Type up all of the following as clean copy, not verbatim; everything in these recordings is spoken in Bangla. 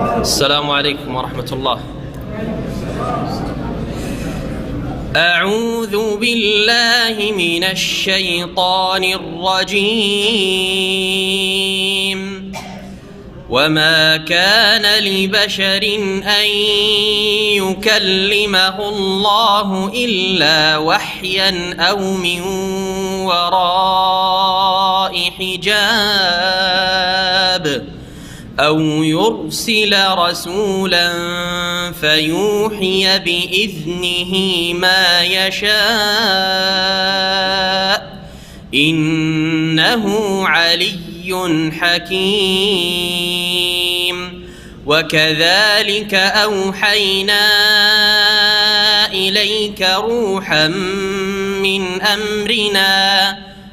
السلام عليكم ورحمة الله. أعوذ بالله من الشيطان الرجيم. وما كان لبشر أن يكلمه الله إلا وحيا أو من وراء حجاب أو يرسل رسولا فيوحي بإذنه ما يشاء إنه علي حكيم. وكذلك أوحينا إليك روحا من أمرنا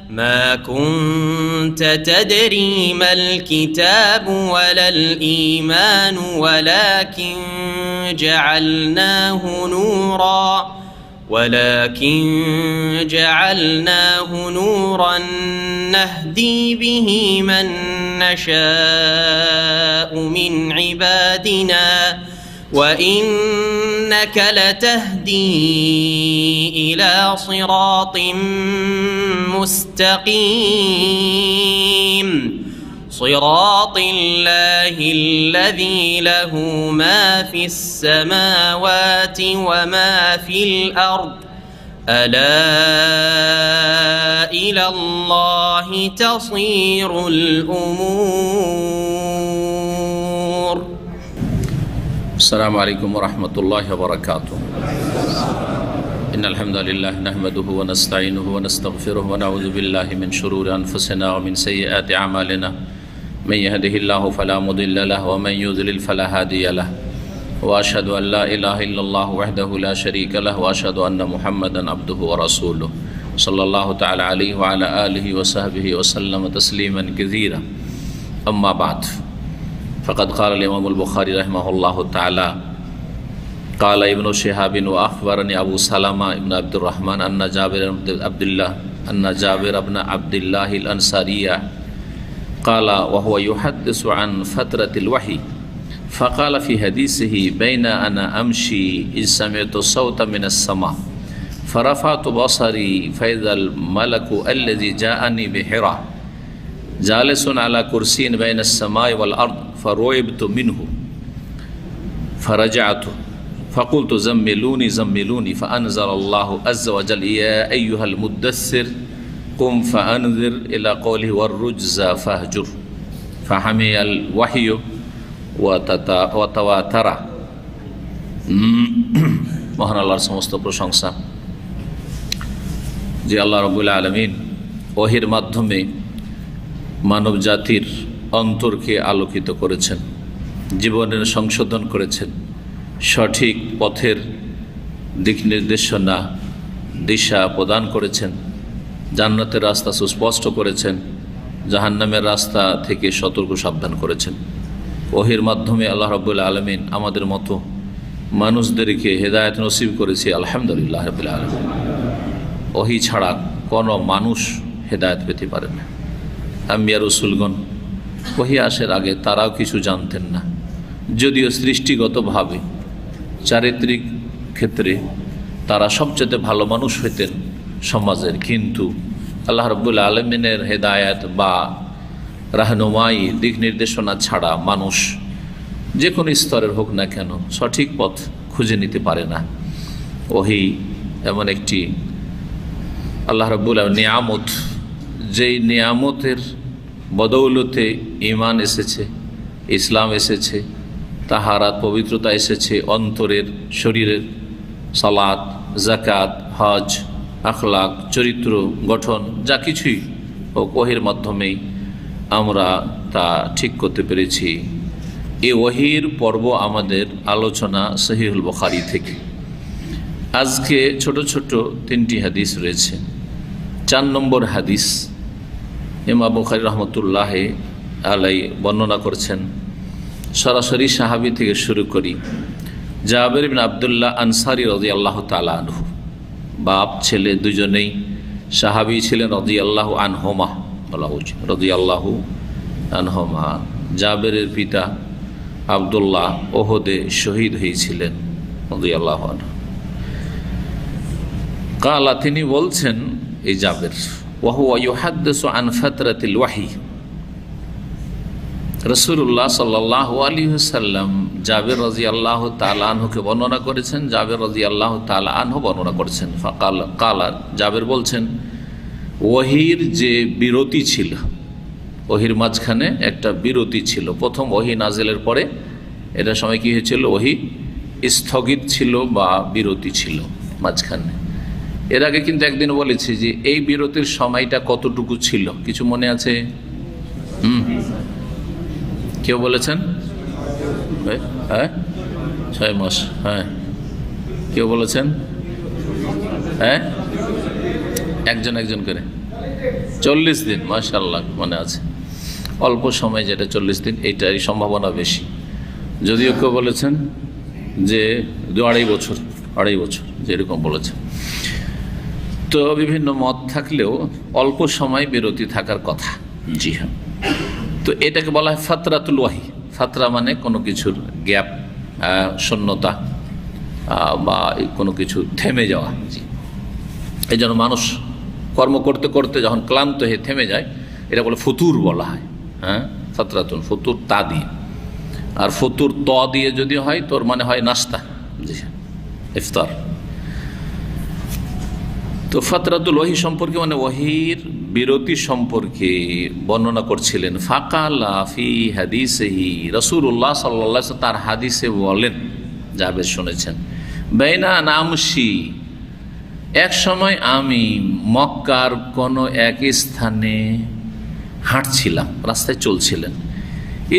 ما كنت تدري ما الكتاب ولا الإيمان ولكن جعلناه نورا نهدي به من نشاء من عبادنا وإنك لتهدي إلى صراط مستقيم صراط الله الذي له ما في السماوات وما في الأرض ألا إلى الله تصير الأمور. السلام عليكم ورحمة الله وبركاته. إن الحمد لله نحمده ونستعينه ونستغفره ونعوذ بالله من شرور أنفسنا ومن سيئات أعمالنا من يهده الله فلا مضل له ومن يضلل فلا هادي له وأشهد أن لا إله إلا الله وحده لا شريك له وأشهد أن محمدا عبده ورسوله صلى الله تعالى عليه وعلى آله وصحبه وسلم تسليما كثيرا. أما بعد فقد قال الإمام البخاري رحمه الله تعالى قال ابن شهاب وأخبرني أبو سلمة ابن عبد الرحمن أن جابر بن عبد الله الأنصاري قال وهو يحدث عن فترة الوحي فقال في حديثه بين أنا أمشي إذ سمعت صوتا من السماء فرفعت بصري فإذا الملك الذي جاءني بحراء جالس على كرسي بين السماء والأرض فرعبت منه فرجعت فقلت زملوني فأنزل الله عز وجل يا أيها المدثر قم فأنذر إلى قوله والرجز فاهجر فحمي الوحي وتواتر. মহান আল্লাহর সমস্ত প্রশংসা যে আল্লাহ রাব্বুল আলামিন ওহীর মাধ্যমে মানব জাতির অন্তরকে আলোকিত করেছেন, জীবনের সংশোধন করেছেন, সঠিক পথের দিক নির্দেশনা দিশা প্রদান করেছেন, জান্নাতের রাস্তা সুস্পষ্ট করেছেন, জাহান্নামের রাস্তা থেকে সতর্ক সাবধান করেছেন। ওহীর মাধ্যমে আল্লাহ রাব্বুল আলামিন আমাদের মতো মানুষদেরকে হেদায়েত নসিব করেছে, আলহামদুলিল্লাহ রাব্বিল আলামিন। ওহী ছাড়া কোনো মানুষ হেদায়েত পেতে পারে না। আম্বিয়া রাসূলগণ ওহী আসার আগে তারাও কিছু জানতেন না, যদিও সৃষ্টিগতভাবে চারিত্রিক ক্ষেত্রে তারা সবচেয়ে ভালো মানুষ হইতেন সমাজের, কিন্তু আল্লাহ রাব্বুল আলামিনের হেদায়েত বা রাহনুমাই দিক নির্দেশনা ছাড়া মানুষ যে কোনো স্তরের হোক না কেন সঠিক পথ খুঁজে নিতে পারে না। ওহী এমন একটি আল্লাহ রাব্বুল আলামিন নিয়ামত, যেই নিয়ামতের বদৌলতে ঈমান এসেছে, ইসলাম এসেছে, তাহারাত পবিত্রতা এসেছে, অন্তরের শরীরের সালাত, যাকাত, হজ, আখলাক, চরিত্র গঠন যা কিছুই হোক ওহীর মাধ্যমেই আমরা তা ঠিক করতে পেরেছি। এই ওহীর পর্ব আমাদের আলোচনা সহিহুল বুখারী থেকে। আজকে ছোট ছোট 3টি হাদিস রয়েছে। 4 নম্বর হাদিস ইমাম বুখারী রহমতুল্লাহ আলাইহি বর্ণনা করছেন, সরাসরি সাহাবী থেকে শুরু করি। জাবের বিন আবদুল্লাহ আনসারী রাদিয়াল্লাহু তাআলা আনহু, বাপ ছেলে দুজনেই সাহাবী ছিলেন রাদিয়াল্লাহু আনহুমা, বলা উচিত রাদিয়াল্লাহু আনহুমা। জাবেরের পিতা আব্দুল্লাহ ওহদে শহীদ হয়েছিলেন রাদিয়াল্লাহু আনহু। কালা, তিনি বলছেন, এই জাবের, ওয়া হুয়া ইউহাদ্দিসু আন ফাতরাতিল ওয়াহী, রাসূলুল্লাহ সাল্লাল্লাহু আলাইহি ওয়াসাল্লাম জাবের রাদিয়াল্লাহু তাআলা আনহুকে বর্ণনা করেছেন, জাবের রাদিয়াল্লাহু তাআলা আনহু বর্ণনা করেছেন। কালা, জাবের বলছেন, ওহীর যে বিরতি ছিল, ওহীর মাঝখানে একটা বিরতি ছিল। প্রথম ওহী নাজিলের পরে এটা সময় কি হয়েছিল? ওহী স্থগিত ছিল বা বিরতি ছিল মাঝখানে। এর আগে কিন্তু একদিন বলেছি যে এই বিরতির সময়টা কতটুকু ছিল, কিছু মনে আছে? কেউ বলেছেন? হ্যাঁ, 6 মাস। হ্যাঁ, কেউ বলেছেন? হ্যাঁ, একজন করে 40 দিন। মাশাআল্লাহ, মনে আছে। অল্প সময় যেটা 40 দিন, এইটারই সম্ভাবনা বেশি। যদিও কেউ বলেছেন যে 2.5 বছর যেরকম বলেছেন। তো বিভিন্ন মত থাকলেও অল্প সময় বিরতি থাকার কথা। জি হ্যাঁ, তো এটাকে বলা হয় ফাতরাতুল ওয়াহী। ফাতরা মানে কোনো কিছুর গ্যাপ, শূন্যতা, বা কোনো কিছু থেমে যাওয়া। জি, এই জন্য মানুষ কর্ম করতে করতে যখন ক্লান্ত হয়ে থেমে যায়, এটা বলে ফুতুর বলা হয়। হ্যাঁ, ফাতরাতুন, ফুতুর তা দিয়ে। আর ফুতুর ত দিয়ে যদি হয়, তোর মানে হয় নাস্তা। জি, ইফতার। তো ফাতরাতুল ওয়াহী সম্পর্কে মানে ওয়াহীর বিরতি সম্পর্কে বর্ণনা করছিলেন। ফাকালা ফি হাদিসেহি, রাসূলুল্লাহ সাল্লাল্লাহু আলাইহি ওয়াসাল্লাম তার হাদিসে বলেন, জাবের শুনেছেন, বাইনা নামশি, এক সময় আমি মক্কার কোনো এক স্থানে হাঁটছিলাম, রাস্তায় চলছিলেন।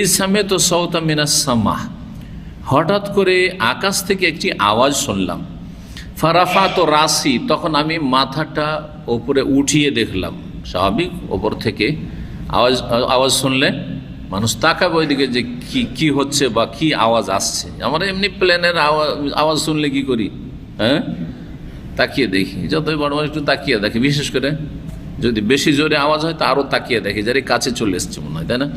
ইসামে তো সৌতা মিনাস সামা, হঠাৎ করে আকাশ থেকে একটি আওয়াজ শুনলাম। ফারাফা তো রাসি, তখন আমি মাথাটা ওপরে উঠিয়ে দেখলাম। স্বাভাবিক, ওপর থেকে আওয়াজ শুনলে মানুষ তাকাবে ওইদিকে যে কি হচ্ছে বা কি আওয়াজ আসছে। আমরা এমনি প্লেনের আওয়াজ শুনলে কি করি? হ্যাঁ, তাকিয়ে দেখি। যতই বড় মানুষ একটু তাকিয়ে দেখে, বিশেষ করে যদি বেশি জোরে আওয়াজ হয় তা আরও তাকিয়ে দেখে, যার কাছে চলে এসছে মনে হয়, তাই না?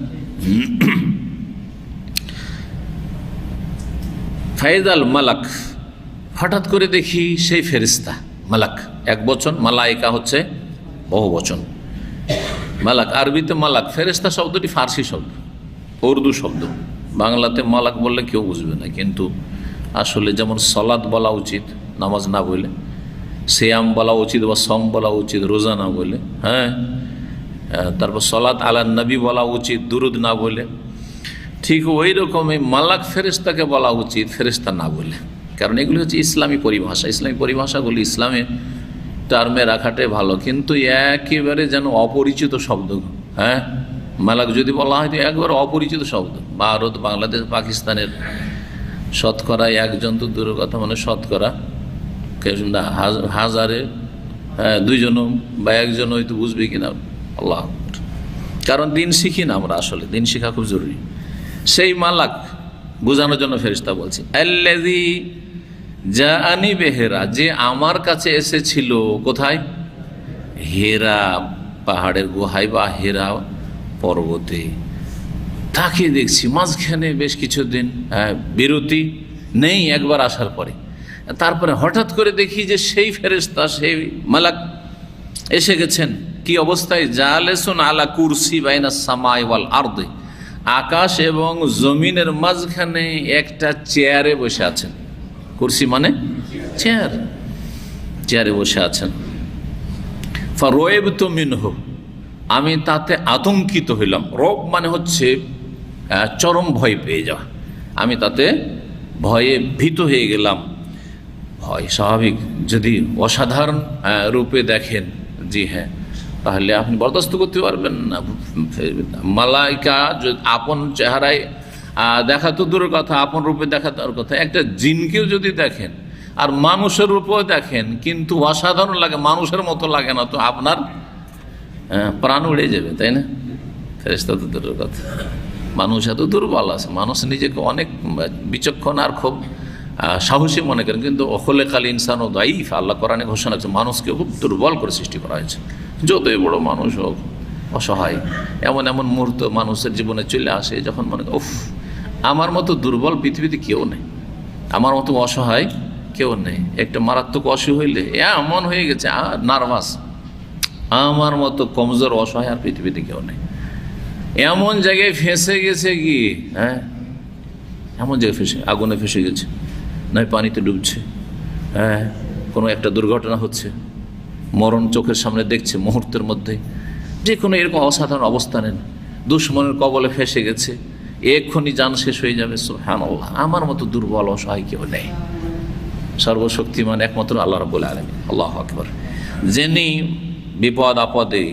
ফাইজাল মালাক, হঠাৎ করে দেখি সেই ফেরেশতা। মালাক এক বচন, মালাইকা হচ্ছে বহু বচন। মালাক আরবিতে মালাক, ফেরেশতা শব্দটি ফার্সি শব্দ, উর্দু শব্দ। বাংলাতে মালাক বললে কেউ বুঝবে না, কিন্তু আসলে যেমন সলাৎ বলা উচিত নামাজ না বলে, সিয়াম বলা উচিত বা সম বলা উচিত রোজা না বলে, হ্যাঁ, তারপর সলাৎ আলা নবী বলা উচিত দুরুদ না বলে, ঠিক ওই রকমই মালাক ফেরেশতাকে বলা উচিত ফেরেশতা না বলে। কারণ এগুলি হচ্ছে ইসলামী পরিভাষা। ইসলামী পরিভাষাগুলি ইসলামে টার্মে রাখাটাই ভালো, কিন্তু একেবারে যেন অপরিচিত শব্দ। হ্যাঁ, মালাক যদি বলা হয় তো একবারে অপরিচিত শব্দ। ভারত, বাংলাদেশ, পাকিস্তানের শতকরা একজন তো দূরের কথা, মানে শতকরা হাজারে 2 জন বা 1 জন হয়তো বুঝবে কিনা আল্লাহ। কারণ দিন শিখি না আমরা, আসলে দিন শিখা খুব জরুরি। সেই মালাক বোঝানোর জন্য ফেরেশতা বলছি, আল্লাযী জাআনি বিহিরা, যে আমার কাছে এসেছিল কোথায়? হেরা পাহাড়ের গুহায় বা হেরা পর্বতে। তাকে দেখছি মাঝখানে বেশ কিছুদিন বিরতি নেই একবার আসার পরে। তারপরে হঠাৎ করে দেখি যে সেই ফেরেশতা, সেই মালাক এসে গেছেন। কি অবস্থায়? জালেসুন আলা কুরসি বাইনাস সামাই ওয়াল আরদি, আকাশ এবং জমিনের মাঝখানে একটা চেয়ারে বসে আছেন। কুরসি মানে চেয়ার, চেয়ারে বসে আছেন। ফারাইবতু মিনহু, আমি তাতে আতঙ্কিত হইলাম। রব মানে হচ্ছে চরম ভয় পেয়ে যাওয়া। আমি তাতে ভয়ে ভীত হয়ে গেলাম। ভয় স্বাভাবিক, যদি অসাধারণ রূপে দেখেন, জি হ্যাঁ, তাহলে আপনি বরদাস্ত করতে পারবেন না। মালাইকা আপন চেহারায় দেখা তো দূরের কথা, আপন রূপে দেখা তার কথা। একটা জিনকেও যদি দেখেন আর মানুষের রূপেও দেখেন, কিন্তু অসাধারণ লাগে, মানুষের মতো লাগে না, তো আপনার প্রাণ উড়ে যাবে, তাই না? ফেরেশতা তো দূরের কথা, মানুষ এত দুর্বল আছে। মানুষ নিজেকে অনেক বিচক্ষণ আর খুব সাহসী মনে করেন, কিন্তু খোলেকাল ইনসান ও দাইফ, আল্লাহ কোরআনে ঘোষণা করেছে মানুষকে খুব দুর্বল করে সৃষ্টি করা হয়েছে। যতই বড় মানুষ হোক অসহায়। এমন এমন মুহূর্ত মানুষের জীবনে চলে আসে যখন মনে উফ, আমার মতো দুর্বল পৃথিবীতে কেউ নেই, আমার মতো অসহায় কেউ নেই। একটা মারাত্মক অসুখ হইলে এমন হয়ে গেছে নার্ভাস, আমার মতো কমজোর অসহায় আর পৃথিবীতে কেউ নেই। এমন জায়গায় ফেঁসে গেছে কি, হ্যাঁ, এমন জায়গায় ফেঁসে, আগুনে ফেঁসে গেছে, নয় পানিতে ডুবছে, হ্যাঁ, কোনো একটা দুর্ঘটনা হচ্ছে, মরণ চোখের সামনে দেখছে মুহূর্তের মধ্যে, যে কোনো এরকম অসাধারণ অবস্থা নেন, দুশ্মনের কবলে ফেঁসে গেছে, এক্ষুনি জান শেষ হয়ে যাবে। সুবহানাল্লাহ, আমার মতো দুর্বল অসহায় কেউ নেই। সর্বশক্তিমান একমাত্র আল্লাহ রাব্বুল আলামিন, আল্লাহু আকবার, যিনি বিপদ আপদে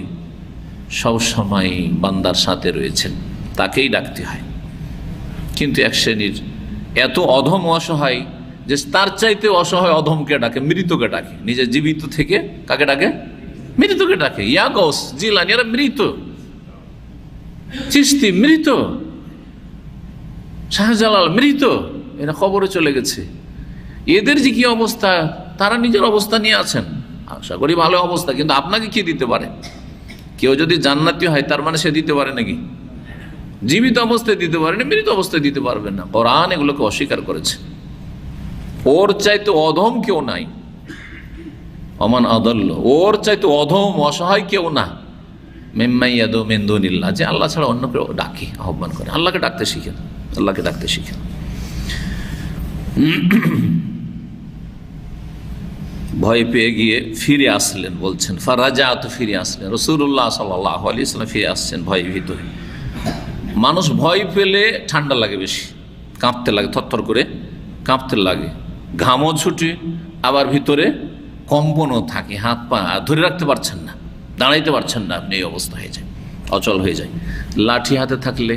সবসময় বান্দার সাথে রয়েছেন, তাকেই ডাকতে হয়। কিন্তু এক শ্রেণীর এত অধম অসহায় যে তার চাইতে অসহায় অধমকে ডাকে, মৃতকে ডাকে, নিজে জীবিত থেকে কাকে ডাকে? মৃতকে ডাকে। ইয়া গৌস জিলানী এরা মৃত, চিশতি মৃত, শাহজালাল মৃত, এরা কবরে চলে গেছে। এদের যে কি অবস্থা, তারা নিজের অবস্থা নিয়ে আছেন, আশা করি ভালো অবস্থা, কিন্তু আপনাকে কি দিতে পারে? কেউ যদি জান্নাতি হয় তার মানে সে দিতে পারে নাকি? জীবিত অবস্থায় দিতে পারে না, মৃত অবস্থায় দিতে পারবে না। কোরআন এগুলোকে অস্বীকার করেছে। ওর চাইতে অধম কেউ নাই, অমান আদাল্ল, ওর চাইতে অধম অসহায় কেউ না, মিম্মাইয়াদু মিন দুনিল্লাহ, যে আল্লাহ ছাড়া অন্য কেউ ডাকে, আহ্বান করে। আল্লাহকে ডাকতে শিখেন, আল্লাহকে ডাকতে শিখেন। ভয় পেয়ে গিয়ে ফিরে আসলেন, বলছেন ফারাজাত, ফিরে আসলেন রাসূলুল্লাহ সাল্লাল্লাহু আলাইহি ওয়াসাল্লাম, ফিরে আসছেন ভয় ভীত হয়ে। মানুষ ভয় পেলে ঠান্ডা লাগে বেশি, কাঁপতে লাগে, থরথর করে কাঁপতে লাগে, ঘামও ছুটে, আবার ভিতরে কম্পনও থাকে, হাত পা ধরে রাখতে পারছেন না, দাঁড়াইতে পারছেন না, আপনি এই অবস্থা হয়ে যায়, অচল হয়ে যায়। লাঠি হাতে থাকলে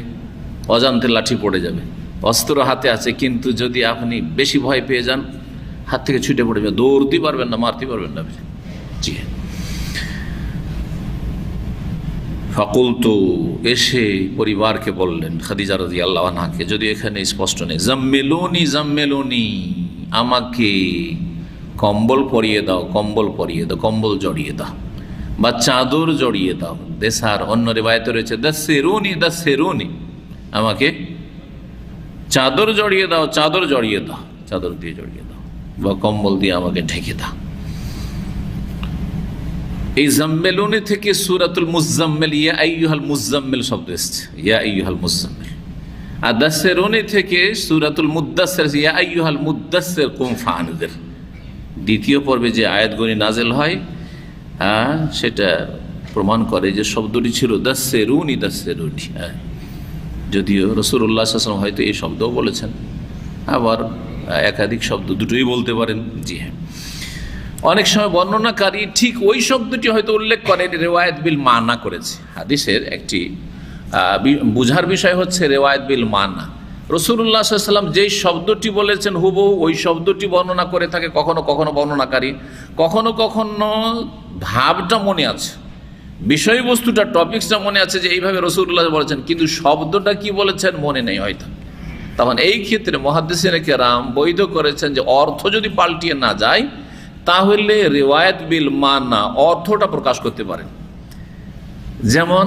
অজান্তে লাঠি পড়ে যাবে, অস্ত্র হাতে আছে, কিন্তু যদি আপনি বেশি ভয় পেয়ে যান, হাত থেকে ছুটে পড়ে যাবে, দৌড়তে পারবেন না, মারতে পারবেন না। জি হ্যাঁ। ফাকুলতু, এসে পরিবারকে বললেন, খাদিজা রাদিয়াল্লাহু আনহাকে, যদি এখানে স্পষ্ট নেই, জাম্মিলুনি জাম্মিলুনি, আমাকে কম্বল পরিয়ে দাও, কম্বল পরিয়ে দাও, কম্বল জড়িয়ে দাও, বা চাদর জড়িয়ে দাও। দেশার অন্য রিবায়াতে রয়েছে দাসসিরুনি দাসসিরুনি, আমাকে চাদর জড়িয়ে দাও, চাদর জড়িয়ে দাও, চাদর দিয়ে জড়িয়ে দাও, বা কম্বল দিয়ে আমাকে ঢেকে দাও। এই জাম্মেলুনি থেকে সূরাতুল মুজাম্মিল, ইয়া আইয়ুহাল মুজাম্মিল শব্দ এসেছে, ইয়া আইয়ুহাল মুজাম্মিল। আর দাসসিরুনি থেকে সূরাতুল মুদ্দাসসির, ইয়া আইয়ুহাল মুদ্দাসসির কুম ফাআনযির। দ্বিতীয় পর্বে যে আয়াতগুলি নাজেল হয়, সেটা প্রমাণ করে যে শব্দটি ছিল দাসসিরুনি দাসসিরুনি। যদিও রাসূলুল্লাহ সাল্লাল্লাহু আলাইহি ওয়াসাল্লাম হয়তো এই শব্দও বলেছেন, আবার একাধিক শব্দ দুটোই বলতে পারেন। জি হ্যাঁ, অনেক সময় বর্ণনাকারী ঠিক ওই শব্দটি হয়তো উল্লেখ করেন, রেওয়ায়েত বিল মানা করেছে। হাদিসের একটি বুঝার বিষয় হচ্ছে রেওয়ায়েত বিল মানা। রাসূলুল্লাহ সাল্লাল্লাহু আলাইহি ওয়াসাল্লাম যেই শব্দটি বলেছেন হুবহু ওই শব্দটি বর্ণনা করে থাকে কখনো কখনো বর্ণনাকারী, কখনো কখনো ভাবটা মনে আছে, বিষয়বস্তুটা, টপিকসটা মনে আছে যে এইভাবে রাসূলুল্লাহ বলেছেন, কিন্তু শব্দটা কি বলেছেন মনে নেই হয়তো। তখন এই ক্ষেত্রে মুহাদ্দিসিনে কেরাম বৈধ করেছেন যে অর্থ যদি পাল্টিয়ে না যায়, তাহলে রিওয়ায়াত বিল মানা অর্থটা প্রকাশ করতে পারেন। যেমন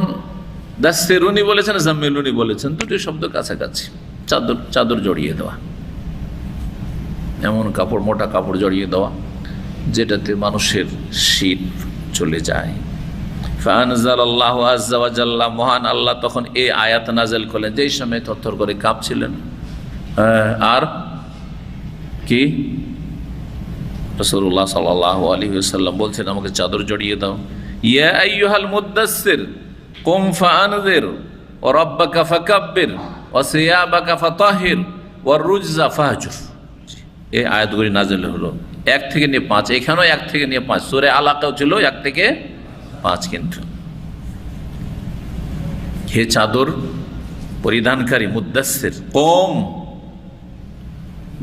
দাসসিরুনি বলেছেন, জাম্মিলুনি বলেছেন, দুটি শব্দ কাছাকাছি। চাদর, চাদর জড়িয়ে দেওয়া, এমন কাপড়, মোটা কাপড় জড়িয়ে দেওয়া যেটাতে মানুষের শীত চলে যায়। ফাআনজালাল্লাহু আযজা ওয়া জাল্লা, মহান আল্লাহ তখন এই আয়াত নাযিল করলেন, যেই সময় থরথর করে কাঁপছিলেন। আর কি রাসূলুল্লাহ সাল্লাল্লাহু আলাইহি ওয়াসাল্লাম বলছেন, আমাকে চাদর জড়িয়ে দাও। ইয়া আইয়ুহাল মুদ্দাসসির কুম ফাআনযির ওয়া রাব্বাকা ফাকাব্বির ওয়া সিয়াবাকা ফাতাহির ওয়া রুজজা ফাহজুর। এই আয়াতগুলি নাযিল হলো 1 থেকে নিয়ে 5, এখানেও 1 থেকে নিয়ে 5, সূরা আলাকাও ছিল 1 থেকে 5। কিন্তু হে চাদর পরিধানকারী মুদ্দাসসির, কম,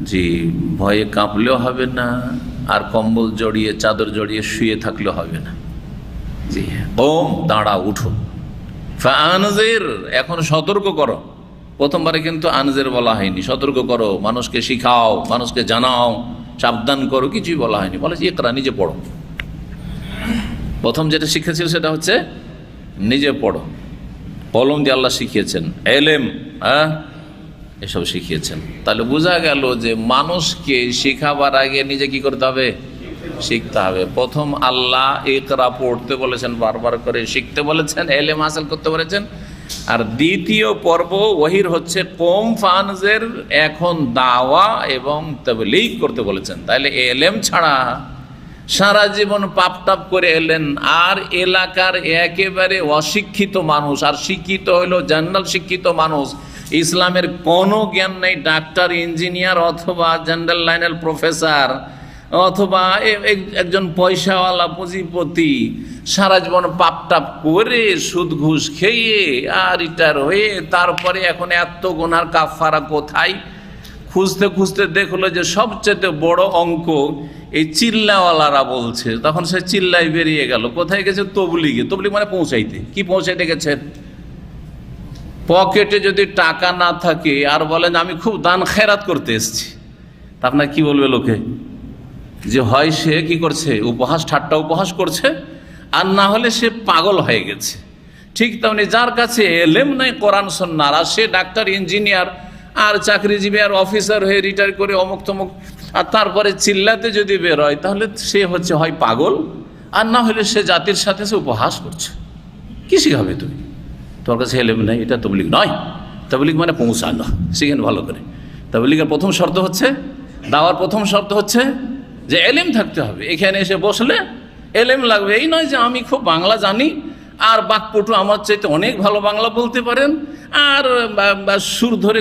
জি ভয়ে কাঁপলেও হবে না, আর কম্বল জড়িয়ে চাদর জড়িয়ে শুয়ে থাকলেও হবে না। জি কম, দাঁড়া, উঠো। ফাআনযির, এখন সতর্ক করো। প্রথমবারে কিন্তু আনজের বলা হয়নি, সতর্ক করো, মানুষকে শিখাও, মানুষকে জানাও, সাবধান করো, কিছুই বলা হয়নি। বলেছে ইকরা, নিজে পড়ো। প্রথম যেটা শিখেছিল সেটা হচ্ছে নিজে পড়ো। কলম দিয়ে আল্লাহ শিখিয়েছেন, এলেম, এসব শিখিয়েছেন। তাহলে বোঝা গেল যে মানুষকে শেখাবার আগে নিজে কি করতে হবে? শিখতে হবে। প্রথম আল্লাহ ইকরা পড়তে বলেছেন, বারবার করে শিখতে বলেছেন, এলেম হাসিল করতে বলেছেন। আর দ্বিতীয় পর্ব ওহির হচ্ছে কওম ফানজের, এখন দাওয়া এবং তাবলীগ করতে বলেছেন। তাহলে এলেম ছাড়া সারা জীবন পাপ টাপ করে এলেন, আর এলাকার একেবারে অশিক্ষিত মানুষ, আর শিক্ষিত হইলো জেনারেল শিক্ষিত মানুষ, ইসলামের কোনো জ্ঞান নেই, ডাক্তার, ইঞ্জিনিয়ার অথবা জেনারেল লাইনের প্রফেসর অথবা একজন পয়সাওয়ালা পুঁজিপতি, সারা জীবন পাপ টাপ করে সুদ ঘুষ খেয়ে আর রিটায়ার হয়ে তারপরে এখন এত গুনার কাফারা কোথায় খুঁজতে খুঁজতে দেখলো যে সবচেয়ে বড় অঙ্ক এই চিল্লাওয়ালারা বলছে। তখন সে চিল্লাই বেরিয়ে গেল। কোথায় গেছে? তবলিগে। তবলিগ মানে পৌঁছাইতে। কি পৌঁছাইতে গেছেন? পকেটে যদি টাকা না থাকে আর বলেন আমি খুব দান খেরাত করতে এসেছি, তা আপনার কি বলবে লোকে? যে হয় সে কি করছে? উপহাস, ঠাট্টা উপহাস করছে, আর না হলে সে পাগল হয়ে গেছে। ঠিক তেমনি যার কাছে এলেম নাই কোরআন সুন্নাহর, আর সে ডাক্তার, ইঞ্জিনিয়ার আর চাকরিজীবী আর অফিসার হয়ে রিটায়ার করে অমুক তমুক, আর তারপরে চিল্লাতে যদি বের হয়, তাহলে সে হচ্ছে হয় পাগল, আর না হলে সে জাতির সাথে সে উপহাস করছে। কি শিখাবে তুমি? তোমার কাছে এলেম নাই, এটা তবলিগ নয়। তবলিগ মানে পৌঁছানো। শিখেন ভালো করে। তবলিগের প্রথম শর্ত হচ্ছে, দাওয়ার প্রথম শর্ত হচ্ছে যে এলেম থাকতে হবে। এখানে এসে বসলে এলেম লাগবে। এই নয় যে আমি খুব বাংলা জানি আর বাকপটু, আমার চাইতে অনেক ভালো বাংলা বলতে পারেন, আর সুর ধরে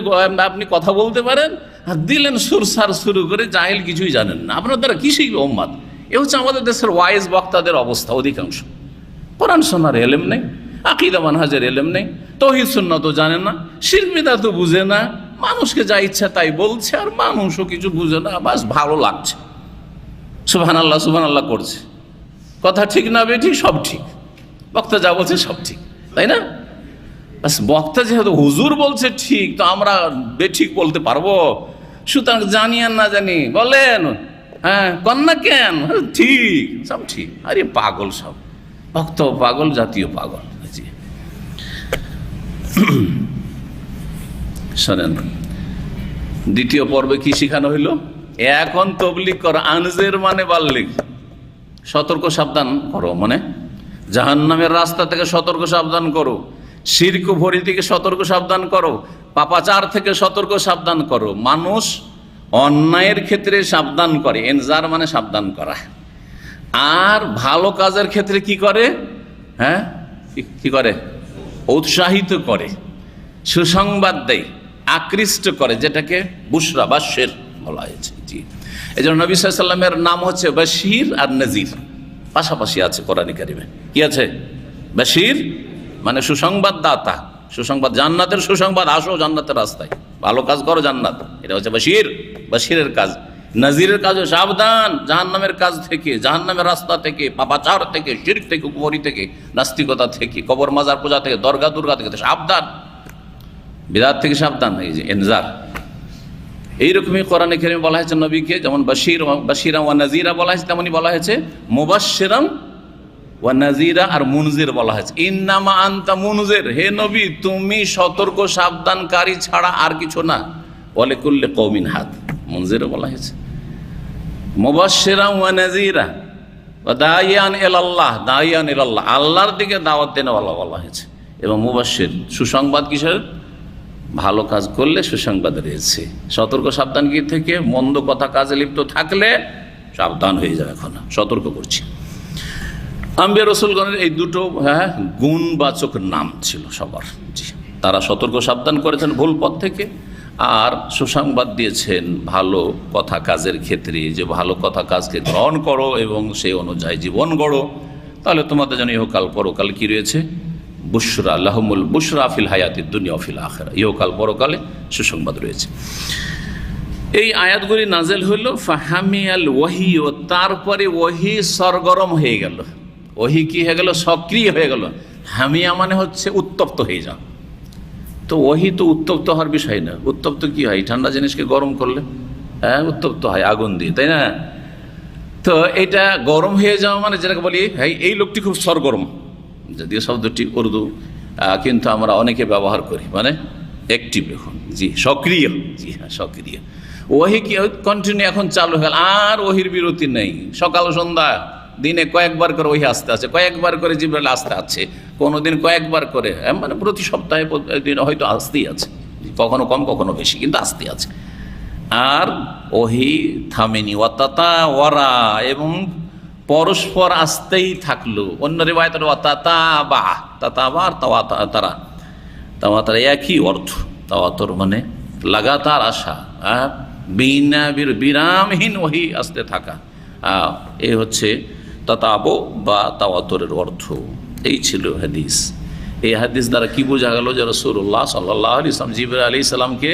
আপনি কথা বলতে পারেন, আর দিলেন সুর সার শুরু করে, জাহিল কিছুই জানেন না। আপনার দ্বারা কি শিখবে উম্মাদ? এ হচ্ছে আমাদের দেশের ওয়াইজ বক্তাদের অবস্থা। অধিকাংশ কোরআন সুন্নাহর এলেম নেই, আকীদা মানহাজের এলেম নেই, তাওহীদ সুন্নাহ তো জানেন না, শিরক বিদআত তো বুঝে না, মানুষকে যা ইচ্ছা তাই বলছে, আর মানুষও কিছু বুঝে না, বাস ভালো লাগছে, সুবহানাল্লাহ সুবহানাল্লাহ করছে। কথা ঠিক না বেঠিক সব ঠিক, বক্তা যা বলছে সব ঠিক, তাই না? বাস বক্তা যেহেতু হুজুর বলছে ঠিক, তো আমরা বেঠিক বলতে পারবো? সুতরাং জানি আর না জানি বলেন, হ্যাঁ কন্যা কেন ঠিক, সব ঠিক। আরে পাগল সব, ভক্তও পাগল, জাতীয় পাগল। শোনেন, দ্বিতীয় পর্বে কি শিখানো হইল? এখন তবলিগ করো, আনজের মানে বাল্লিগ, সতর্ক সাবধান করো, মানে জাহান্নামের রাস্তা থেকে সতর্ক সাবধান করো, শিরক ভরি থেকে সতর্ক সাবধান করো, পাপাচার থেকে সতর্ক সাবধান করো। মানুষ অন্যায়ের ক্ষেত্রে সাবধান করে, এনজার মানে সাবধান করা, আর ভালো কাজের ক্ষেত্রে কি করে? হ্যাঁ, কি করে? উৎসাহিত করে, সুসংবাদ দেয়, আকৃষ্ট করে, যেটাকে বুশরা বাশির বলা হয়েছে। জি, এই জন্য নবী সাল্লাল্লাহু আলাইহি ওয়াসাল্লামের নাম হচ্ছে বাশির আর নাজির, পাশাপাশি আছে কোরআন কারিমে। কি আছে? বাশির মানে সুসংবাদ দাতা, সুসংবাদ, জান্নাতের সুসংবাদ, আসো জান্নাতের রাস্তায়, ভালো কাজ করো জান্নাত, এটা হচ্ছে বাশির, বাশিরের কাজ। নাজিরের কাজ সাবধান জাহান্নামের কাজ থেকে, জাহান্নামের রাস্তা থেকে, পাপাচার থেকে, শিরক থেকে, কুফরি থেকে, নাস্তিকতা থেকে, কবর মাজার পূজা থেকে, দরগা দুর্গা থেকে সাবধান, বিদআত থেকে সাবধান। এই যে এনজার, এইরকমই কোরআনে কারিমে বলা হয়েছে নবীকে, যেমন বাশিরা ওয়া নাজিরা বলা হয়েছে, তেমনই বলা হয়েছে মুবাশশিরাম ওয়া নাজিরা, আর মুনজির বলা হয়েছে। ইন্নামা আনতা মুনজির, হে নবী তুমি সতর্ক সাবধানকারী ছাড়া আর কিছু না। ওয়া লিকুল্লি কওমিন হাদ, মুনজিরও বলা হয়েছে। মুবাশশিরাম ওয়া নাজিরা ওয়া দাইয়ান ইলাল্লাহ, দাইয়ান ইলাল্লাহ, আল্লাহর দিকে দাওয়াত দেনেওয়ালা বলা হয়েছে। এবং মুবাশশির, সুসংবাদ কিসের? ভালো কাজ করলে সুসংবাদ রয়েছে, সতর্ক সাবধান কি থেকে? মন্দ কথা কাজে লিপ্ত থাকলে সাবধান হয়ে যাবে। এখন সতর্ক করছি। আম্বিয়া রাসূলগণের এই দুটো গুণবাচক নাম ছিল সবার। জি, তারা সতর্ক সাবধান করেছেন ভুল পথ থেকে, আর সুসংবাদ দিয়েছেন ভালো কথা কাজের ক্ষেত্রে, যে ভালো কথা কাজকে গ্রহণ করো এবং সেই অনুযায়ী জীবন গড়ো, তাহলে তোমাদের জন্য ইহকাল পরকাল কি রয়েছে? বুশরা লাহুমুল বুশরা ফিল হায়াতিদ দুনিয়া ফিল আখিরা, ইহকাল পরকালে সুসংবাদ রয়েছে। এই আয়াতগুলি নাজেল হইল ফাহামিয়াল ওয়াহি, ও তারপরে ওয়াহি সরগরম হয়ে গেল। ওয়াহি কি হয়ে গেল? সক্রিয় হয়ে গেল। হামিয়া মানে হচ্ছে উত্তপ্ত হয়ে যাও। তো ওয়াহি তো উত্তপ্ত হওয়ার বিষয় না। উত্তপ্ত কি হয়? ঠান্ডা জিনিসকে গরম করলে হ্যাঁ উত্তপ্ত হয় আগুন দিয়ে, তাই না? তো এটা গরম হয়ে যাওয়া মানে যেটাকে বলি এই লোকটি খুব সরগরম, যদিও শব্দটি উর্দু, কিন্তু আমরা অনেকে ব্যবহার করি, মানে অ্যাক্টিভ, এখন জি সক্রিয়, জি হ্যাঁ সক্রিয়। ওহি কি কন্টিনিউ এখন চালু হয়ে গেল, আর ওহির বিরতি নেই। সকাল সন্ধ্যা দিনে কয়েকবার করে ওহি আসতে আছে, কয়েকবার করে জিবরাইল আসতে আছে, কোনোদিন কয়েকবার করে, মানে প্রতি সপ্তাহে দিন হয়তো আসতেই আছে, কখনো কম কখনো বেশি, কিন্তু আসতে আছে। আর ওহি থামেনি। ওয়াতাতা ওয়ারা, এবং পরস্পর আসতেই থাকলো। অন্য রিওয়ায়াতে ওয়াতাতাবা, তাতাবা আর তাওয়াতারা, তাওয়াতারা একই অর্থ। তাওয়াতর মানে লাগাতার আসা, বিরামহীন ওহি আসতে থাকা, এই হচ্ছে তাতাবো বা তাওয়াতরের অর্থ। এই ছিল হাদিস। এই হাদিস দ্বারা কি বোঝা গেল যে রাসূলুল্লাহ সাল্লাল্লাহু আলাইহি ওয়াসাল্লাম জিবরাইল আলাইহিস সালামকে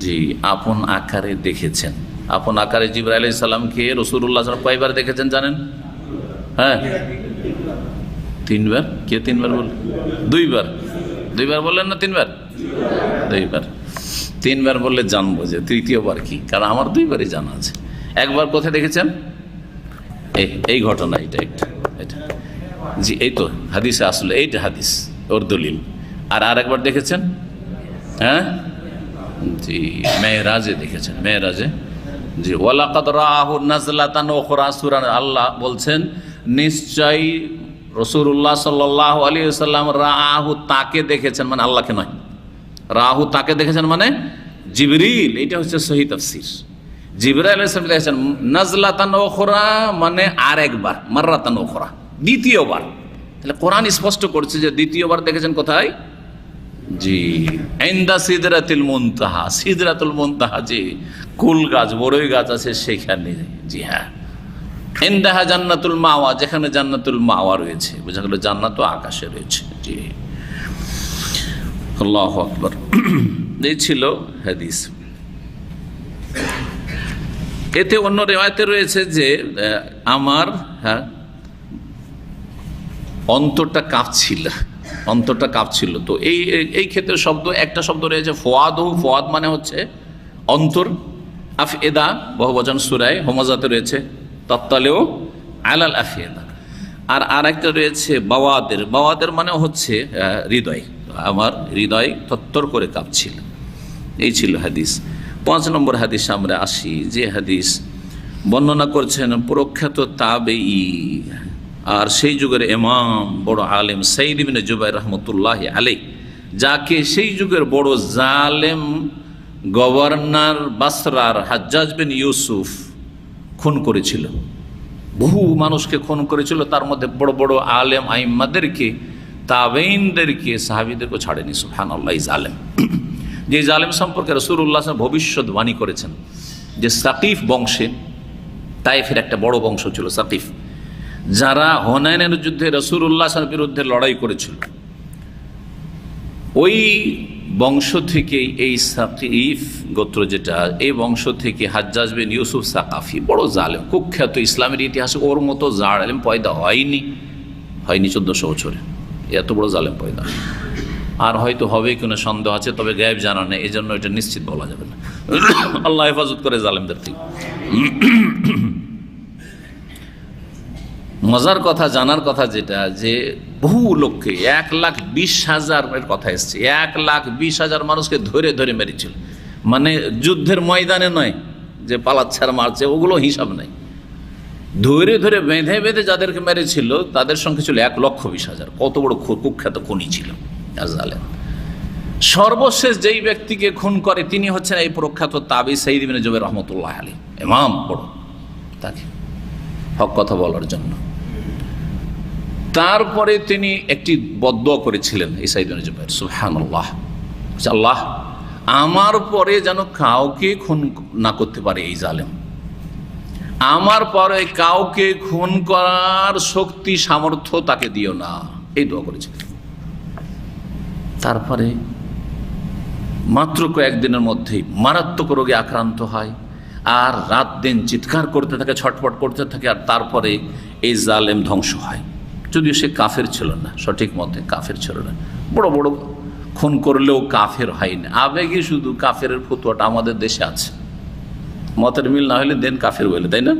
জি আপন আকারে দেখেছেন। আপন আকারে জিবরাইল আলাইহিস সালামকে রাসূলুল্লাহ কয়বার দেখেছেন জানেন? হ্যাঁ, 3 বার। কে 3 বার বল? 2 বার। 2 বার বললেন না 3 বার? 2 বার। 3 বার বললে জানবো যে তৃতীয়বার কি, কারণ আমার 2 বারই জানা আছে। একবার কোথায় দেখেছেন? এই ঘটনা, এটা জি এই তো হাদিসে আসলে এইটা হাদিস ওর দলিল। আর আরেকবার দেখেছেন, হ্যাঁ জি মেরাজে দেখেছেন, মেরাজে। জি ওয়ালাকাদ রাআহু নাজলাতান উখরা, সূরা আল্লাহ বলছেন নিশ্চয়ই রাসূলুল্লাহ সাল্লাল্লাহু আলাইহি ওয়াসাল্লাম রাআহু, তাকে দেখেছেন, মানে আল্লাহকে নয়। রাআহু তাকে দেখেছেন মানে জিবরিল, এটা হচ্ছে সহিহ তাফসীর। জিবরাইল আলাইহিস সালাম দেখেছেন নাজলাতান উখরা মানে আরেকবার, মাররাতান উখরা, দ্বিতীয়বার। তাহলে কোরআন স্পষ্ট করছে যে দ্বিতীয়বার দেখেছেন কোথায়? জি ইনদা সিদরাতুল মুনতাহা, সিদরাতুল মুনতাহা যে কুল গাছ, বড়ই গাছ আছে সেখানে। জি হ্যাঁ, ইনদাহা জান্নাতুল মাওয়া, যেখানে জান্নাতুল মাওয়া রয়েছে, বোঝা গেল জান্নাত আকাশে রয়েছে। জি আল্লাহু আকবার। এই ছিল হাদিস। এতে অন্য রিওয়ায়াতে রয়েছে যে আমার অন্তরটা কাঁপছিল। তো এই ক্ষেত্রে একটা শব্দ রয়েছে ফোয়াদ। ফোয়াদ মানে হচ্ছে অন্তর। আফএদা বহুবচন সূরায়ে হুমাযাতে রয়েছে, তাত্তালেও আলাল আফএদা। আর একটা রয়েছে বাওয়াদের মানে হচ্ছে হৃদয়। আমার হৃদয় থরথর করে কাঁপছিল। এই ছিল হাদিস। 5 নম্বর হাদিস আমরা আসি, যে হাদিস বর্ণনা করছেন প্রখ্যাত তাবেঈ আর সেই যুগের ইমাম বড় আলেম সাইদ ইবনে জুবাইর রাহমাতুল্লাহি আলাইহি, যাকে সেই যুগের বড় জালেম গভর্নর বাসরার হাজ্জাজ বিন ইউসুফ খুন করেছিল। বহু মানুষকে খুন করেছিল, তার মধ্যে বড় বড় আলেম আইম্মাদেরকে, তাবেঈনদেরকে, সাহাবীদেরকে ছাড়েনি। সুবহানাল্লাহ। জালেম, যে জালেম সম্পর্কে রাসূলুল্লাহ ভবিষ্যৎবাণী করেছেন যে সাকিফ বংশে, তায়েফের একটা বড় বংশ ছিল সাকিফ, যারা হুনাইনের যুদ্ধে রাসূলুল্লাহর বিরুদ্ধে লড়াই করেছিল, ওই বংশ থেকে এই সাকিফ গোত্র যেটা, এই বংশ থেকে হাজ্জাজ বিন ইউসুফ সাকাফি বড় জালেম, কুখ্যাত। ইসলামের ইতিহাসে ওর মতো জালেম পয়দা হয়নি 1400 বছরে। এত বড় জালেম পয়দা, আর হয়তো হবে কোনো সন্দেহ আছে, তবে গায়েব জানা নেই, এই জন্য এটা নিশ্চিত বলা যাবে না। আল্লাহ হেফাজত করে জালেমদের থেকে। মজার কথা, জানার কথা যেটা, যে বহু লোককে 1,20,000 কথা এসছে, 1,20,000 মানুষকে ধরে ধরে মেরেছিল। মানে যুদ্ধের ময়দানে নয় যে পালাচ্ছার মারছে, ওগুলো হিসাব নাই। ধরে ধরে বেঁধে বেঁধে যাদেরকে মেরেছিল তাদের সংখ্যা ছিল 1,20,000। কত বড় কুখ্যাত খুনি ছিল জালেম। সর্বশেষ যেই ব্যক্তিকে খুন করে তিনি হচ্ছেন এই প্রখ্যাত তাবি সাইদ ইবনে জুবাইর রাহমাতুল্লাহ আলাইহি, ইমাম বড়, তাকে হক কথা বলার জন্য। তারপরে তিনি একটি বদদুয়া করেছিলেন এই সাইদ ইবনে জুবাইর, সুবহানাল্লাহ, আল্লাহ আমার পরে যেন কাউকে খুন না করতে পারে এই জালেম, আমার পরে কাউকে খুন করার শক্তি সামর্থ্য তাকে দিও না, এই দোয়া করেছিলেন। তারপরে মাত্র কয়েকদিনের মধ্যেই মারাত্মক রোগে আক্রান্ত হয়, আর রাত দিন চিৎকার করতে থাকে, ছটফট করতে থাকে, আর তারপরে এই জালেম ধ্বংস হয়। যদিও সে কাফের ছিল না, সঠিক মতে কাফের ছিল না, বড় বড় খুন করলেও কাফের হয়নি। আবেগে শুধু কাফের ফতোয়াটা আমাদের দেশে আছে, মতের মিল না হলে দেন কাফের বলে, তাই না?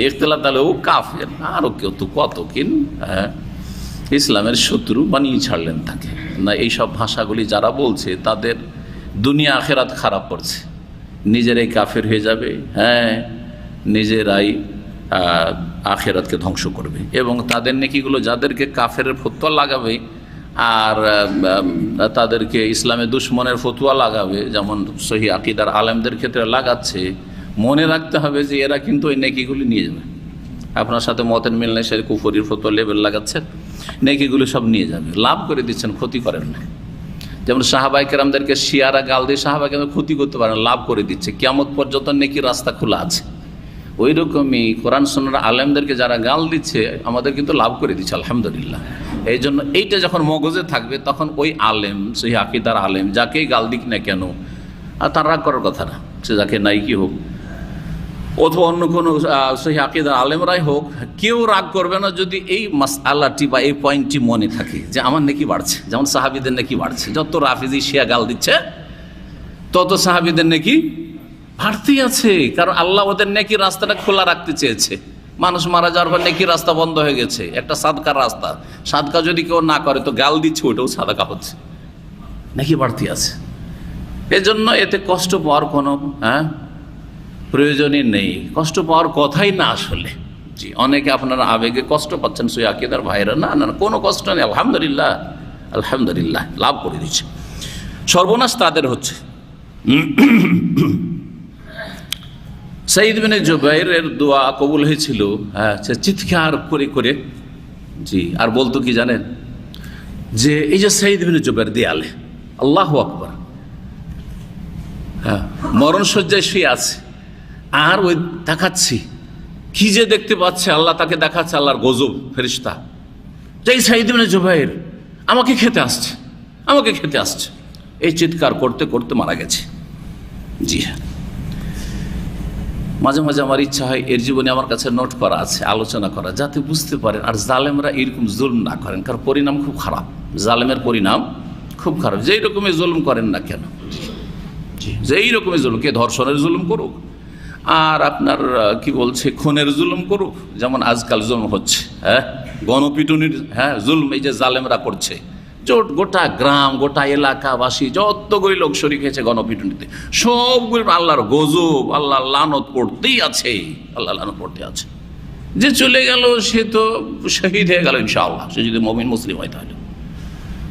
ইখতিলাফ, তাহলে ও কাফের, আরও কেউ তো কত কিন ইসলামের শত্রু বানিয়ে ছাড়লেন তাকে। না, এইসব ভাষাগুলি যারা বলছে তাদের দুনিয়া আখেরাত খারাপ করছে, নিজেরাই কাফের হয়ে যাবে, হ্যাঁ নিজেরাই আখেরাতকে ধ্বংস করবে। এবং তাদের নেকিগুলো যাদেরকে কাফের ফতোয়া লাগাবে আর তাদেরকে ইসলামের দুশ্মনের ফতোয়া লাগাবে, যেমন সহি আকীদার আলেমদের ক্ষেত্রে লাগাচ্ছে, মনে রাখতে হবে যে এরা কিন্তু ওই নেকিগুলি নিয়ে যাবে। আপনার সাথে মতের মিল নেই, সে কুফরির ফতোয়া লেবেল লাগাচ্ছেন, নেকিগুলি সব নিয়ে যাবে, লাভ করে দিচ্ছেন, ক্ষতি করেন না। যেমন সাহাবায়ে কেরামদেরকে শিয়ারা গাল দিয়ে সাহাবায়ে কেরাম ক্ষতি করতে পারেন, লাভ করে দিচ্ছে, কিয়ামত পর্যন্ত নেকির রাস্তা খোলা আছে। ওই রকমই কোরআন সুন্নাহর আলেমদেরকে যারা গাল দিচ্ছে আমাদের কিন্তু লাভ করে দিচ্ছে, আলহামদুলিল্লাহ। এই জন্য এইটা যখন মগজে থাকবে তখন ওই আলেম, সেই আকীদার আলেম যাকেই গাল দিক না কেন, আর তার রাগ করার কথা না, সে যাকে নাই কি হোক অথবা অন্য কোনো সেই আকীদার আলেমরাই হোক, কেউ রাগ করবে না যদি এই মাসআলাটি বা এই পয়েন্টটি মনে থাকে যে আমার নেকি বাড়ছে। যেমন সাহাবীদের নেকি বাড়ছে, যত রাফিজি শিয়া গাল দিচ্ছে তত সাহাবীদের নেকি বাড়তেই আছে, কারণ আল্লাহ ওদের নেকির রাস্তাটা খোলা রাখতে চেয়েছে। মানুষ মারা যাওয়ার পর নেকির রাস্তা বন্ধ হয়ে গেছে, একটা সাদকার রাস্তা, সাদকা যদি কেউ না করে তো গাল দিচ্ছে, ওটাও সাদকা হচ্ছে, নেকি বাড়তি আছে। এজন্য এতে কষ্ট পাওয়ার কোনো প্রয়োজনই নেই, কষ্ট পাওয়ার কথাই না আসলে। জি, অনেকে আপনারা আবেগে কষ্ট পাচ্ছেন, সই আকীদার ভাইরা, না না কোনো কষ্ট নেই, আলহামদুলিল্লাহ আলহামদুলিল্লাহ, লাভ করে দিচ্ছে। সর্বনাশ তাদের হচ্ছে। সাঈদ বিন জুবাইরের দোয়া কবুল হয়েছিল, হ্যাঁ, সে চিৎকার করে করে, জি, আর বলতো কি জানেন, যে এই যে সাঈদ বিন জুবাইর দেয়ালে, আল্লাহু আকবার, হ্যাঁ, মরণ শয্যায় শুয়ে আছে, আর ওই দেখাচ্ছি কি যে দেখতে পাচ্ছে, আল্লাহ তাকে দেখাচ্ছে, আল্লাহর গজব ফেরেশতা, যে এই সাঈদ বিন জুবাইর আমাকে খেতে আসছে, আমাকে খেতে আসছে, এই চিৎকার করতে করতে মারা গেছে। জি হ্যাঁ, মাঝে মাঝে আমার ইচ্ছা হয় এর জীবনে আমার কাছে নোট করা আছে, আলোচনা করা, যাতে বুঝতে পারেন আর জালেমরা এরকম জুলম না করেন, কারণ পরিণাম খুব খারাপ, জালেমের পরিণাম খুব খারাপ, যেই রকমের জুলুম করেন না কেন, যেই রকমের জুলুম, কে ধর্ষণের জুলুম করুক আর আপনার কি বলছে খুনের জুলুম করুক, যেমন আজকাল জুলুম হচ্ছে, হ্যাঁ, গণপিটুনির, হ্যাঁ, জুলুম এই যে জালেমরা করছে, গোটা গ্রাম গোটা এলাকাবাসী যতগুলি লোক শরীক হয়েছে গণপিটুনিতে, সবগুলো আল্লাহর গজব, আল্লাহ লানত পড়তেই আছে, আল্লাহ লানত পড়তে আছে। যে চলে গেল সে তো শহীদ হয়ে গেল ইনশাআল্লাহ, সে যদি মুমিন মুসলিম হয় তাহলে।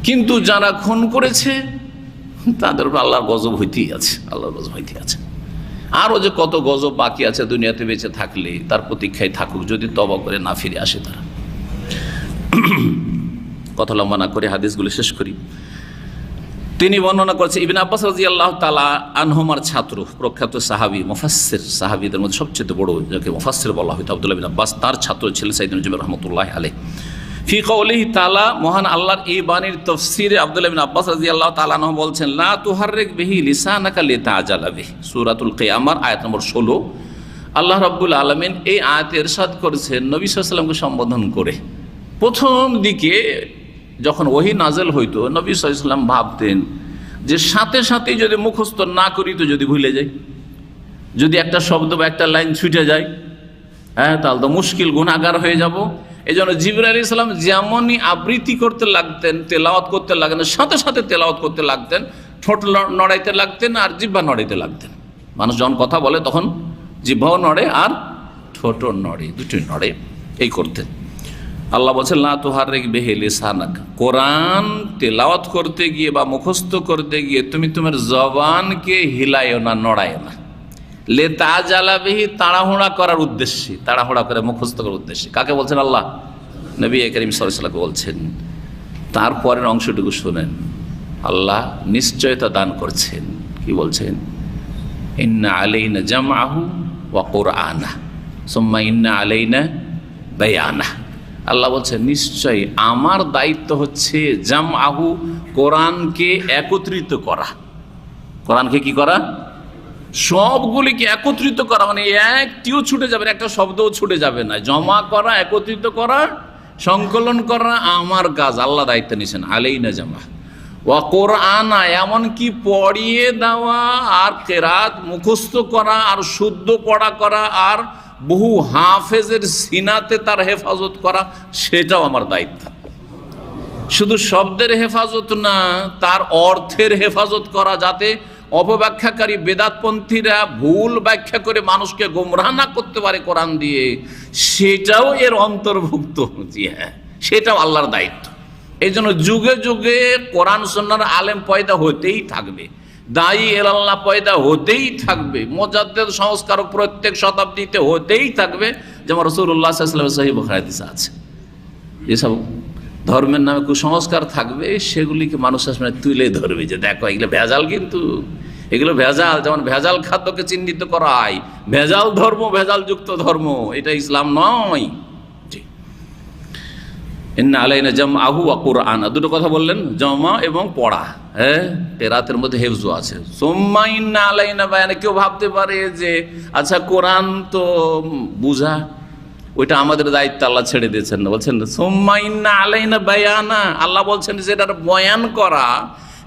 কিন্তু যারা খুন করেছে তাদের উপর আল্লাহর গজব হইতেই আছে, আল্লাহর গজব হইতেই আছে। আরও যে কত গজব বাকি আছে দুনিয়াতে বেঁচে থাকলে, তার প্রতীক্ষায় থাকুক, যদি তওবা করে না ফিরে আসে তারা। কথা লম্বা না করে হাদিসগুলো শেষ করি। তিনি বর্ণনা করেছে ইবনে আব্বাস রাদিয়াল্লাহু তাআলা আনহুমার ছাত্র, প্রখ্যাত সাহাবী, মুফাসসির, সাহাবীদের মধ্যে সবচেয়ে বড় যাকে মুফাসসির বলা হয় আব্দুল্লাহ বিন আব্বাস, তার ছাত্র ছিলেন সাইয়েদ ইবনে জুবাইর রাহমাতুল্লাহি আলাইহি। ফি কওলিহি তাআলা, মহান আল্লাহর এই বাণীর তাফসীরে আব্দুল্লাহ বিন আব্বাস রাদিয়াল্লাহু তাআলা আনহু বলছেন, লা তুহাররিক বিহি লিসানাকা লিতাআজালা বিহি, সূরাতুল কিয়ামার আয়াত নম্বর 16। আল্লাহ রাব্বুল আলামিন এই আয়াতে ইরশাদ করেছেন নবী সাল্লাল্লাহু আলাইহি ওয়াসাল্লামকে সম্বোধন করে। প্রথম দিকে যখন ওহী নাযিল হইতো, নবী সাল্লাল্লাহু আলাইহি ওয়াসাল্লাম ভাবতেন যে সাথে সাথেই যদি মুখস্থ না করি তো যদি ভুলে যাই, যদি একটা শব্দ বা একটা লাইন ছুটে যায়, হ্যাঁ, তাহলে তো মুশকিল, গুনাহগার হয়ে যাব। এই জন্য জিবরাইল আলাইহিস সালাম যেমনই আবৃত্তি করতে লাগতেন, তেলাওয়াত করতে লাগতেন, সাথে সাথে তেলাওয়াত করতে লাগতেন, ঠোঁট নড়াইতে লাগতেন আর জিহ্বা নড়াইতে লাগতেন। মানুষ যখন কথা বলে তখন জিহ্বাও নড়ে আর ঠোঁটও নড়ে, দুটোই নড়ে, এই করতেন। আল্লাহ বলছেন লা তুহাররিক বিহি লিসানাক, কোরআন তেলাওয়াত করতে গিয়ে বা মুখস্থ করতে গিয়ে তুমি তোমার জবানকে হিলাইও না, নড়াইও না। লিতাআজালা বিহি, তাড়াহুড়া করার উদ্দেশ্যে, তাড়াহুড়া করে মুখস্থ করার উদ্দেশ্যে। কাকে বলছেন? আল্লাহ নবী করিম সাল্লাল্লাহু আলাইহি ওয়াসাল্লামকে বলছেন। তারপরের অংশটুকু শুনেন, আল্লাহ নিশ্চয়তা দান করছেন, কি বলছেন? ইন্না আলাইনা জামআহু ওয়া কুরআনা সুম্মা ইন্না আলাইনা বায়ানা। আল্লাহ বলছেন নিশ্চয়ই আমার দায়িত্ব হচ্ছে জামআহু, কোরআনকে একত্রিত করা। কোরআনকে কি করা? সবগুলিকে একত্রিত করা, মানে একটিও ছুটে যাবে না, একটা শব্দও ছুটে যাবে না। জমা করা, একত্রিত করা, সংকলন করা আমার কাজ, আল্লাহ দায়িত্ব নিয়েছেন। আলাইনা জামা ওয়া কোরআনা, এমনকি পড়িয়ে দেওয়া আর কেরাত মুখস্থ করা আর শুদ্ধ পড়া করা আর বহু হাফেজের সিনাতে তার হেফাজত করা, সেটাও আমার দায়িত্ব। শুধু শব্দের হেফাজত না, তার অর্থের হেফাজত করা, যাতে অপব্যাখ্যাকারী বেদাতপন্থীরা ভুল ব্যাখ্যা করে মানুষকে গোমরাহ না করতে পারে কোরআন দিয়ে, সেটাও এর অন্তর্ভুক্ত। জি হ্যাঁ, সেটাও আল্লাহর দায়িত্ব। এই জন্য যুগে যুগে কোরআন সুন্নাহর আলেম পয়দা হতেই থাকবে, দায়ী ইলাল্লাহ পয়দা হতেই থাকবে, মুজাদ্দিদ সংস্কারক প্রত্যেক শতাব্দীতে হতেই থাকবে। যেমন রাসূলুল্লাহ সাল্লাল্লাহু আলাইহি ওয়াসাল্লাম সহিহ বুখারী হাদিসে আছে, যেসব ধর্মের নামে কুসংস্কার থাকবে সেগুলিকে মানুষ আসলে তুলে ধরবে, যে দেখো এগুলো ভেজাল, কিন্তু এগুলো ভেজাল। যেমন ভেজাল খাদ্যকে চিহ্নিত করা হয়, ভেজাল ধর্ম, ভেজাল যুক্ত ধর্ম, এটা ইসলাম নয়। ইন্না আলাইনা জামআহু ওয়া কুরআন, দুটো কথা বললেন, জমা এবং পড়া। হ্যাঁ, কেরাতের মধ্যে হেফজ আছে। সুম্মা ইন্না আলাইনা বায়ানা, কেউ ভাবতে পারে যে আচ্ছা কোরআন তো বুঝা, ওইটা আমাদের দায়িত্ব, আল্লাহ ছেড়ে দিয়েছেন না। বলছেন সুম্মা ইন্না আলাইনা বায়ানা, আল্লাহ বলছেন সেটার বয়ান করা,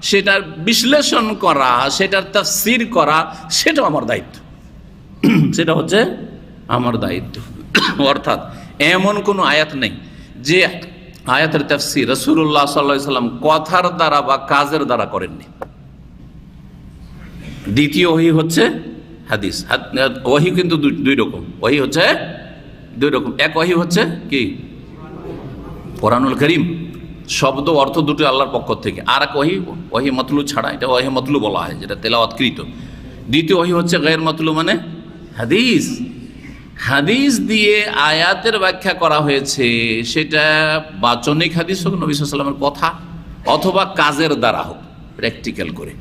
সেটার বিশ্লেষণ করা, সেটার তাফসীর করা, সেটাও আমার দায়িত্ব। সেটা হচ্ছে আমার দায়িত্ব। অর্থাৎ এমন কোনো আয়াত নেই যে আয়াতের তাফসীর রাসূলুল্লাহ সাল্লাল্লাহু আলাইহি ওয়াসাল্লাম কথার দ্বারা বা কাজের দ্বারা করেননি। দ্বিতীয় ওহী হচ্ছে হাদিস। ওহী কিন্তু দুই রকম, ওহী হচ্ছে দুই রকম। এক ওহী হচ্ছে কি কোরআনুল কারীম, শব্দ অর্থ দুটো আল্লাহর পক্ষ থেকে। আর এক ওহী, ওহী মতলু ছাড়া, এটা ওহী মতলু বলা হয়, যেটা তেলাওয়াতকৃত। দ্বিতীয় ওহী হচ্ছে গায়র মতলু, মানে হাদিস। হাদিস দিয়ে আয়াতের ব্যাখ্যা করা হয়েছে, সেটা বাচনিক হাদিস হোক, নবী সাল্লাল্লাহু আলাইহি ওয়াসাল্লামের কথা, অথবা কাজের দ্বারা হোক, প্র্যাকটিক্যাল করে।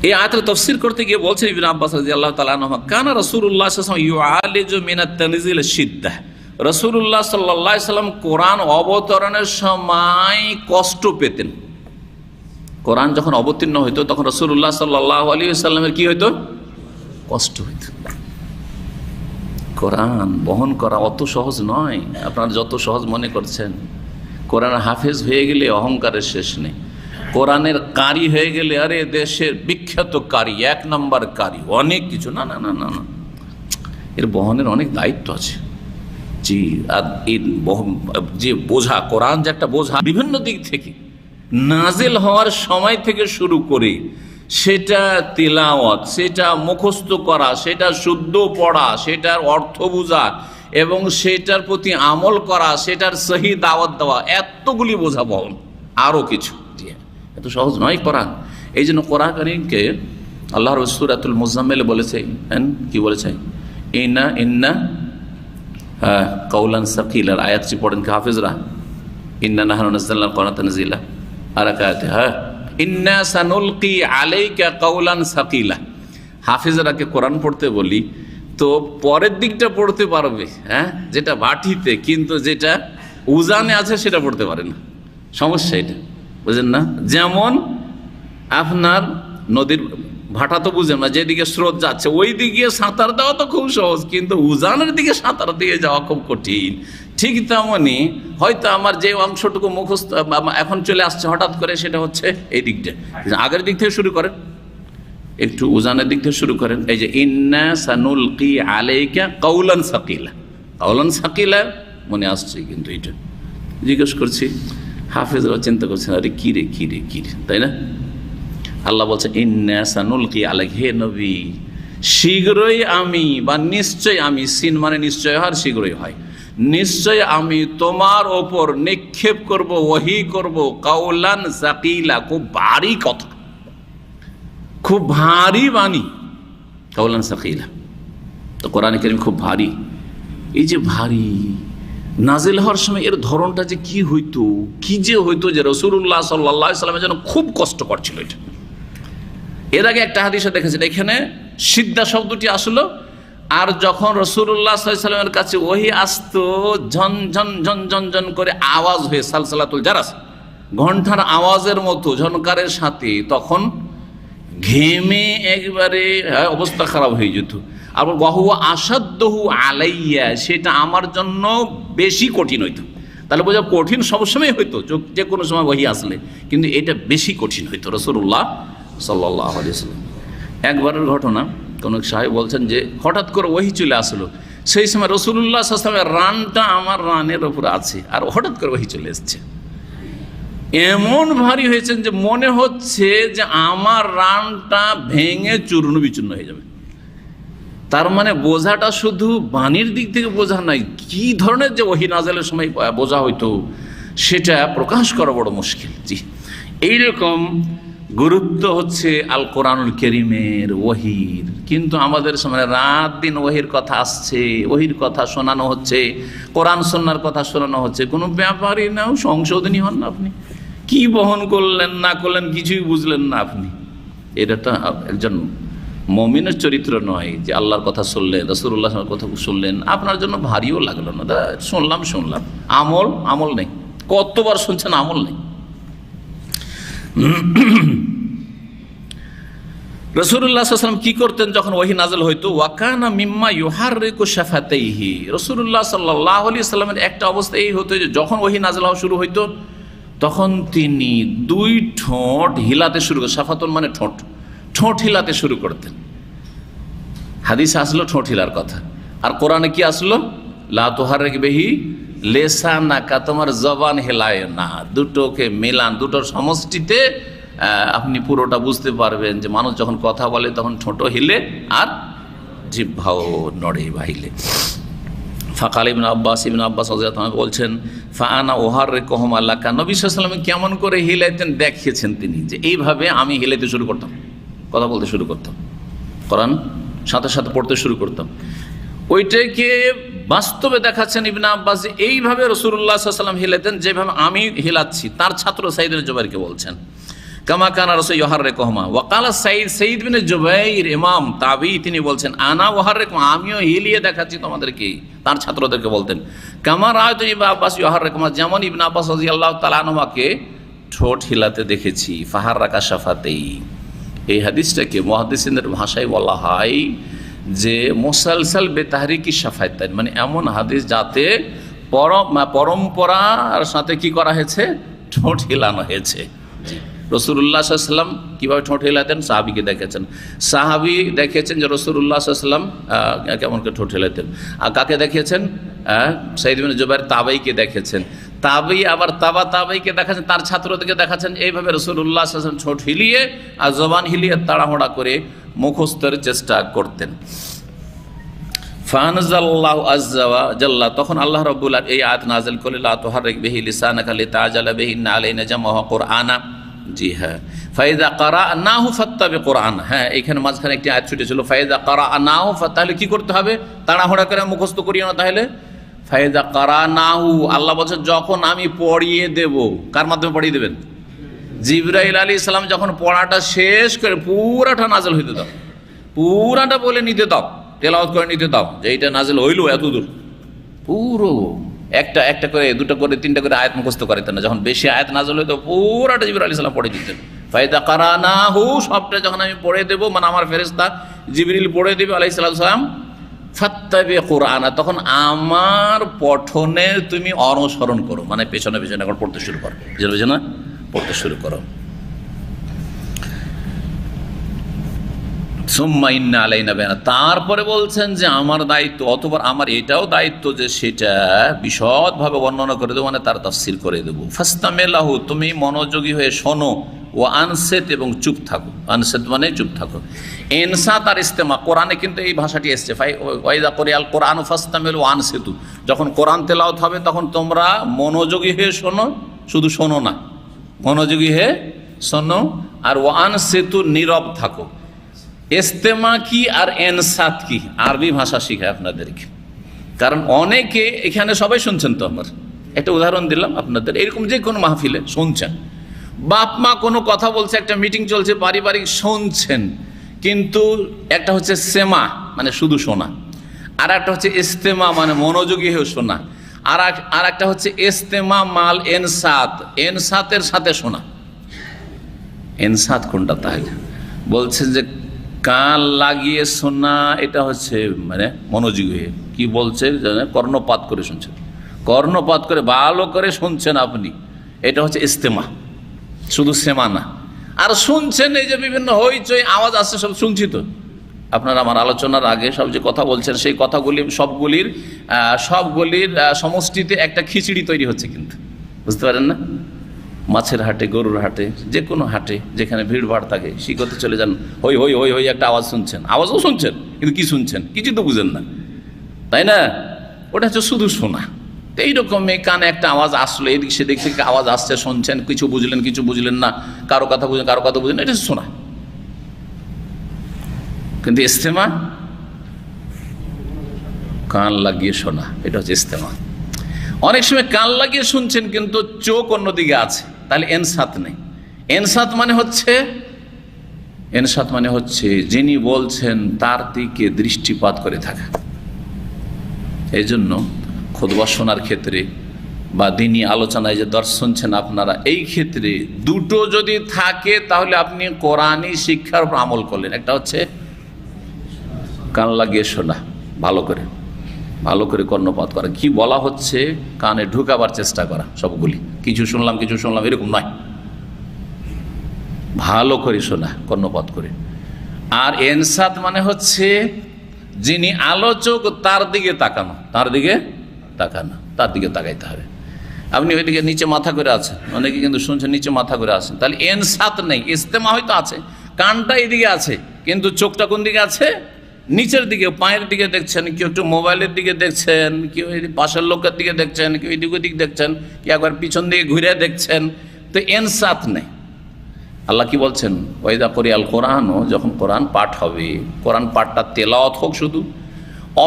এই আয়াতের তাফসীর করতে গিয়ে বলছেন ইবনে আব্বাস রাদিয়াল্লাহু তাআলা আনহু, কানা রাসূলুল্লাহ সাল্লাল্লাহু আলাইহি ওয়াসাল্লাম ইউআলিজু মিনাত তানজিল আশ-শিদ্দাহ, রাসূলুল্লাহ সাল্লাল্লাহু আলাইহি ওয়াসাল্লাম কোরআন অবতরণের সময় কষ্ট পেতেন। কোরআন যখন অবতীর্ণ হইতো তখন রাসূলুল্লাহ সাল্লাল্লাহু আলাইহি ওয়াসাল্লামের কি হইতো? কষ্ট হইতো। কোরআন বহন করা অত সহজ নয়, আপনারা যত সহজ মনে করছেন। কোরআন হাফেজ হয়ে গেলে অহংকারের শেষ নেই, কোরআনের কারি হয়ে গেলে আরে দেশের বিখ্যাত কারি, এক নম্বর কারি, অনেক কিছু। না না না না না, এর বহনের অনেক দায়িত্ব আছে। জি, আর এই যে বোঝা, কোরআন যে একটা বোঝা, বিভিন্ন দিক থেকে নাজিল হওয়ার সময় থেকে শুরু করে সেটা তিলাওয়াত, সেটা মুখস্থ করা, সেটা শুদ্ধ পড়া, সেটার অর্থ বোঝা এবং সেটার প্রতি আমল করা, সেটার সহি দাওয়াত দেওয়া, এতগুলি বোঝা বহন, আরও কিছু। এত সহজ নয় কোরআন। এই জন্য কোরআন কারীমকে আল্লাহর সূরাতুল মুজাম্মিল বলেছেন, কি বলেছে? ইন্না ইন্না কাওলান সাকিলার আয়াতটি পড়েন কি হাফেজরা? ইন্না নাহনু নাযালনাল কোরআনা তানজিলা। আর এক আয়াতে ইন্না সানুলকি আলাইকা কাওলান সাকিলা। হাফেজরাকে কোরআন পড়তে বলি তো পরের দিকটা পড়তে পারবে, হ্যাঁ, যেটা বাটিতে, কিন্তু যেটা উজানে আছে সেটা পড়তে পারে না। সমস্যা এটা, বুঝেন না? যেমন আপনার নদীর ভাটা তো বুঝেন না, যেদিকে স্রোত যাচ্ছে ওই দিকে সাঁতার দেওয়া তো খুব সহজ, কিন্তু উজানের দিকে সাঁতার দিয়ে যাওয়া খুব কঠিন। ঠিক তেমনই হয়তো আমার যে অংশটুকু মুখস্থ এখন চলে আসছে হঠাৎ করে, সেটা হচ্ছে এই দিকটা। আগের দিক থেকে শুরু করেন, একটু উজানের দিক থেকে শুরু করেন। এই যে ইন্না সানুলকি আলাইকা কাওলান সাকিলা, কাওলান সাকিলা মনে আসছে, কিন্তু এটা জিজ্ঞেস করছি, হাফেজরা চিন্তা করছেন আরে কি রে কি রে কি রে, তাই না? আল্লাহ বলছে ইন্না সানুলকি আলাইকা, হে নবী শীঘ্রই আমি, বা নিশ্চয় আমি, সিন মানে নিশ্চয় হয়, শীঘ্রই হয়, নিশ্চয় আমি তোমার ওপর নিক্ষেপ করব, ওহী করব, কাওলান সাকিলা, খুব ভারী কথা, খুব ভারী বাণী, কাওলান সাকিলা। তো কোরআন কারীম খুব ভারী। এই যে ভারী নাজিল হওয়ার সময় এর ধরনটা যে কি হইতো, কি যে হইতো, যে রাসূলুল্লাহ সাল্লাল্লাহু আলাইহি ওয়াসাল্লামের জন্য খুব কষ্টকর ছিল এটা। এর আগে একটা হাদিসে দেখেছেন, এখানে সিদ্ধা শব্দটি আসলো, আর যখন রাসূলুল্লাহ সাল্লাল্লাহু আলাইহি ওয়াসাল্লামের কাছে ওহী আসতো, ঝন ঝন ঝন ঝন ঝন করে আওয়াজ হয়ে, সালসালাতুল জারাস, ঘণ্টার আওয়াজের মতো ঝনকারের সাথে, তখন ঘেমে একবারে অবস্থা খারাপ হয়ে যেত। আর ওয়াহুয়া আসাদ্দহু আলাইয়া, সেটা আমার জন্য বেশি কঠিন হইতো। তাহলে বোঝা, কঠিন সবসময় হইতো, যে কোনো সময় ওহী আসলে, কিন্তু এটা বেশি কঠিন হইতো রাসূলুল্লাহ সাল্লাল্লাহু আলাইহি ওয়াসাল্লাম। একবারের ঘটনা, কোনো সাহেব বলছেন যে হঠাৎ করে ওহী চলে আসলো, সেই সময় রাসূলুল্লাহ সাল্লাল্লাহু আলাইহি ওয়াসাল্লামের রানটা আমার রানের ওপর আছে, আর হঠাৎ করে ওহী চলে এসছে। এমন ভারী হয়েছেন যে মনে হচ্ছে যে আমার রানটা ভেঙে চূর্ণ বিচূর্ণ হয়ে যাবে। তার মানে বোঝাটা শুধু বাণীর দিক থেকে বোঝা নাই, কি ধরনের যে ওহী নাযিলের সময় বোঝা হইতো সেটা প্রকাশ করা বড় মুশকিল। জি, এইরকম গুরুত্ব হচ্ছে আল কোরআনুল কারীমের ওহীর। কিন্তু আমাদের সামনে রাত দিন ওহীর কথা আসছে, ওহীর কথা শোনানো হচ্ছে, কোরআন সুন্নাহর কথা শোনানো হচ্ছে, কোনো ব্যাপারই না, সংশোধনী হন না আপনি, কি বহন করলেন না করলেন কিছুই বুঝলেন না আপনি। এটা তো একজন মুমিনের চরিত্র নয় যে আল্লাহর কথা শুনলেন, রাসূলুল্লাহর কথা শুনলেন, আপনার জন্য ভারীও লাগলো না, শুনলাম আমল নেই। কতবার শুনছেন, আমল নেই। রাসূলুল্লাহ সাল্লাল্লাহু আলাইহি ওয়াসাল্লাম কি করতেন যখন ওহী নাযিল হইতো? ওয়াকানা মিম্মা ইউহাররিকু শাফাতাইহি। রাসূলুল্লাহ সাল্লাল্লাহু আলাইহি ওয়াসাল্লামের একটা অবস্থা এই হতো যে যখন ওহী নাযিল হওয়া শুরু হইতো তখন তিনি দুই ঠোঁট হিলাতে শুরু করতেন। শাফাতুন মানে ঠোঁট হিলাতে শুরু করতেন। হাদিসে আসলো ঠোঁট হিলার কথা, আর কোরআনে কি আসলো? লা তুহাররিক বিহি লিসানাকা, তোমার জবান হেলায় না। দুটোকে মেলান, দুটোর সমষ্টিতে আপনি পুরোটা বুঝতে পারবেন যে মানুষ যখন কথা বলে তখন ঠোঁটও হিলে আর জিহ্বাও নড়ে বাহিলে। ফাকাল ইবনে আব্বাস রাদিয়াল্লাহু আনহু বলছেন, ফাআনা উহাররিকুহুমা লাকা। নবী সাল্লাল্লাহু আলাইহি ওয়াসাল্লাম কেমন করে হিলাইতেন দেখিয়েছেন তিনি, যে এইভাবে আমি হিলাইতে শুরু করতাম, কথা বলতে শুরু করতাম, কোরআন সাথে সাথে পড়তে শুরু করতাম। ওইটাকে বাস্তবে দেখাচ্ছেন ইবনে আব্বাস, এইভাবে রাসূলুল্লাহ সাল্লাল্লাহু আলাইহি ওয়াসাল্লাম হিলাতেন যেভাবে আমি হিলাচ্ছি। তার ছাত্র সাঈদ ইবনে জুবাইরকে বলছেন, কামা কানা রাসূল ইউহাররিকুহুমা। ওয়া ক্বালা সাঈদ ইবনে জুবাইর ইমাম তাবিঈ, তিনি বলছেন, আনা উহাররিকুম, আমিও হিলিয়ে দেখাচ্ছি তোমাদেরকে। তার ছাত্রদেরকে বলতেন, কামা রাআইতু ইবনে আব্বাস ইউহাররিকুমা, যেমন ইবনে আব্বাস রাদিয়াল্লাহু তাআলা আনহুকে ঠোঁট হিলাতে দেখেছি। ফাহাররাকা শাফাতাই, এই হাদিসটাকে মুহাদ্দিসিনদের ভাষায় বলা হয় যে মুসালসাল বেতাহরিকি শাফাতাইন, মানে এমন হাদিস যাতে পরম্পরার সাথে কি করা হয়েছে, ঠোঁট হিলানো হয়েছে। রাসূলুল্লাহ সাল্লাল্লাহু আলাইহি ওয়াসাল্লাম কীভাবে ঠোঁট হিলাতেন সাহাবীকে দেখেছেন, সাহাবী দেখেছেন যে রাসূলুল্লাহ সাল্লাল্লাহু আলাইহি ওয়াসাল্লাম কেমন করে ঠোঁট হিলাতেন। আর কাকে দেখেছেন? সাঈদ ইবনে জুবাইর তাবেঈকে দেখেছেন। তাবেঈ আবার তাবেঈকে দেখাচ্ছেন, তার ছাত্রদেরকে দেখাচ্ছেন এইভাবে রাসূলুল্লাহ সাল্লাল্লাহু আলাইহি ওয়াসাল্লাম ঠোঁট হিলিয়ে আর জবান হিলিয়ে তাড়াহুড়া করে মুখস্থের চেষ্টা করতেন। ফানজাল্লাহু আযজা ওয়া জাল্লা, তখন আল্লাহ রাব্বুল আলামিন এই আয়াত নাযিল করলেন, লা তুহাররিক বিহি লিসানাকা লিতাজালা বিহি ইন্না আলাইনা জামাহু কুরআনা। জি হ্যাঁ, ফাইদা কারানাহু ফাত্তাবি কুরআন। হ্যাঁ, এখানে মাঝখানে একটি আয়াত ছুটেছিল, ফাইদা কারানাহু, তাহলে কি করতে হবে? তাড়াহুড়া করে মুখস্থ করিও না। তাহলে ফাইদা কারানাহু, আল্লাহ বলছেন যখন আমি পড়িয়ে দেব। কার মাধ্যমে পড়িয়ে দেবেন? জিবরাইল আলাইহিস সালাম যখন পড়াটা শেষ করে পুরাটা নাযিল হইতে দাও, পুরাটা বলে নিতে দাও, তেলাওয়াত করে নিতে দাও, যে এইটা নাযিল হইল এতদূর, পুরো একটা একটা করে, দুটো করে, তিনটা করে আয়াত মুখস্থ করাইতেন না। যখন বেশি আয়াত নাযিল হইতো পুরাটা জিবরাইল আলাইহিস সালাম পড়ে দিতেন। ফাইদা কারানাহু, সবটা যখন আমি পড়ে দেব, মানে আমার ফেরেশতা জিবরিল পড়ে দেবে আলাইহিস সালাম, ফাত্তাবি কুরআনা, তখন আমার পঠনে তুমি অনুসরণ করো, মানে পেছনে পেছনে এখন পড়তে শুরু করো, বুঝলে না, পড়তে শুরু করো। সুম্মা ইন্না আলাইনা বায়ানা, তারপরে বলছেন যে আমার দায়িত্ব, অথবা আমার এটাও দায়িত্ব যে সেটা বিশদভাবে বর্ণনা করে দেবো, মানে তার তাফসীর করে দেবো। ফাস্তামিলাহু, তুমি মনোযোগী হয়ে শোনো, ও আনসেত, এবং চুপ থাকো। আনসেত মানে চুপ থাকো। ইনসাত আর ইস্তেমা, কোরআনে কিন্তু এই ভাষাটি এসছে, ওয়াইদা করিয়াল কোরআন ফাস্তামিলু ওয়া আনসিতু, যখন কোরআন তেলাওয়াত হবে তখন তোমরা মনোযোগী হয়ে শোনো, শুধু শোনো না, মনোযোগী হয়ে শোনো, আর ওয়া আনসিতু, নীরব থাকো। ইস্তেমা কি আর এনসাত কি, আরবি ভাষা শিখায় আপনাদেরকে, কারণ অনেকে এখানে সবাই শুনছেন, তো আমার একটা উদাহরণ দিলাম আপনাদের, এরকম যে কোনো মাহফিলে শুনছেন, বাপ মা কোনো কথা বলছে, একটা মিটিং চলছে পারিবারিক, শুনছেন, কিন্তু একটা হচ্ছে সেমা মানে শুধু শোনা, আর একটা হচ্ছে ইস্তেমা মানে মনোযোগী হয়ে শোনা, আর একটা হচ্ছে ইস্তেমা মাল এনসাত, এনসাতের সাথে শোনা। এনসাত কোনটা? তাহলে বলছেন যে কান লাগিয়ে শোনা, এটা হচ্ছে মানে মনোযোগী হয়ে, কি বলছে কর্ণপাত করে শুনছেন, কর্ণপাত করে ভালো করে শুনছেন আপনি, এটা হচ্ছে ইস্তেমা, শুধু সেমা না। আর শুনছেন এই যে বিভিন্ন হইচই আওয়াজ আসছে, সব শুনছি তো, আপনারা আমার আলোচনার আগে সব যে কথা বলছেন সেই কথাগুলি সবগুলির সমষ্টিতে একটা খিচুড়ি তৈরি হচ্ছে, কিন্তু বুঝতে পারেন না, মাছের হাটে, গরুর হাটে, যে কোনো হাটে যেখানে ভিড় ভাড় থাকে, শিখতে চলে যান, হই হই হই হই একটা আওয়াজ শুনছেন, আওয়াজও শুনছেন কিন্তু কি শুনছেন কিছু তো বুঝেন না, তাই না? ওটা হচ্ছে শুধু শোনা। তো এইরকমই কানে একটা আওয়াজ আসলো, এদিক সেদিক থেকে আওয়াজ আসছে, শুনছেন, কিছু বুঝলেন কিছু বুঝলেন না, কারো কথা বুঝলেন কারো কথা বুঝলেন, এটা শোনা। কিন্তু ইস্তেমা কান লাগিয়ে শোনা, এটা হচ্ছে ইস্তেমা। অনেক সময় কান লাগিয়ে শুনছেন কিন্তু চোখ অন্যদিকে আছে, তাহলে এনসাত নেই। এনসাত মানে হচ্ছে যিনি বলছেন তার দিকে দৃষ্টিপাত করে থাকা। এই জন্য খুতবা শোনার ক্ষেত্রে বা দিনী আলোচনায় যে দর্শন শুনছেন আপনারা, এই ক্ষেত্রে দুটো যদি থাকে তাহলে আপনি কোরআনী শিক্ষার উপর আমল করলেন। একটা হচ্ছে কান লাগিয়ে শোনা, ভালো করে কর্ণপাত করা, কি বলা হচ্ছে কানে ঢুকাবার চেষ্টা করা, সবগুলি কিছু শুনলাম এরকম নয়, ভালো করে শোনা কর্ণপাত করে। আর এনসাত মানে হচ্ছে যিনি আলোচক তার দিকে তাকাইতে হবে। আপনি ওইদিকে নিচে মাথা করে আছেন, অনেকে কিন্তু শুনছেন নিচে মাথা করে আছেন, তাহলে এনসাত নেই। ইস্তেমা হয়তো আছে, কানটা এদিকে আছে কিন্তু চোখটা কোন দিকে আছে? নিচের দিকে, পায়ের দিকে দেখছেন, কেউ একটু মোবাইলের দিকে দেখছেন, কেউ পাশের লোকের দিকে দেখছেন, কেউ এদিক ওদিক দেখছেন, কেউ একবার পিছন দিকে ঘুরে দেখছেন, তো এনসাত নেই। আল্লাহ কি বলছেন? ওয়াইদা করিয়াল কোরআনও, যখন কোরআন পাঠ হবে, কোরআন পাঠটা তেলাওয়াত হোক শুধু,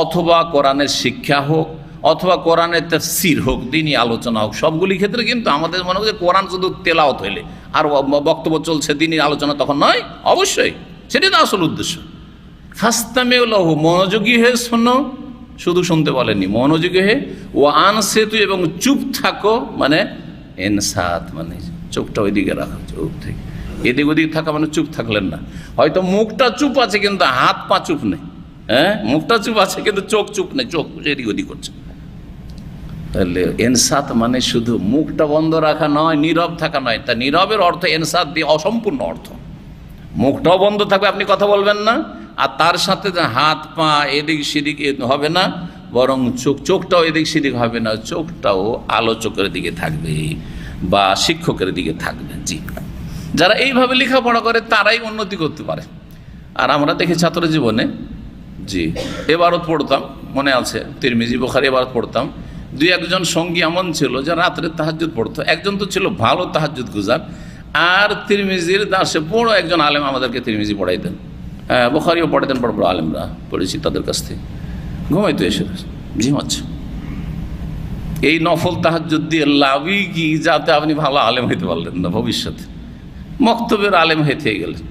অথবা কোরআনের শিক্ষা হোক, অথবা কোরআনের তাফসীর হোক, দ্বীনি আলোচনা হোক, সবগুলি ক্ষেত্রে কিন্তু আমাদের মনে হয় যে কোরআন শুধু তেলাওয়াত হইলে আর বক্তব্য চলছে দ্বীনি আলোচনা, তখন নয়। অবশ্যই সেটাই তো আসল উদ্দেশ্য। ফাস্তামিউ লাহু, মনোযোগী হয়ে শোনো, শুধু শুনতে বলেনি, মনোযোগী হয়ে। ও আনসিতু, এবং চুপ থাকো, মানে এনসাত মানে চোখটা ওইদিকে রাখা, চোখ থেকে এদিক ওদিক থাকা মানে চুপ থাকলেন না। হয়তো মুখটা চুপ আছে কিন্তু হাত পা চুপ নেই, হ্যাঁ, মুখটা চুপ আছে কিন্তু চোখ চুপ নেই, চোখ এদিক ওদিক করছে। তাহলে এনসাত মানে শুধু মুখটা বন্ধ রাখা নয়, নীরব থাকা নয়। তা নীরবের অর্থ এনসাত দিয়ে অসম্পূর্ণ অর্থ। মুখটাও বন্ধ থাকবে, আপনি কথা বলবেন না, আর তার সাথে হাত পা এদিক সেদিক হবে না, বরং চোখটাও এদিক সেদিক হবে না, চোখটাও আলোচকের দিকে থাকবে বা শিক্ষকের দিকে থাকবে। জি, যারা এইভাবে লেখাপড়া করে তারাই উন্নতি করতে পারে। আর আমরা দেখি ছাত্র জীবনে, জি, এবারত পড়তাম, মনে আছে তিরমিজি বুখারী এবারত পড়তাম, দুই একজন সঙ্গী এমন ছিল যারা রাত্রে তাহাজ্জুদ পড়তো। একজন তো ছিল ভালো তাহাজ্জুদ গুজার, আর তিরমিজির দাসে বড় একজন আলেম আমাদেরকে তিরমিজি পড়াইতেন, বুখারীও পড়াতেন, বড় বড় আলেমরা পড়েছি তাদের কাছ থেকে। ঘুমাইতো এসে, ঝিমাচ্ছে। এই নফল তাহাজ্জুদ দিয়ে লাভই কি? যাতে আপনি ভালো আলেম হইতে পারলেন না ভবিষ্যতে, মক্তবের আলেম হয়ে থেকে গেলেন।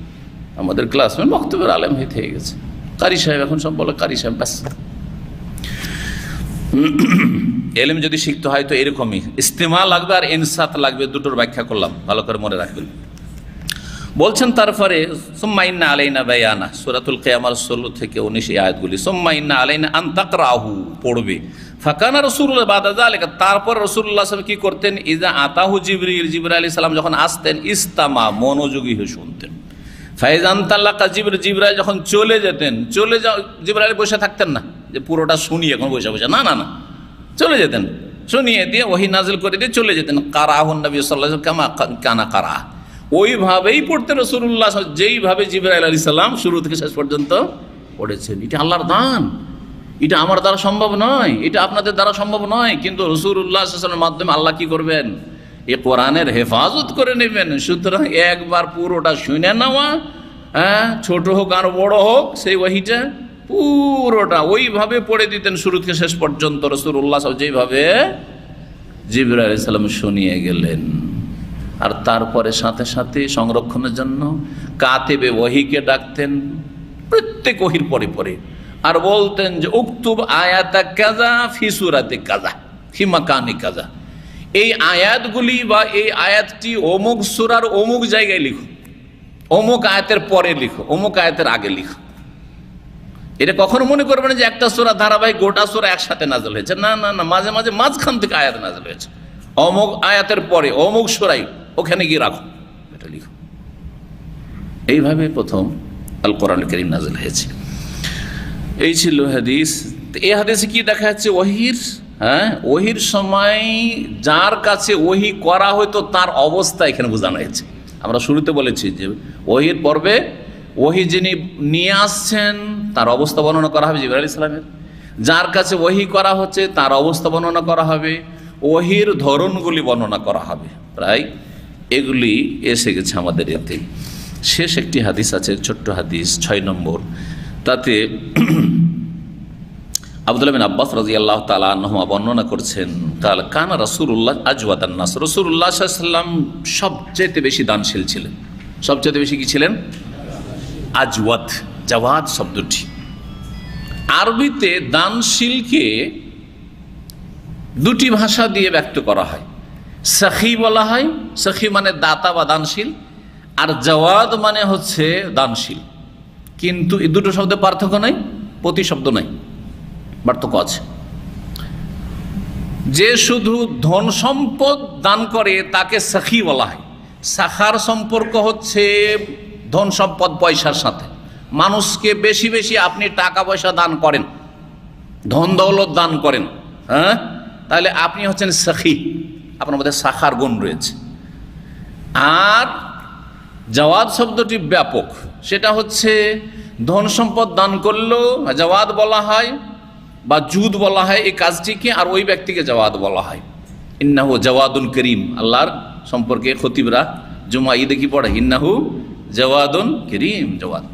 আমাদের ক্লাসমেট মক্তবের আলেম হয়ে থেকে গেছে, কারি সাহেব, এখন সব বলে কারি সাহেব, ব্যাস। এলেম যদি শিখতে হয় তো এরকমই ইস্তেমা লাগবে আর ইনসাত লাগবে, দুটোর ব্যাখ্যা করলাম, ভালো করে মনে রাখবেন। বলছেন তারপরে সুম্মা ইন্না আলাইনা বায়ানা, সূরাতুল কিয়ামার 16 থেকে 19 এই আয়াতগুলি। সুম্মা ইন্না আলাইনা আন তাকরাহু, পড়বে। ফাকানা রাসূলুল্লাহ বাদা যালিকা, তারপর রাসূলুল্লাহ সাল্লাল্লাহু আলাইহি ওয়াসাল্লাম কি করতেন? ইজা আতাহু জিবরিল, জিবরাইল আলাইহিস সালাম যখন আসতেন, ইস্তামা, মনোযোগী হয়ে শুনতেন। ফাইজান তালাকা জিবরাইল যখন চলে যেতেন, জিবরাইল বসে থাকতেন না যে পুরোটা শুনি এখন বসে বসে, না না না, চলে যেতেন, শুনিয়ে দিয়ে ওহী নাজিল করে দিয়ে চলে যেতেন। কারাহুন নবী সাল্লাল্লাহু আলাইহি ওয়াসাল্লাম কামা কানা কারা, ওইভাবেই পড়তে রাসূলুল্লাহ, যেইভাবে জিবরাইল আলাইহিস সালাম শুরু থেকে শেষ পর্যন্ত পড়েছেন। এটা আল্লাহর দান, এটা আমার দ্বারা সম্ভব নয়, এটা আপনাদের দ্বারা সম্ভব নয়, কিন্তু রাসূলুল্লাহ সাল্লাল্লাহু আলাইহি ওয়াসাল্লামের মাধ্যমে আল্লাহ কি করবেন? এই কোরআনের হেফাজত করে নেবেন। সুতরাং একবার পুরোটা শুনে নেওয়া, হ্যাঁ, ছোট হোক আর বড় হোক, সেই ওহীটা পুরোটা ওইভাবে পড়ে দিতেন শুরু থেকে শেষ পর্যন্ত রাসূলুল্লাহ যেইভাবে জিবরাইল আলাইহিস সালাম শুনিয়ে গেলেন। আর তারপরে সাথে সাথে সংরক্ষণের জন্য কাতেবে ওহীকে ডাকতেন প্রত্যেক ওহীর পরে পরে, আর বলতেন যে উকতুব আয়াতা কাযা ফি সূরাতি কাযা ফি মাকানি কাযা, এই আয়াতগুলি বা এই আয়াতটি অমুক সূরার অমুক জায়গায় লিখো, অমুক আয়াতের পরে লিখো, অমুক আয়াতের আগে লিখো। এটা কখনো মনে করবেন যে একটা সূরা ধারাবাহিক গোটা সূরা একসাথে নাযিল হয়েছে, না না না, মাঝে মাঝে মাঝখান থেকে আয়াত নাযিল হয়েছে, অমুক আয়াতের পরে অমুক সূরায় ওখানে গিয়ে রাখো, এটা লিখো। এইভাবে প্রথম আল কোরআনুল কারীম নাযিল হয়েছে। এই ছিল হাদিস। এই হাদিসে কি দেখা যাচ্ছে? ওহীর হ্যাঁ, ওহির সময় যার কাছে ওহি করা হয়তো তার অবস্থা এখানে বোঝানো হয়েছে। আমরা শুরুতে বলেছি যে ওহির পর্বে ওহি যিনি নিয়ে আসছেন তার অবস্থা বর্ণনা করা হবে জিবরাইল আলাইহিস সালামের, যার কাছে ওহি করা হচ্ছে তার অবস্থা বর্ণনা করা হবে, ওহির ধরনগুলি বর্ণনা করা হবে। প্রায় এগুলি এসে গেছে আমাদের এতে। শেষ একটি হাদিস আছে, ছোট্ট হাদিস 6 নম্বর, তাতে আব্দুল্লাহ বিন আব্বাস রাদিয়াল্লাহু তাআলা আনহুমা বর্ণনা করছেন, কাল কানা রাসূলুল্লাহ আজওয়াদান নাস, রাসূলুল্লাহ সাল্লাল্লাহু আলাইহি ওয়াসাল্লাম সবচেয়ে বেশি দানশীল ছিলেন। সবচেয়ে বেশি কি ছিলেন? আজওয়াদ, জাওয়াদ শব্দটি আরবিতে দানশীলকে দুটি ভাষা দিয়ে ব্যক্ত করা হয়। সাখী বলা হয়, সাখী মানে দাতা বা দানশীল, আর জাওয়াদ মানে হচ্ছে দানশীল। কিন্তু এই দুটো শব্দে পার্থক্য নাই, প্রতিশব্দ নাই, পার্থক্য আছে। যে শুধু ধন সম্পদ দান করে তাকে সাখী বলা হয়। সাখার সম্পর্ক হচ্ছে ধন সম্পদ পয়সার সাথে। মানুষকে বেশি বেশি আপনি টাকা পয়সা দান করেন, ধন দৌলত দান করেন, হ্যাঁ, তাহলে আপনি হচ্ছেন সাখী, আপনার মধ্যে সাখার গুণ রয়েছে। আর জাওয়াদ শব্দটি ব্যাপক, সেটা হচ্ছে ধন সম্পদ দান করলেও জাওয়াদ বলা হয় বা জুদ বলা হয় এই কাজটিকে, আর ওই ব্যক্তিকে জাওয়াদ বলা হয়। ইন্নাহু জাওয়াদুন করিম, আল্লাহর সম্পর্কে খতিবরা জুমা ঈদে কি পড়ে? ইন্নাহু জাওয়াদুন করিম, জাওয়াদ।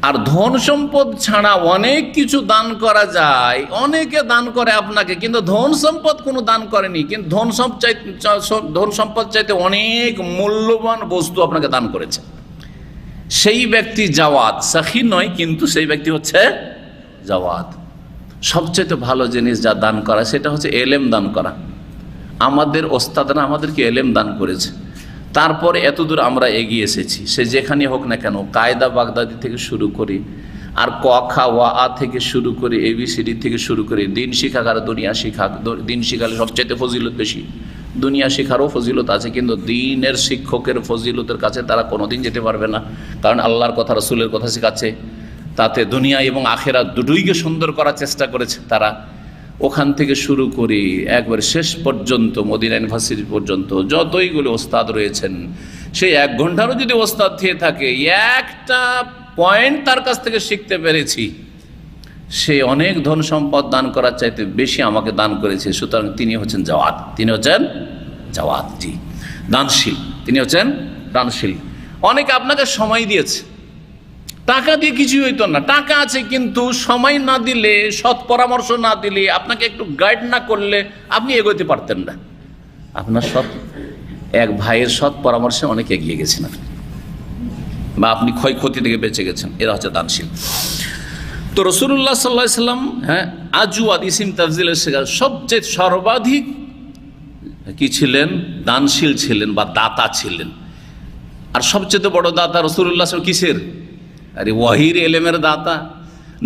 আর ধন সম্পদ ছাড়া অনেক কিছু দান করা যায়, অনেকে দান করে আপনাকে, কিন্তু ধন সম্পদ কোনো দান করেনি, কিন্তু ধন সম্পদ চাইতে অনেক মূল্যবান বস্তু আপনাকে দান করেছে, সেই ব্যক্তি জাওয়াদ, সাখী নয়, কিন্তু সেই ব্যক্তি হচ্ছে জাওয়াদ। সবচেয়ে ভালো জিনিস যা দান করা সেটা হচ্ছে এলেম দান করা। আমাদের ওস্তাদরা আমাদেরকে এলেম দান করেছে, তারপরে এতদূর আমরা এগিয়ে এসেছি। সে যেখানে হোক না কেন, কায়দা বাগদাদি থেকে শুরু করি, আর ক খা ওয়া আ থেকে শুরু করে ABCD থেকে শুরু করে দিন শিখাক আর দুনিয়া শিখাক। দিন শিখালে সবচেয়ে ফজিলত বেশি, দুনিয়া শিখারও ফজিলত আছে, কিন্তু দিনের শিক্ষকের ফজিলতের কাছে তারা কোনোদিন যেতে পারবে না, কারণ আল্লাহর কথা রাসূলের কথা শেখাচ্ছে, তাতে দুনিয়া এবং আখিরাত দুটোইকে সুন্দর করার চেষ্টা করেছে তারা। ওখান থেকে শুরু করি একবার শেষ পর্যন্ত মদিনা ইউনিভার্সিটি পর্যন্ত যতইগুলো ওস্তাদ রয়েছেন, সেই 1 ঘন্টারও যদি ওস্তাদ থেকে থাকে, একটা পয়েন্ট তার কাছ থেকে শিখতে পেরেছি, সে অনেক ধন সম্পদ দান করার চাইতে বেশি আমাকে দান করেছে। সুতরাং তিনি হচ্ছেন জাওয়াদ, তিনি হচ্ছেন জাওয়াদ, জি, দানশীল, তিনি হচ্ছেন দানশীল। অনেকে আপনাকে সময় দিয়েছে, টাকা দিয়ে কিছুই হইতো না, টাকা আছে কিন্তু সময় না দিলে, সৎ পরামর্শ না দিলে, আপনাকে একটু গাইড না করলে আপনি এগোতে পারতেন না। আপনার এক ভাইয়ের সৎ পরামর্শে অনেক এগিয়ে গেছেন আপনি, বা আপনি ক্ষয়ক্ষতি থেকে বেঁচে গেছেন, এরা হচ্ছে দানশীল। তো রাসূলুল্লাহ সাল্লাল্লাহু আলাইহি ওয়াসাল্লাম, হ্যাঁ, আজওয়াদ ইসিম তাফজিলের সবচেয়ে সর্বাধিক কি ছিলেন? দানশীল ছিলেন বা দাতা ছিলেন। আর সবচেয়ে বড় দাতা রাসূলুল্লাহ কিসের? আরে ওয়াহির এলেমের দাতা।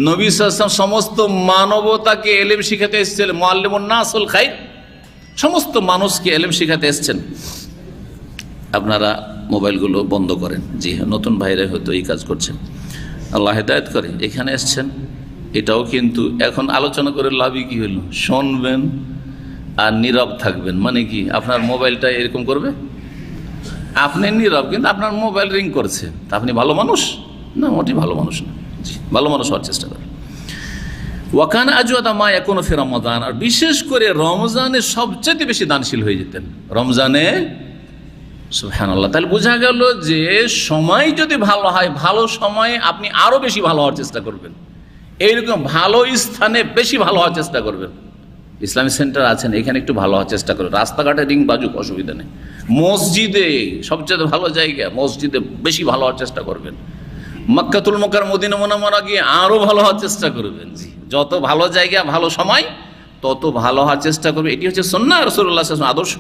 নবী সাল্লাল্লাহু আলাইহি ওয়াসাল্লাম সমস্ত মানবতাকে এলেম শিখাতে এসেছেন, মুআল্লিমুন নাসুল খাইর, সমস্ত মানুষকে এলেম শিখাতে এসেছেন। আপনারা মোবাইলগুলো বন্ধ করেন, জি হ্যাঁ, নতুন ভাইরা হয়তো এই কাজ করছেন, আল্লাহ হেদায়েত করে। এখানে এসছেন, এটাও কিন্তু এখন আলোচনা করে লাভই কি হলো? শুনবেন আর নীরব থাকবেন, মানে কি আপনার মোবাইলটা এরকম করবে, আপনি নীরব, কিন্তু আপনার মোবাইল রিং করছে, তা আপনি ভালো মানুষ না? মোটি ভালো মানুষ না, জি, ভালো মানুষ হওয়ার চেষ্টা করেন। ওয়াকান আজওয়াদা মা ইয়াকুনু ফি রমাদান, আর বিশেষ করে রমজানে সবচেয়ে বেশি দানশীল হয়ে যেতেন রমজানে। সুবহানাল্লাহ। তাহলে বোঝা গেল যে সময় যদি ভালো হয়, ভালো সময়ে আপনি আরো বেশি ভালো হওয়ার চেষ্টা করবেন, এইরকম ভালো স্থানে বেশি ভালো হওয়ার চেষ্টা করবেন। ইসলামিক সেন্টার আছেন, এখানে একটু ভালো হওয়ার চেষ্টা করবেন, রাস্তাঘাটে রিং বাজুক, অসুবিধা নেই। মসজিদে সবচেয়ে ভালো জায়গা, মসজিদে বেশি ভালো হওয়ার চেষ্টা করবেন। মক্কাতুল মুকাররম মদিনা মুনাওয়ারা গিয়ে আরো ভালো হওয়ার চেষ্টা করবেন, জি, যত ভালো জায়গা ভালো সময় তত ভালো হওয়ার চেষ্টা করবে। এটি হচ্ছে সুন্নাহ রাসূলুল্লাহ সাল্লাল্লাহু আলাইহি ওয়াসাল্লাম আদর্শ।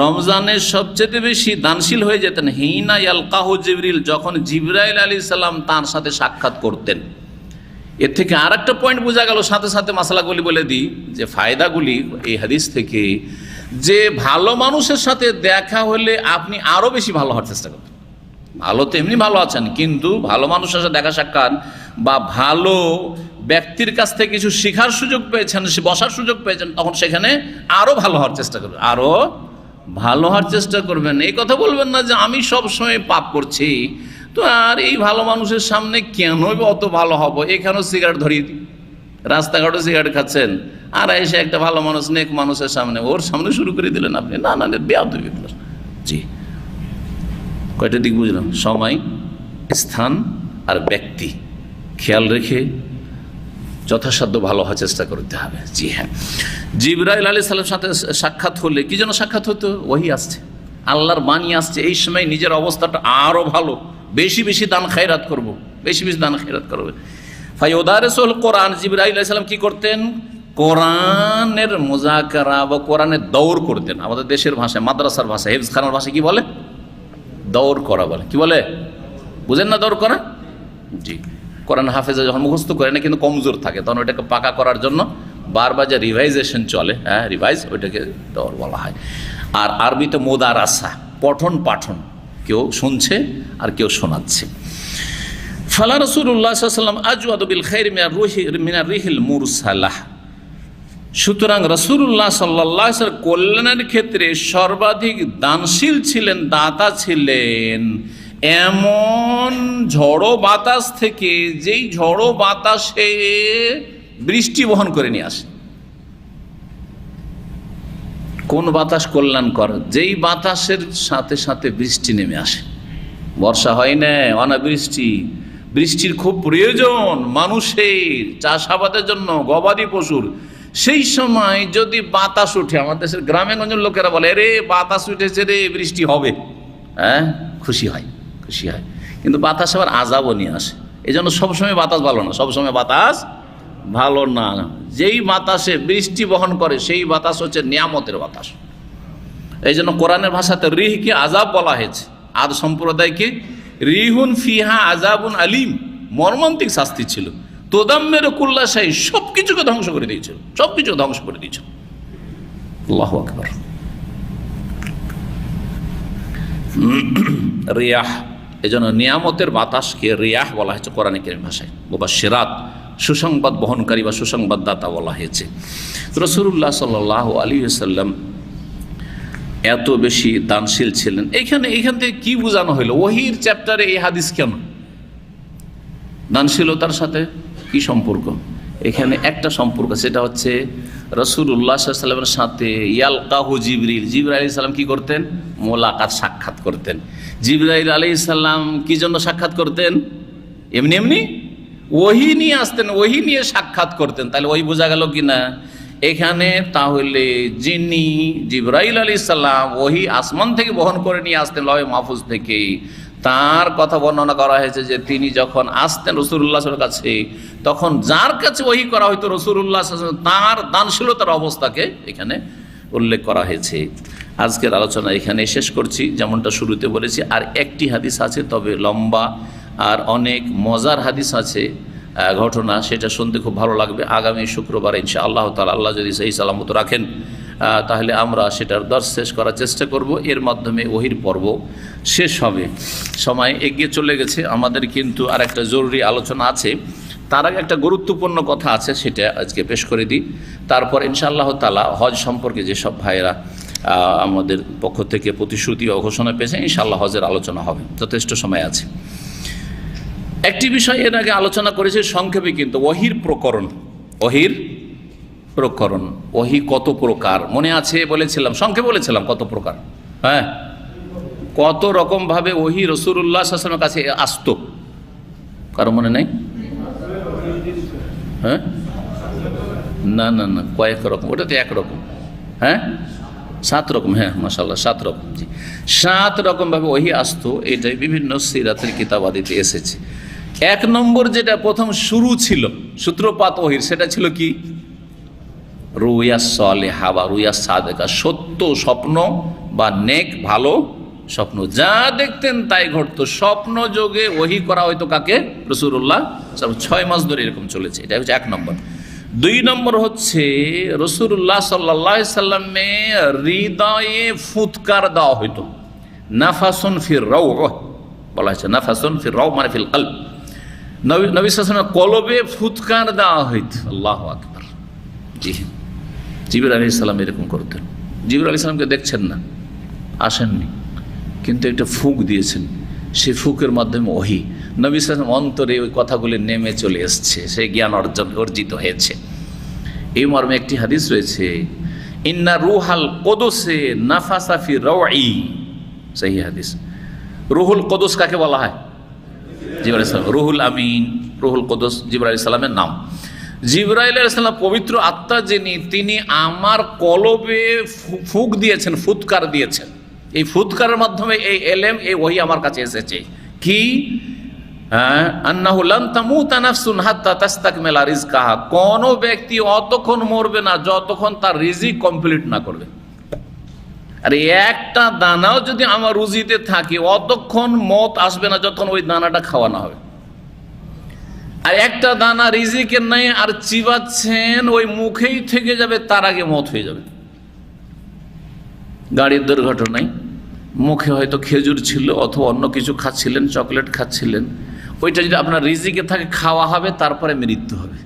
রমজানে সবচেয়ে বেশি দানশীল হয়ে যেতেন হিনা ইয়ালকাহু জিবরিল, যখন জিবরাইল আলাইহিস সালাম তার সাথে সাক্ষাৎ করতেন। এর থেকে আর একটা পয়েন্ট বোঝা গেল, সাথে সাথে মাসালাগুলি বলে দিই, যে ফায়দাগুলি এই হাদিস থেকে, যে ভালো মানুষের সাথে দেখা হলে আপনি আরো বেশি ভালো হওয়ার চেষ্টা করবেন। ভালো তো এমনি ভালো আছেন, কিন্তু ভালো মানুষের সাথে দেখা সাক্ষাৎ বা ভালো ব্যক্তির কাছ থেকে কিছু শেখার সুযোগ পেয়েছেন, বসার সুযোগ পেয়েছেন, তখন সেখানে আরো ভালো হওয়ার চেষ্টা করবেন, আরো ভালো হওয়ার চেষ্টা করবেন। এই কথা বলবেন না যে আমি সবসময় পাপ করছি, তো আর এই ভালো মানুষের সামনে কেন অত ভালো হব, এখানেও সিগারেট ধরিয়ে দিই, রাস্তাঘাটে সিগারেট খাচ্ছেন, আর এসে একটা ভালো মানুষ নেক মানুষের সামনে, ওর সামনে শুরু করে দিলেন আপনি। না না, বেয়াদবি। জি, কয়টা দিক বুঝলাম? সময়, স্থান আর ব্যক্তি খেয়াল রেখে যথাসাধ্য ভালো হওয়ার চেষ্টা করতে হবে। জি হ্যাঁ, জিবরাইল আলাইহিস সালামের সাথে সাক্ষাৎ হলে কি যেন সাক্ষাৎ হতো? ওহী আসছে, আল্লাহর বাণী আসছে। এই সময় নিজের অবস্থাটা আরো ভালো, বেশি বেশি দান খায়রাত করব, বেশি বেশি দান খায়রাত করবে। ফায়ুদারিসুল কোরআন, জিবরাইল আলাইহিস সালাম কি করতেন? কোরআনের মুযাকারা বা কোরআনের দৌড় করতেন। আমাদের দেশের ভাষায়, মাদ্রাসার ভাষায়, হেফজখানার ভাষায় কি বলে? দৌড় করা বলে। কি বলে? বুঝেন না দৌড় করা? জি, কোরআন হাফেজা যখন মুখস্থ করে না কিন্তু কমজোর থাকে, তখন ওইটাকে পাকা করার জন্য বারবার যে রিভাইজেশন চলে, হ্যাঁ রিভাইজ, ওইটাকে দৌড় বলা হয়। আর আরবিতে মুদারাসা, পঠন পাঠন, কেউ শুনছে আর কেউ শোনাচ্ছে। ফালা রাসূলুল্লাহ সাল্লাল্লাহু আলাইহি ওয়াসাল্লাম আজওয়াদু বিল খাইরি মিনার রিহিল মুরসালাহ। সুতরাং রাসূলুল্লাহ সাল্লাল্লাহু আলাইহি ওয়াসাল্লাম কল্যাণের ক্ষেত্রে সর্বাধিক দানশীল ছিলেন, দাতা ছিলেন এমন ঝড়ো বাতাস থেকে, যেই ঝড়ো বাতাসে বৃষ্টি বহন করে নিয়ে আসে। কোন বাতাস কল্যাণকর? যেই বাতাসের সাথে সাথে বৃষ্টি নেমে আসে। বর্ষা হয় না, অনাবৃষ্টি, বৃষ্টির খুব প্রয়োজন মানুষের, চাষাবাদের জন্য, গবাদি পশুর। সেই সময় যদি বাতাস উঠে, আমার দেশের গ্রামে গঞ্জের লোকেরা বলে রে বাতাস উঠেছে রে, বৃষ্টি হবে, হ্যাঁ খুশি হয়, খুশি হয়। কিন্তু বাতাস আবার আযাবও নিয়ে আসে। এই জন্য সবসময় বাতাস ভালো না, সবসময় বাতাস ভালো না। যেই বাতাসে বৃষ্টি বহন করে সেই বাতাস হচ্ছে নিয়ামতের বাতাস। এই জন্য কোরআনের ভাষাতে রিহকে আযাব বলা হয়েছে। আদ সম্প্রদায়কে রিহুন ফিহা আযাবুন আলিম, মর্মান্তিক শাস্তি ছিল। তোদাম্মের কুল্লা শাই, সবকিছুকে ধ্বংস করে দিয়েছিল, সবকিছু ধ্বংস করে দিয়েছিল। আল্লাহু আকবার। রিয়াহ, এই জন্য নিয়ামতের বাতাসকে রিয়াহ বলা হয়েছে কোরআনে কারীম ভাষায়। মুবাশশিরাত, সুসংবাদ বহনকারী বা সুসংবাদদাতা বলা হয়েছে। রাসূলুল্লাহ সাল্লাল্লাহু আলাইহি ওয়াসাল্লাম এত বেশি দানশীল ছিলেন। এইখান থেকে কি বোঝানো হলো? ওহীর চ্যাপ্টারে এই হাদিস কেন? দানশীলতার সাথে কি সম্পর্ক? এখানে একটা সম্পর্ক, সেটা হচ্ছে রাসূলুল্লাহ সাল্লাল্লাহু আলাইহি ওয়াসাল্লামের সাথে ইয়ালকাহু জিবরিল, জিবরাইল আলাইহিস সালাম কি করতেন? মোলাকাত, সাক্ষাৎ করতেন। জিবরাইল আলাইহিস সালাম কি জন্য সাক্ষাৎ করতেন? এমনি এমনি ওহী নিয়ে আসতেন, ওহী নিয়ে সাক্ষাৎ করতেন। তাহলে ওহী বোঝা গেল কি না এখানে? তাহলে যিনি জিবরাইল আলাইহিস সালাম ওহী আসমান থেকে বহন করে নিয়ে আসতেন, লওহে মাহফুজ থেকে, তার কথা বর্ণনা করা হয়েছে যে তিনি যখন আসতেন রাসূলুল্লাহ সাল্লাল্লাহু আলাইহি ওয়াসাল্লামের কাছে, তখন যার কাছে ওহী করা হয়তো রাসূলুল্লাহ সাল্লাল্লাহু আলাইহি ওয়াসাল্লাম, তার দানশীলতার অবস্থাকে এখানে উল্লেখ করা হয়েছে। আজকের আলোচনা এখানে শেষ করছি, যেমনটা শুরুতে বলেছি। আর একটি হাদিস আছে, তবে লম্বা আর অনেক মজার হাদিস আছে, ঘটনা, সেটা শুনতে খুব ভালো লাগবে। আগামী শুক্রবার ইনশাআল্লাহ তাআলা, আল্লাহ যদি সহি সালামত রাখেন, তাহলে আমরা সেটার দর্শ শেষ করার চেষ্টা করব। এর মাধ্যমে ওহীর পর্ব শেষ হবে। সময় এগিয়ে চলে গেছে আমাদের, কিন্তু আর একটা জরুরি আলোচনা আছে। তার আগে একটা গুরুত্বপূর্ণ কথা আছে, সেটা আজকে পেশ করে দিই। তারপর ইনশাআল্লাহ তাআলা হজ সম্পর্কে যেসব ভাইয়েরা আমাদের পক্ষ থেকে প্রতিশ্রুতি ও ঘোষণা পেয়েছে, ইনশাআল্লাহ হজের আলোচনা হবে, যথেষ্ট সময় আছে। একটি বিষয় এর আগে আলোচনা করেছে সংক্ষেপে, কিন্তু ওহীর প্রকরণ, ওহীর প্রকরণ, ওহী কত প্রকার মনে আছে? বলেছিলাম, সংক্ষেপে বলেছিলাম কত প্রকার, হ্যাঁ কত রকম ভাবে ওহী রাসূলুল্লাহ সাল্লাল্লাহু আলাইহি ওয়াসাল্লামের কাছে আসতো। কারো মনে নাই? হ্যাঁ, না না না, কয়েক রকম, ওটা তো একরকম। হ্যাঁ, 7 রকম। হ্যাঁ মাশাআল্লাহ, 7 রকম। জি, 7 রকম ভাবে ওহী আসতো। এটাই বিভিন্ন সিরাতের কিতাবাদিতে এসেছে। 1 নম্বর যেটা প্রথম শুরু ছিল, সূত্রপাত ওহীর, সেটা ছিল কি? রুয়া সালেহা বা রুয়া সাদেকা, সত্য স্বপ্ন বা নেক ভালো স্বপ্ন, যা দেখতেন তাই ঘটতো। স্বপ্ন যোগে ওহী করা হয়তো কাকে? রাসূলুল্লাহ। 6 মাস ধরে এরকম চলেছে। এটা হচ্ছে 1 নম্বর। 2 নম্বর হচ্ছে রাসূলুল্লাহ সাল্লাল্লাহু আলাইহি সাল্লামের হৃদয়ে ফুৎকার দেওয়া হইতো। নাফাসুন ফির রাউহ বলা হয়েছে, নাফাসুন ফির রাউহ মানে ফিল কলব। নবী সাল্লাল্লাহু আলাইহি ওয়াসাল্লামের কলবে ফুৎকার দেওয়া হইত। আল্লাহু আকবার। জি, জিবরাইল আলাইহিস সালাম এরকম করতেন। জিবরাইল আলাইহিস সালামকে দেখছেন না, আসেননি, কিন্তু একটা ফুঁক দিয়েছেন, সেই ফুঁকের মাধ্যমে ওহী নবী সাল্লাল্লাহু আলাইহি ওয়াসাল্লাম অন্তরে ওই কথাগুলি নেমে চলে এসছে, সেই জ্ঞান অর্জিত হয়েছে। এই মর্মে একটি হাদিস রয়েছে, ইন্না রুহাল কুদুসে নাফাসা ফি রাউই, সহিহ হাদিস। রুহুল কুদুস কাকে বলা হয়? জিবরাইল আলাইহিস সালাম। রুহুল আমিন, রুহুল কুদুস জিবরাইল আলাইহিস সালামের নাম। জিবরাইল আলাইহিস সালাম পবিত্র আত্মা যিনি, তিনি আমার কলবে ফুঁক দিয়েছেন, ফুৎকার দিয়েছেন। এই ফুৎকারের মাধ্যমে এই এলেম, এই ওহী আমার কাছে এসেছে। কি? আন্নাহু লান তামুতা নাফসুন হাত্তা তাস্তাকমিলা রিজকাহা, কোন ব্যক্তি অতক্ষণ মরবে না যতক্ষণ তার রিজিক কমপ্লিট না করবে। আর একটা দানাও যদি আমার রুজিতে থাকে, অতক্ষণ মত আসবে না যতক্ষণ ওই দানাটা খাওয়া না হবে। আর একটা দানা রিজিকের নাই, আর চিবাচ্ছেন, ওই মুখেই থেকে যাবে, তার আগে মত হয়ে যাবে। গাড়ির দুর্ঘটনায় মুখে হয়তো খেজুর ছিল অথবা অন্য কিছু খাচ্ছিলেন, চকলেট খাচ্ছিলেন, ওইটা যদি আপনার রিজিকে থাকে খাওয়া হবে, তারপরে মৃত্যু হবে।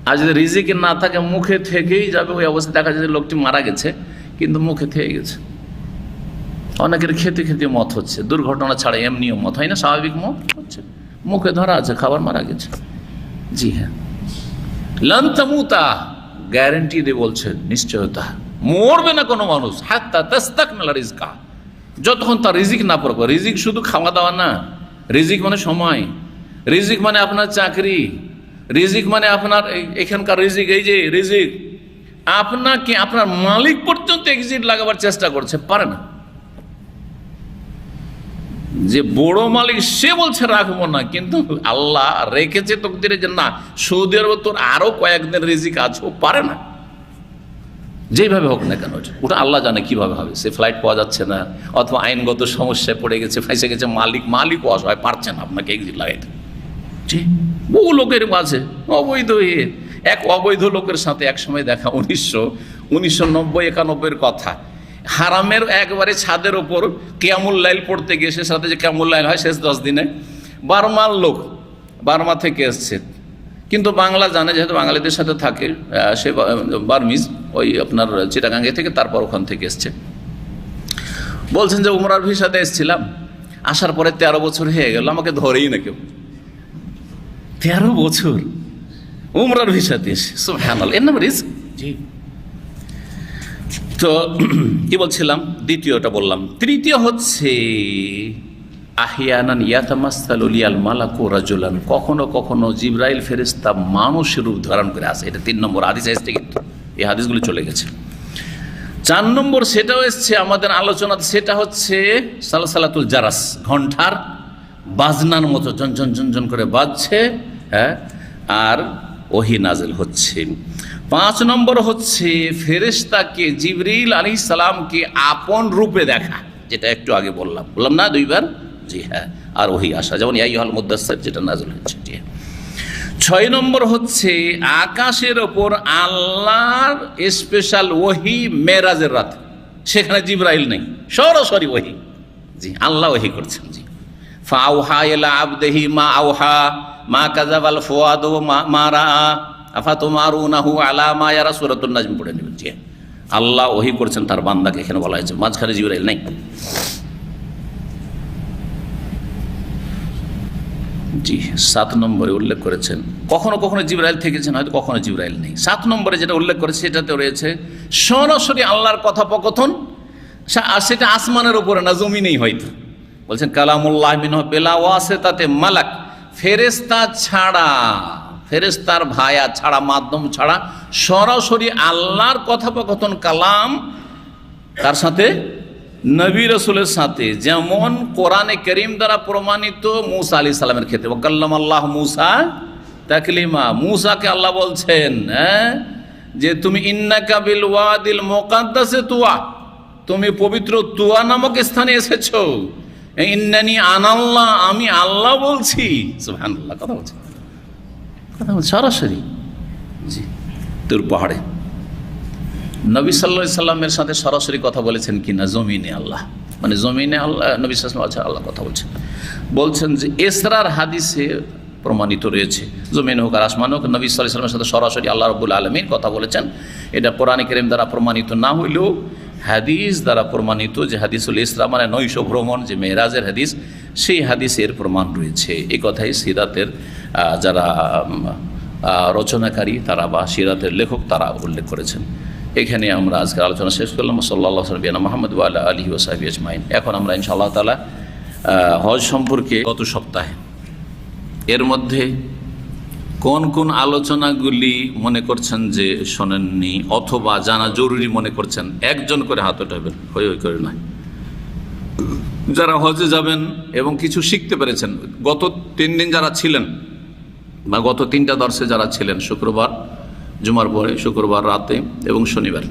আর যদি রিজিকে না থাকে মুখে থেকেই যাবে, ওই অবস্থায় দেখা যায় লোকটি মারা গেছে কিন্তু মুখে থেকে গেছে। অনেকের খেতে খেতে মত হচ্ছে, দুর্ঘটনা ছাড়া এমনিও মত হয় না, স্বাভাবিক মত হচ্ছে, মুখে ধরা আছে, খাবার মারা গেছে। জি হ্যাঁ, লান তামুতা, গ্যারেন্টি দিয়ে বলছেন, নিশ্চয়তা, মরবে না কোনো মানুষ হাত্তা তাস্তাকমিলা রিজকাহা, যতক্ষণ তার রিজিক না পড়বে। রিজিক শুধু খাওয়া দাওয়া না, রিজিক মানে সময়, রিজিক মানে আপনার চাকরি, রিজিক মানে আপনার এখানকার রিজিক, এই যে রিজিক আপনাকে আপনার মালিক পর্যন্ত এক্সিট লাগাবার চেষ্টা করছে, পারে না। যে বড় মালিক সে বলছে রাখবো না, কিন্তু আল্লাহ রেখেছে তকদিরে যে না, সৌদি আরব তোর আরো কয়েকদিন রিজিক আছে, ও পারে না। যেইভাবে হোক না কেন, ওটা আল্লাহ জানে কিভাবে হবে। সে ফ্লাইট পাওয়া যাচ্ছে না, অথবা আইনগত সমস্যায় পড়ে গেছে, ফাঁসে গেছে, মালিকও অসহায়, পারছে না আপনাকে এক্সিট লাগাইতে। বহু লোকের মাঝে অবৈধ এক অবৈধ লোকের সাথে একসময় দেখা, 1990-91 কথা, হারামের একবারে ছাদের ওপর কিয়ামুল লাইল পড়তে গিয়ে, সে সাথে যে কিয়ামুল লাইল হয় শেষ 10 দিনে, বার্মার লোক, বার্মা থেকে এসছে, কিন্তু বাংলা জানে, যেহেতু বাঙালিদের সাথে থাকে, সে বার্মিজ, ওই আপনার চিটাগাঙ্গে থেকে, তারপর ওখান থেকে এসছে। বলছেন যে উমরার ভিসাতে এসেছিলাম, আসার পরে 13 বছর হয়ে গেল, আমাকে ধরেই না কেউ। 13 বছর উমরার ভিসাতে এসে, সুবহানাল্লাহ, এর নাম রিস্ক। জি, তো কি বলছিলাম? দ্বিতীয়টা বললাম। তৃতীয় হচ্ছে আহিয়ানান ইয়াতামাসসালু লিয়াল মালাকু রাজুলান, কখনো কখনো জিবরাইল ফেরেশতা মানুষের রূপ ধারণ করে আসে। এটা 3 নম্বর হাদিস এসছে, কিন্তু এই হাদিসগুলো চলে গেছে। 4 নম্বর সেটাও এসছে আমাদের আলোচনাতে, সেটা হচ্ছে সালসালাতুল জারাস, ঘণ্টার বাজনার মতো ঝনঝন ঝনঝন করে বাজছে, হ্যাঁ, আর ওহী নাজিল হচ্ছে। 5 নম্বর হচ্ছে ফেরেশতাকে, জিবরিল আলাইহিস সালামকে আপন রূপে দেখা, যেটা একটু আগে বললাম না 2 বার? জি হ্যাঁ, আর ওহী আসা, যেমন ইয়া আইয়ুহাল মুদ্দাসসির, যেটা নাজিল হচ্ছে। জি, 6 নম্বর হচ্ছে আকাশের ওপর আল্লাহর স্পেশাল ওহী মেরাজের রাত, সেখানে জিবরাইল নেই, সরাসরি ওহী। জি, আল্লাহ ওহী করছেন। জি, ফাআউহা ইলা আবদিহি মা আওহা মা কাযাবাল ফুয়াদু মা রাআ আফাতুমারুনাহু আলা মা ইয়ারা, সূরাতুন নাজম পড়ে নেবেন। জি, আল্লাহ ওহী করছেন তার বান্দাকে, এখানে বলা হয়েছে, মাঝখানে জিবরাইল নেই। জি, 7 নম্বরে উল্লেখ করেছেন, কখনো কখনো জিবরাইল থেকেছেন, হয়তো কখনো জিবরাইল নেই। 7 নম্বরে যেটা উল্লেখ করেছে সেটাতে রয়েছে সরাসরি আল্লাহর কথোপকথন, আর সেটা আসমানের উপরে না, জমিনেই হয়তো। বলছেন কালামুল্লাহ মিনহু বিলা ওয়াসিতাতে মালাক, ফেরেশতা ছাড়া, ফেরেশতার ভায়া ছাড়া, মাধ্যম ছাড়া সরাসরি আল্লাহর কথোপকথন, কালাম তার সাথে, নবী রাসূলের সাথে, যেমন কোরআনে কারীম দ্বারা প্রমাণিত মুসা আলাইহিস সালামের ক্ষেত্রে, ওয়াকাল্লামাল্লাহু মুসা তাকলিমা, মুসাকে আল্লাহ বলছেন, যে তুমি ইন্নাকা বিল ওয়াদিল মুকাদ্দাসে তুয়া, তুমি পবিত্র তুয়া নামক স্থানে এসেছো, ইন্নানি আনাল্লাহ, আমি আল্লাহ বলছি। সুবহানাল্লাহ, কথা বলছে সরাসরি। জি, তুর পাহাড়ে নবী সাল্লাল্লাহু আলাইহি সাল্লামের সাথে সরাসরি কথা বলেছেন কিনা? জমিনে আল্লাহ, মানে জমিনে আল্লাহ, নবী সাল্লাল্লাহু আলাইহি সাল্লাম আল্লাহ কথা বলছেন। বলছেন যে ইসরার হাদিসে প্রমাণিত রয়েছে। জমিন হোক আর আসমান হোক, নবী সাল্লাল্লাহু আলাইহি ওয়াসাল্লামের সাথে সরাসরি আল্লাহ রাব্বুল আলামিন কথা বলেছেন। এটা কোরআনে কারীম দ্বারা প্রমাণিত না হইলেও হাদিস দ্বারা প্রমাণিত, যে হাদিসুল ইসরা মানে নৈশ ভ্রমণ, যে মেরাজের হাদিস, সেই হাদিসের প্রমাণ রয়েছে। এই কথাই সিরাতের যারা রচনাকারী তারা বা সিরাতের লেখক তারা উল্লেখ করেছেন। এখানে আমরা আজকের আলোচনা শেষ করলাম। সাল্লাল্লাহু আলাইহি ওয়া মুহাম্মদ ওয়া আলা আলিহি ওয়া সাহবিহি আজমাইন। এখন আমরা ইনশাআল্লাহ তাআলা হজ সম্পর্কে গত সপ্তাহে এর মধ্যে কোন কোন আলোচনাগুলি মনে করছেন যে শোনেননি অথবা জানা জরুরি মনে করছেন, একজন করে হাত উঠাবেন, হই হই করে নয়। যারা হজে যাবেন এবং কিছু শিখতে পেরেছেন, গত 3 দিন যারা ছিলেন বা গত 3টা দর্শে যারা ছিলেন, শুক্রবার জুমার পরে, শুক্রবার রাতে এবং শনিবার,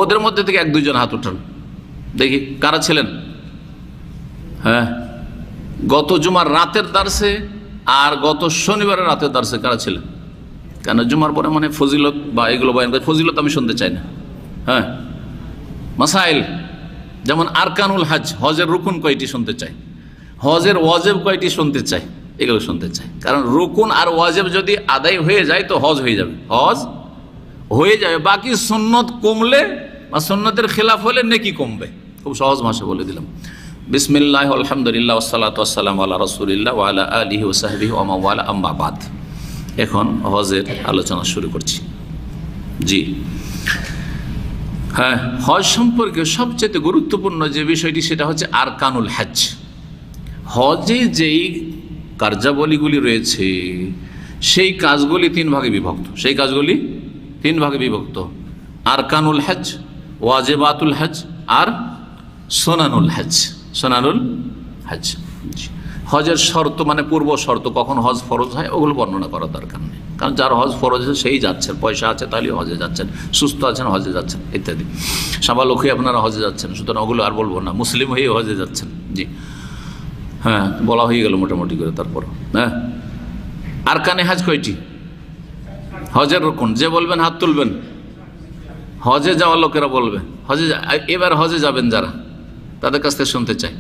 ওদের মধ্যে থেকে 1-2 জন হাত উঠান দেখি কারা ছিলেন। হ্যাঁ, গত জুমার রাতের দর্শে আর গত শনিবারের রাতের দর্শে কারা ছিলেন? কেন জুমার পরে মানে ফজিলত বা এগুলো বয়ান করে, ফজিলত আমি শুনতে চাই না। হ্যাঁ, মাসাইল যেমন আরকানুল হজ, হজের রুকুন কয়টি শুনতে চাই, হজের ওয়াজিব কয়টি শুনতে চাই, এগুলো শুনতে চাই। কারণ রুকুন আর ওয়াজিব যদি আদায় হয়ে যায় তো হজ হয়ে যাবে, হজ হয়ে যাবে। বাকি সুন্নত কমলে বা সুন্নতের খেলাফ হলে নেকি কমবে। খুব সহজ ভাষা বলে দিলাম। বিসমিল্লাহ আলহামদুলিল্লাহ ওয়াসসালাতু ওয়াসসালামু আলা রাসূলিল্লাহ ওয়া আলা আলিহি ওয়া সাহবিহি ওয়া মান ওয়ালা, আম্মা বাদ। এখন হজের আলোচনা শুরু করছি। জি হ্যাঁ, হজ সম্পর্কে সবচেয়ে গুরুত্বপূর্ণ যে বিষয়টি সেটা হচ্ছে আরকানুল হজ। হজে যেই কার্যাবলীগুলি রয়েছে সেই কাজগুলি 3 ভাগে বিভক্ত। সেই কাজগুলি 3 ভাগে বিভক্ত: আরকানুল হজ, ওয়াজিবাতুল হজ আর সুনানুল হজ। সুনানুল হজ, হজের শর্ত মানে পূর্ব শর্ত, কখন হজ ফরজ হয় ওগুলো বর্ণনা করার দরকার নেই। কারণ যার হজ ফরজ আছে সেই যাচ্ছেন, পয়সা আছে তাহলে হজে যাচ্ছেন, সুস্থ আছেন হজে যাচ্ছেন ইত্যাদি। সাবালক হয়ে আপনারা হজে যাচ্ছেন, সুতরাং ওগুলো আর বলবো না। মুসলিম হয়ে হজে যাচ্ছেন, জি হ্যাঁ, বলা হয়ে গেল মোটামুটি করে। তারপর হ্যাঁ, আরকানে হজ কয়টি? হজের রুকুন যে বলবেন হাত তুলবেন, হজে যাওয়ার লোকেরা বলবে। হজে এবার হজে যাবেন যারা, তাদের কাছ থেকে শুনতে চাই,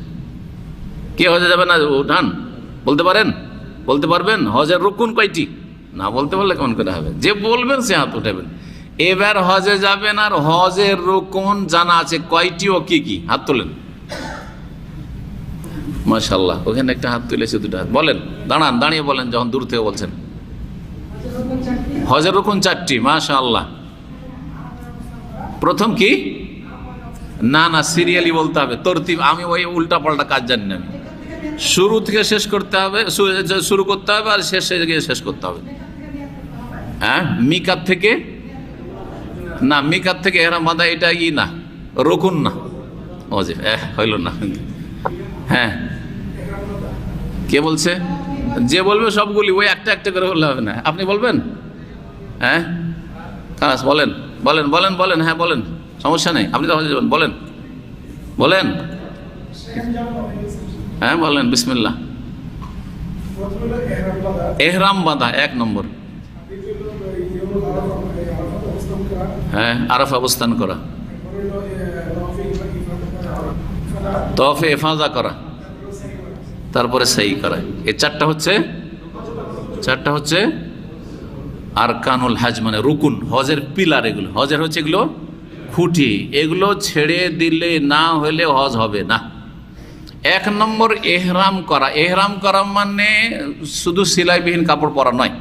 কে হজে যাবেন? না উঠান, বলতে পারেন, বলতে পারবেন হজের রুকুন কয়টি? না বলতে পারলে কেমন করে হবে? যে বলবেন সে হাত উঠাবেন। এবার হজে যাবেন আর হজের রুকুন জানা আছে কয়টি ও কি কি, হাত তোলেন। মাশাআল্লাহ, ওখানে একটা হাত তুলেছে, 2টা হাত। বলেন, দাঁড়ান, দাঁড়িয়ে বলেন যখন দূর থেকে বলছেন। হজের রুকুন 4টি, মাশাআল্লাহ। প্রথম কি? না না, সিরিয়ালি বলতে হবে, তরতিব। আমি ওই উল্টা পাল্টা কাজ জানি না। শুরু থেকে শেষ করতে হবে, শুরু করতে হবে আর শেষে গিয়ে শেষ করতে হবে। হ্যাঁ, মিকাত থেকে না, মিকাত থেকে এহরাম বাঁধা এটা ই না, রুকুন না, ওয়াজিব। হইল না। হ্যাঁ, কে বলছে? যে বলবে সবগুলি, ওই একটা একটা করে বললে হবে না। আপনি বলবেন? হ্যাঁ, বলেন বলেন বলেন বলেন, হ্যাঁ বলেন, সমস্যা নেই। আপনি তো হজে যাবেন, বলেন বলেন। হ্যাঁ বলেন, বিসমিল্লাহ। এহরাম বাঁধা 1 নম্বর। হ্যাঁ, আরাফা অবস্থান করা, তওয়াফে ইফাদা করা, তারপরে সাই করা। এই 4টা হচ্ছে আরকানুল হজ মানে রুকুন, হজের পিলার। এগুলো হজের হচ্ছে এগুলো খুঁটি, এগুলো ছেড়ে দিলে না হলে হজ হবে না। 1 নম্বর এহরাম করা। এহরাম করা মানে শুধু সেলাইবিহীন কাপড় পরা নয়,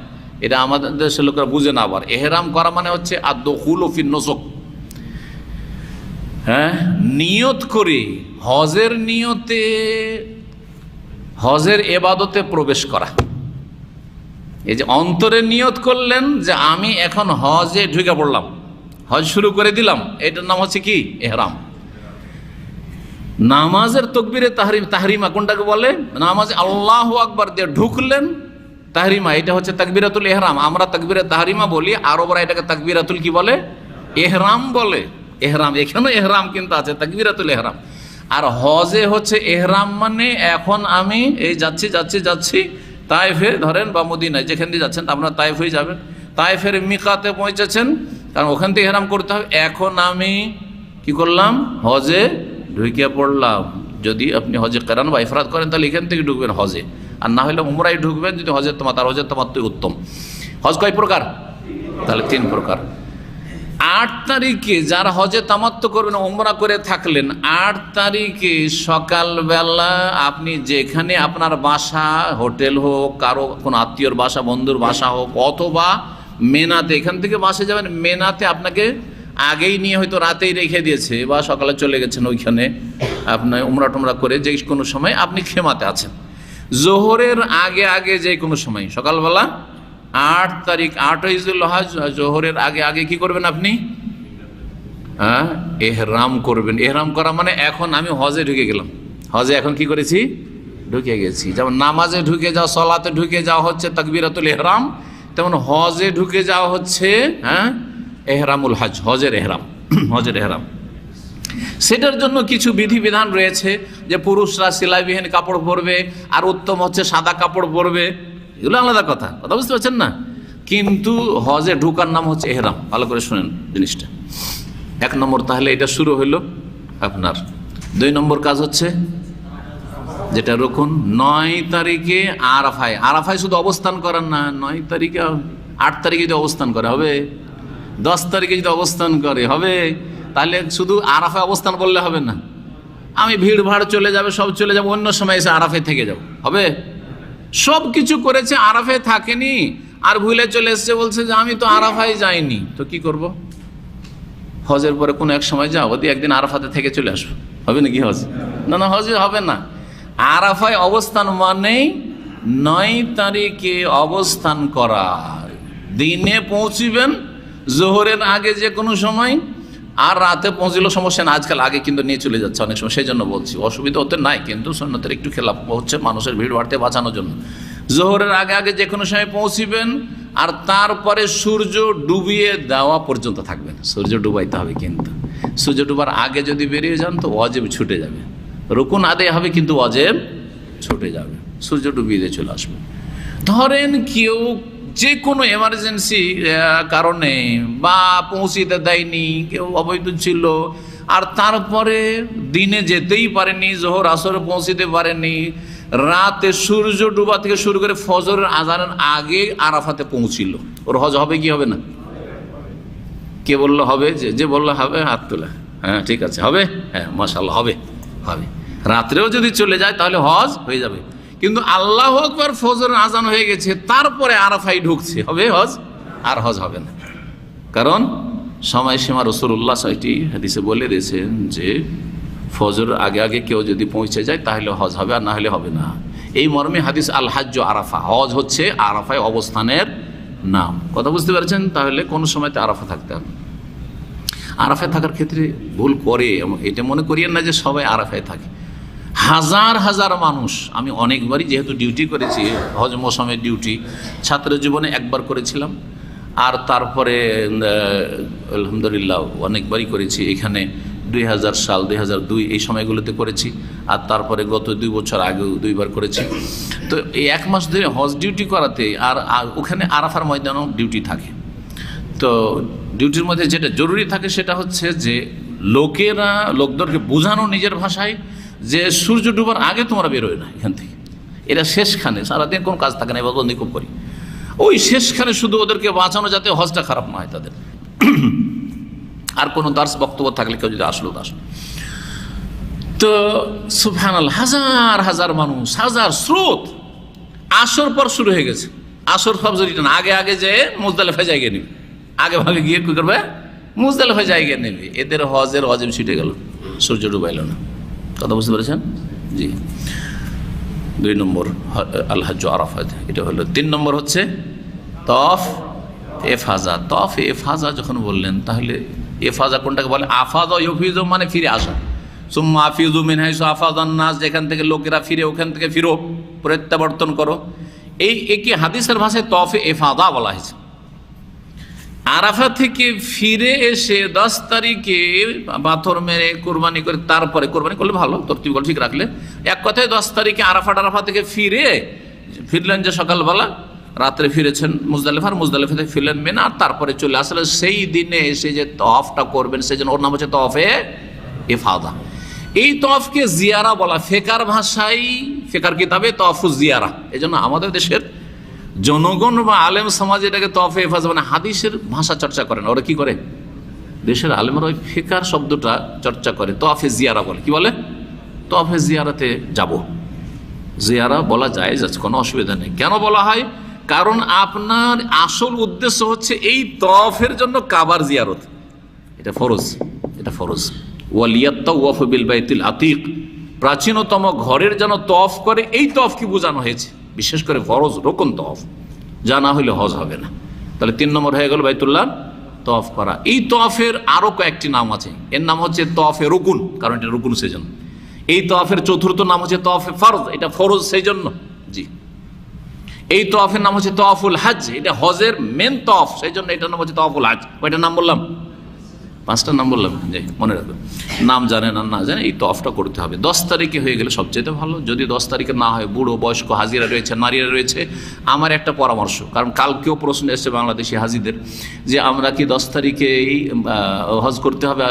এটা আমাদের দেশের লোকেরা বুঝে না। আবার এহরাম করা মানে হচ্ছে আদ-দুখুলু ফিন নুসুক। হ্যাঁ, নিয়ত করে হজের নিয়তে হজের ইবাদতে প্রবেশ করা। এই যে অন্তরে নিয়ত করলেন যে আমি এখন হজে ঢুকে পড়লাম, হজ শুরু করে দিলাম, এটার নাম হচ্ছে কি? এহরাম। নামাজের তাকবীরে তাহরিমা কোনটাকে বলে? নামাজে আল্লাহু আকবার দিয়ে ঢুকলেন, তাহরিমা, এটা হচ্ছে তাকবীরাতুল ইহরাম। আমরা তাকবীরে তাহরিমা বলি, আরবরা এটাকে তাকবীরাতুল কি বলে? ইহরাম বলে। এহরাম, এখানেও এহরাম কিন্তু আছে, তাকবীরাতুল ইহরাম। আর হজে হচ্ছে এহরাম মানে এখন আমি এই যাচ্ছি তায়েফে ধরেন বা মদিনায়, যেখান দিয়ে যাচ্ছেন আপনারা তায়েফ হয়ে যাবেন, তায়েফের মিকাতে পৌঁছেছেন, কারণ ওখান থেকে এহরাম করতে হবে। এখন আমি কি করলাম? হজে ঢুকে পড়লাম। যদি আপনি হজে কেরান বা ইফরাদ করেন তাহলে এখান থেকে ঢুকবেন হজে, আর না হলে উমরায় ঢুকবেন যদি হজের তামাত্তু, আর হজের তামাত্তুই উত্তম। হজ কয় প্রকার? তাহলে 3 প্রকার। 8 তারিখে যারা হজে তামাত্তু করবেন, উমরা করে থাকলেন, 8 তারিখে সকালবেলা আপনি যেখানে আপনার বাসা, হোটেল হোক, কারো কোনো আত্মীয়র বাসা, বন্ধুর বাসা হোক, অথবা মেনাতে, এখান থেকে বাসে যাবেন, মেনাতে আপনাকে আগেই নিয়ে হয়তো রাতেই রেখে দিয়েছে বা সকালে চলে গেছেন ওইখানে আপনার উমরা টুমরা করে, যে কোনো সময় আপনি খেমাতে আছেন, জোহরের আগে আগে যে কোনো সময় সকালবেলা 8 তারিখ 8ই জিলহজ, জোহরের আগে আগে কি করবেন আপনি? এহরাম করবেন। এহরাম করা মানে এখন আমি হজে ঢুকে গেলাম, হজে এখন কি করেছি? ঢুকে গেছি। যেমন নামাজে ঢুকে যাওয়া, সলাতে ঢুকে যাওয়া হচ্ছে তাকবীরাতুল ইহরাম, তেমন হজে ঢুকে যাওয়া হচ্ছে এহরামুল হজ, হজের এহরাম। হজের এহরাম সেটার জন্য কিছু বিধিবিধান রয়েছে, যে পুরুষরা সেলাইবিহীন কাপড় পরবে, আর উত্তম হচ্ছে সাদা কাপড় পরবে, এগুলো আলাদা কথা, কথা বুঝতে পারছেন না? কিন্তু হজে ঢুকার নাম হচ্ছে এহরাম। ভালো করে শুনেন জিনিসটা। 1 নম্বর তাহলে এটা শুরু হইল আপনার। 2 নম্বর কাজ হচ্ছে যেটা রুকুন, 9 তারিখে আরাফায়। আরাফায় শুধু অবস্থান করার না, 9 তারিখে 8 তারিখে যদি অবস্থান করে হবে, 10 তারিখে যদি অবস্থান করে হবে। তাহলে শুধু আরাফায় অবস্থান করলে হবে না, আমি ভিড় ভাড় চলে যাবে, সব চলে যাবে, অন্য সময় এসে আরাফায় থেকে যাব, হবে? সব কিছু করেছে, আরাফায় থাকেনি, আর ভুলে চলে এসছে, বলছে যে আমি তো আরাফায় যাইনি, তো কি করব? হজের পরে কোনো এক সময় যাও, ওদি একদিন আরাফাতে থেকে চলে আসবো, হবে নাকি হজ? না না, হজে হবে না। আরাফায় অবস্থান মানেই 9 তারিখে অবস্থান করা, দিনে পৌঁছিবেন জোহরের আগে যে কোনো সময়, আর রাতে পৌঁছলেও সমস্যা না। আজকাল আগে কিন্তু নিয়ে চলে যাচ্ছে অনেক সময়, সেই জন্য বলছি, অসুবিধা হতে নাই, কিন্তু সুন্নতের একটু খেলাফ হচ্ছে মানুষের ভিড় বাড়তে বাঁচানোর জন্য। জোহরের আগে আগে যে কোনো সময় পৌঁছিবেন, আর তারপরে সূর্য ডুবিয়ে দেওয়া পর্যন্ত থাকবেন। সূর্য ডুবাইতে হবে, কিন্তু সূর্য ডুবার আগে যদি বেরিয়ে যান তো ওয়াজিব ছুটে যাবে, রুকুন আদায় হবে কিন্তু ওয়াজিব ছুটে যাবে, সূর্য ডুবিয়ে দিয়ে চলে আসবে। ধরেন কেউ যে কোনো এমার্জেন্সি কারণে বা পৌঁছিতে দেয়নি, কেউ অবৈধ ছিল, আর তারপরে দিনে যেতেই পারেনি, জোহর আসরে পৌঁছিতে পারেনি, রাতে সূর্য ডুবা থেকে শুরু করে ফজরের আজানের আগে আরাফাতে পৌঁছিল, ওর হজ হবে কি হবে না? কে বললো হবে? যে বললো হবে হাত তোলা। হ্যাঁ ঠিক আছে, হবে, হ্যাঁ মাশাআল্লাহ, হবে, হবে। রাত্রেও যদি চলে যায় তাহলে হজ হয়ে যাবে। কিন্তু আল্লাহু আকবার ফজরের আজান হয়ে গেছে, তারপরে আরাফায় ঢুকছে, হবে হজ? আর হজ হবে না, কারণ সময়সীমা রাসূলুল্লাহ সাল্লাল্লাহু আলাইহি হাদিসে বলে দিয়েছেন যে ফজর আগে আগে কেউ যদি পৌঁছে যায় তাহলে হজ হবে, আর না হলে হবে না। এই মর্মে হাদিস আল হাজ্জু আরাফা, হজ হচ্ছে আরাফায় অবস্থানের নাম। কথা বুঝতে পারছেন? তাহলে কোনো সময়তে আরাফা থাকতে হবে। আরাফায় থাকার ক্ষেত্রে ভুল করে, এটা মনে করিয়েন না যে সবাই আরাফায় থাকে। হাজার হাজার মানুষ, আমি অনেকবারই যেহেতু ডিউটি করেছি, হজ মৌসুমের ডিউটি ছাত্র জীবনে একবার করেছিলাম, আর তারপরে আলহামদুলিল্লাহ অনেকবারই করেছি। এখানে 2000 সাল 2002 এই সময়গুলোতে করেছি, আর তারপরে গত 2 বছর আগেও 2বার করেছি। তো এই 1 মাস ধরে হজ ডিউটি করাতে, আর ওখানে আরাফার ময়দানেও ডিউটি থাকে। তো ডিউটির মধ্যে যেটা জরুরি থাকে সেটা হচ্ছে যে লোকদেরকে বোঝানো নিজের ভাষায় যে সূর্য ডুবার আগে তোমরা বেরোয় না এখান থেকে। এরা শেষখানে, সারাদিন কোনো কাজ থাকে না, এবার বন্দি খুব করি, ওই শেষখানে শুধু ওদেরকে বাঁচানো যাতে হজটা খারাপ না হয় তাদের। আর কোনো দার্স বক্তব্য থাকলে কেউ যদি আসলো আসলো। তো সুবহানাল্লাহ, হাজার হাজার মানুষ, হাজার স্রোত। আসর পর শুরু হয়ে গেছে, আসর ফজর রিটার্ন আগে আগে যে মুজদালিফায় জায়গা নেবে, আগে ভাগে গিয়ে কি করবে? মুজদালিফায় জায়গা নেবে। এদের হজের ওয়াজিব ছুটে গেল, সূর্য ডুবাইল না। কথা বুঝতে পেরেছেন? জি। 2 নম্বর আল হাজ্জু আরাফাত, এটা হলো। 3 নম্বর হচ্ছে তফ এফাজা। তফ এফাজা যখন বললেন, তাহলে এফাজা কোনটাকে বলে? আফাজা ইউফিজু মানে ফিরে আসা। সুম্মা আফিজু মিন হাইসু আফাজান নাস, যেখান থেকে লোকেরা ফিরে ওখান থেকে ফিরো, প্রত্যাবর্তন করো। এই একই হাদিসের ভাষায় তফে এফাজা বলা হয়েছে। আরাফা থেকে ফিরে এসে 10 তারিখে পাথর মেরে কোরবানি করে, তারপরে কোরবানি করলে ভালো, তরতিব ঠিক রাখলে। এক কথায় 10 তারিখে আরাফা থেকে ফিরলেন যে সকালবেলা, রাত্রে ফিরেছেন মুজদালিফার, মুজদালিফা থেকে ফিরলেন মিনা, আর তারপরে চলে আসলেন। সেই দিনে এসে যে তওয়াফটা করবেন, সেই জন্য ওর নাম হচ্ছে তওয়াফে ইফাদা। এই তওয়াফকে জিয়ারা বলা, ফিকার কিতাবে তওয়াফুজ জিয়ারা। এই জন্য আমাদের দেশের জনগণ বা আলেম সমাজ এটাকে তওয়াফে হেফাজত মানে হাদিসের ভাষা চর্চা করে না, ওরা কি করে দেশের আলেমরা ওই ফিকার শব্দটা চর্চা করে, তওয়াফে জিয়ারা বলে। কি বলে? তওয়াফে জিয়ারাতে যাব। জিয়ারা বলা যায়, যাচ্ছে কোনো অসুবিধা নেই। কেন বলা হয়? কারণ আপনার আসল উদ্দেশ্য হচ্ছে এই তওয়াফের জন্য কাবার জিয়ারত, এটা ফরজ, এটা ফরজ। ওয়ালিয়াত্তাওয়াফু বিল বাইতুল আতিক, প্রাচীনতম ঘরের যেন তওয়াফ করে, এই তওয়াফ কি বোঝানো হয়েছে, বিশেষ করে ফরজ রোকন তওয়াফ, যা না হইলে হজ হবে না। তাহলে 3 নম্বর হয়ে গেল বাইতুল্লাহ তওয়াফ করা। এই তওয়াফের আরো কয়েকটি নাম আছে, এর নাম হচ্ছে তওয়াফে রুকুন, কারণ এটা রুকুন সেই জন্য। এই তওয়াফের চতুর্থ নাম হচ্ছে তওয়াফে ফরজ, এটা ফরজ সেই জন্য। জি, এই তওয়াফের নাম হচ্ছে তওয়াফুল হজ, এটা হজের মেন তওয়াফ, সেই জন্য এটার নাম হচ্ছে তওয়াফুল হজ। কয়টা নাম বললাম? 5টা নাম বললাম। যে মনে রাখবেন, নাম জানেন আর না জানেন, এই তওয়াফটা করতে হবে। 10 তারিখে হয়ে গেলে সবচেয়ে ভালো। যদি 10 তারিখে না হয়, বুড়ো বয়স্ক হাজিরা রয়েছে, নারীরা রয়েছে, আমার একটা পরামর্শ, কারণ কালকেও প্রশ্ন এসেছে বাংলাদেশি হাজিদের যে আমরা কি 10 তারিখেই হজ করতে হবে,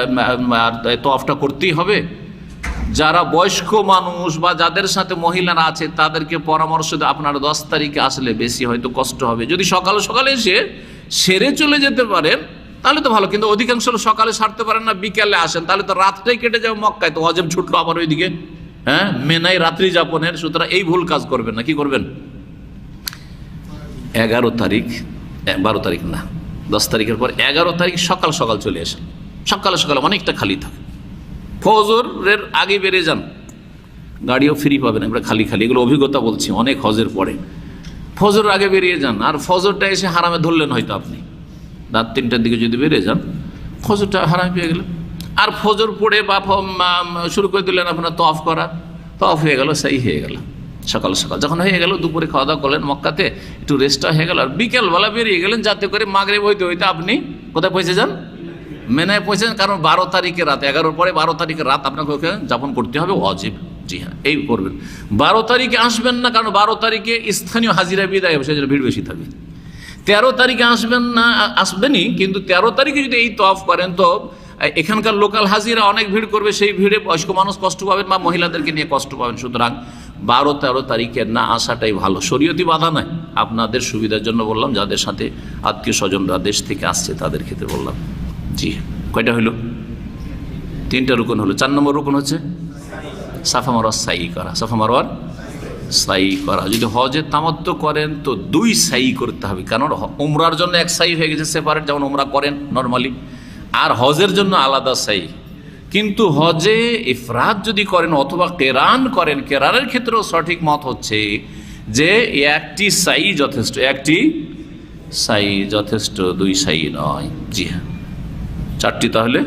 তওয়াফটা করতেই হবে? যারা বয়স্ক মানুষ বা যাদের সাথে মহিলারা আছে তাদেরকে পরামর্শ দেয় আপনারা 10 তারিখে আসলে বেশি হয়তো কষ্ট হবে। যদি সকালে সকালে এসে সেরে চলে যেতে পারেন তাহলে তো ভালো, কিন্তু অধিকাংশ সকালে সারতে পারেন না, বিকেলে আসেন, তাহলে তো রাতটাই কেটে যাবে মক্কায়, তো হজেব ছুটলো আবার ওইদিকে, হ্যাঁ, মেনাই রাত্রি যাপনের। সুতরাং এই ভুল কাজ করবেন না। কি করবেন? 11 তারিখ, 12 তারিখ না, 10 তারিখের পর 11 তারিখ সকাল সকাল চলে আসেন। সকালে সকালে অনেকটা খালি থাকে, ফজরের আগে বেরিয়ে যান, গাড়িও ফ্রি পাবেন, আমরা খালি খালি, এগুলো অভিজ্ঞতা বলছি অনেক হজের পরে। ফজরের আগে বেরিয়ে যান, আর ফজরটা এসে হারামে ধরলেন হয়তো আপনি, রাত 3টার দিকে যদি বেরিয়ে যান, ফজরটা হারামে পেয়ে গেলেন। আর ফজর পড়ে বা শুরু করে দিলেন আপনার তওয়াফ করা, তওয়াফ হয়ে গেল, সেই হয়ে গেল। সকাল সকাল যখন হয়ে গেল, দুপুরে খাওয়া দাওয়া করলেন মক্কাতে, একটু রেস্টটা হয়ে গেল, আর বিকেলবেলা বেরিয়ে গেলেন, যাতে করে মাগরিব হইতে হইতে আপনি কোথায় পৌঁছে যান? মেনায় পৌঁছে যান। কারণ 12 তারিখের রাত, 11 পরে 12 তারিখের রাত আপনাকে ওখানে যাপন করতে হবে, ওয়াজিব। জি হ্যাঁ, এই করবেন। 12 তারিখে আসবেন না, কারণ 12 তারিখে স্থানীয় হাজিরা বিদায় হবে, সেই জন্য ভিড় বেশি থাকবে। 13 তারিখে আসবেন না, আসবেনই, কিন্তু 13 তারিখে যদি এই তওয়াফ করেন তো এখানকার লোকাল হাজিরা অনেক ভিড় করবে, সেই ভিড়ে বয়স্ক মানুষ কষ্ট পাবেন বা মহিলাদেরকে নিয়ে কষ্ট পাবেন। সুতরাং 12-13 তারিখে না আসাটাই ভালো, শরীয়তি বাধা নয়, আপনাদের সুবিধার জন্য বললাম, যাদের সাথে আত্মীয় স্বজনরা দেশ থেকে আসছে তাদের ক্ষেত্রে বললাম। জি, কয়টা হইল? 3টা রুকন হলো। 4 নম্বর রুকন হচ্ছে সাফা মারওয়া সাই করা। সাফা মারওয়ার সাই করা। যদি হজে তামাত্তু করেন তো 2 সাই করতে হবে, কারণ উমরার জন্য 1 সাই হয়ে গেছে সেপারেট, যেমন উমরা করেন নর্মালি, আর হজের জন্য আলাদা সাই। কিন্তু হজে ইফরাদ যদি করেন অথবা কেরান করেন, কেরানের ক্ষেত্রেও সঠিক মত হচ্ছে যে 1টি সাই যথেষ্ট, 1টি সাই যথেষ্ট, 2 সাই নয়। জি হ্যাঁ, 4টি তাহলে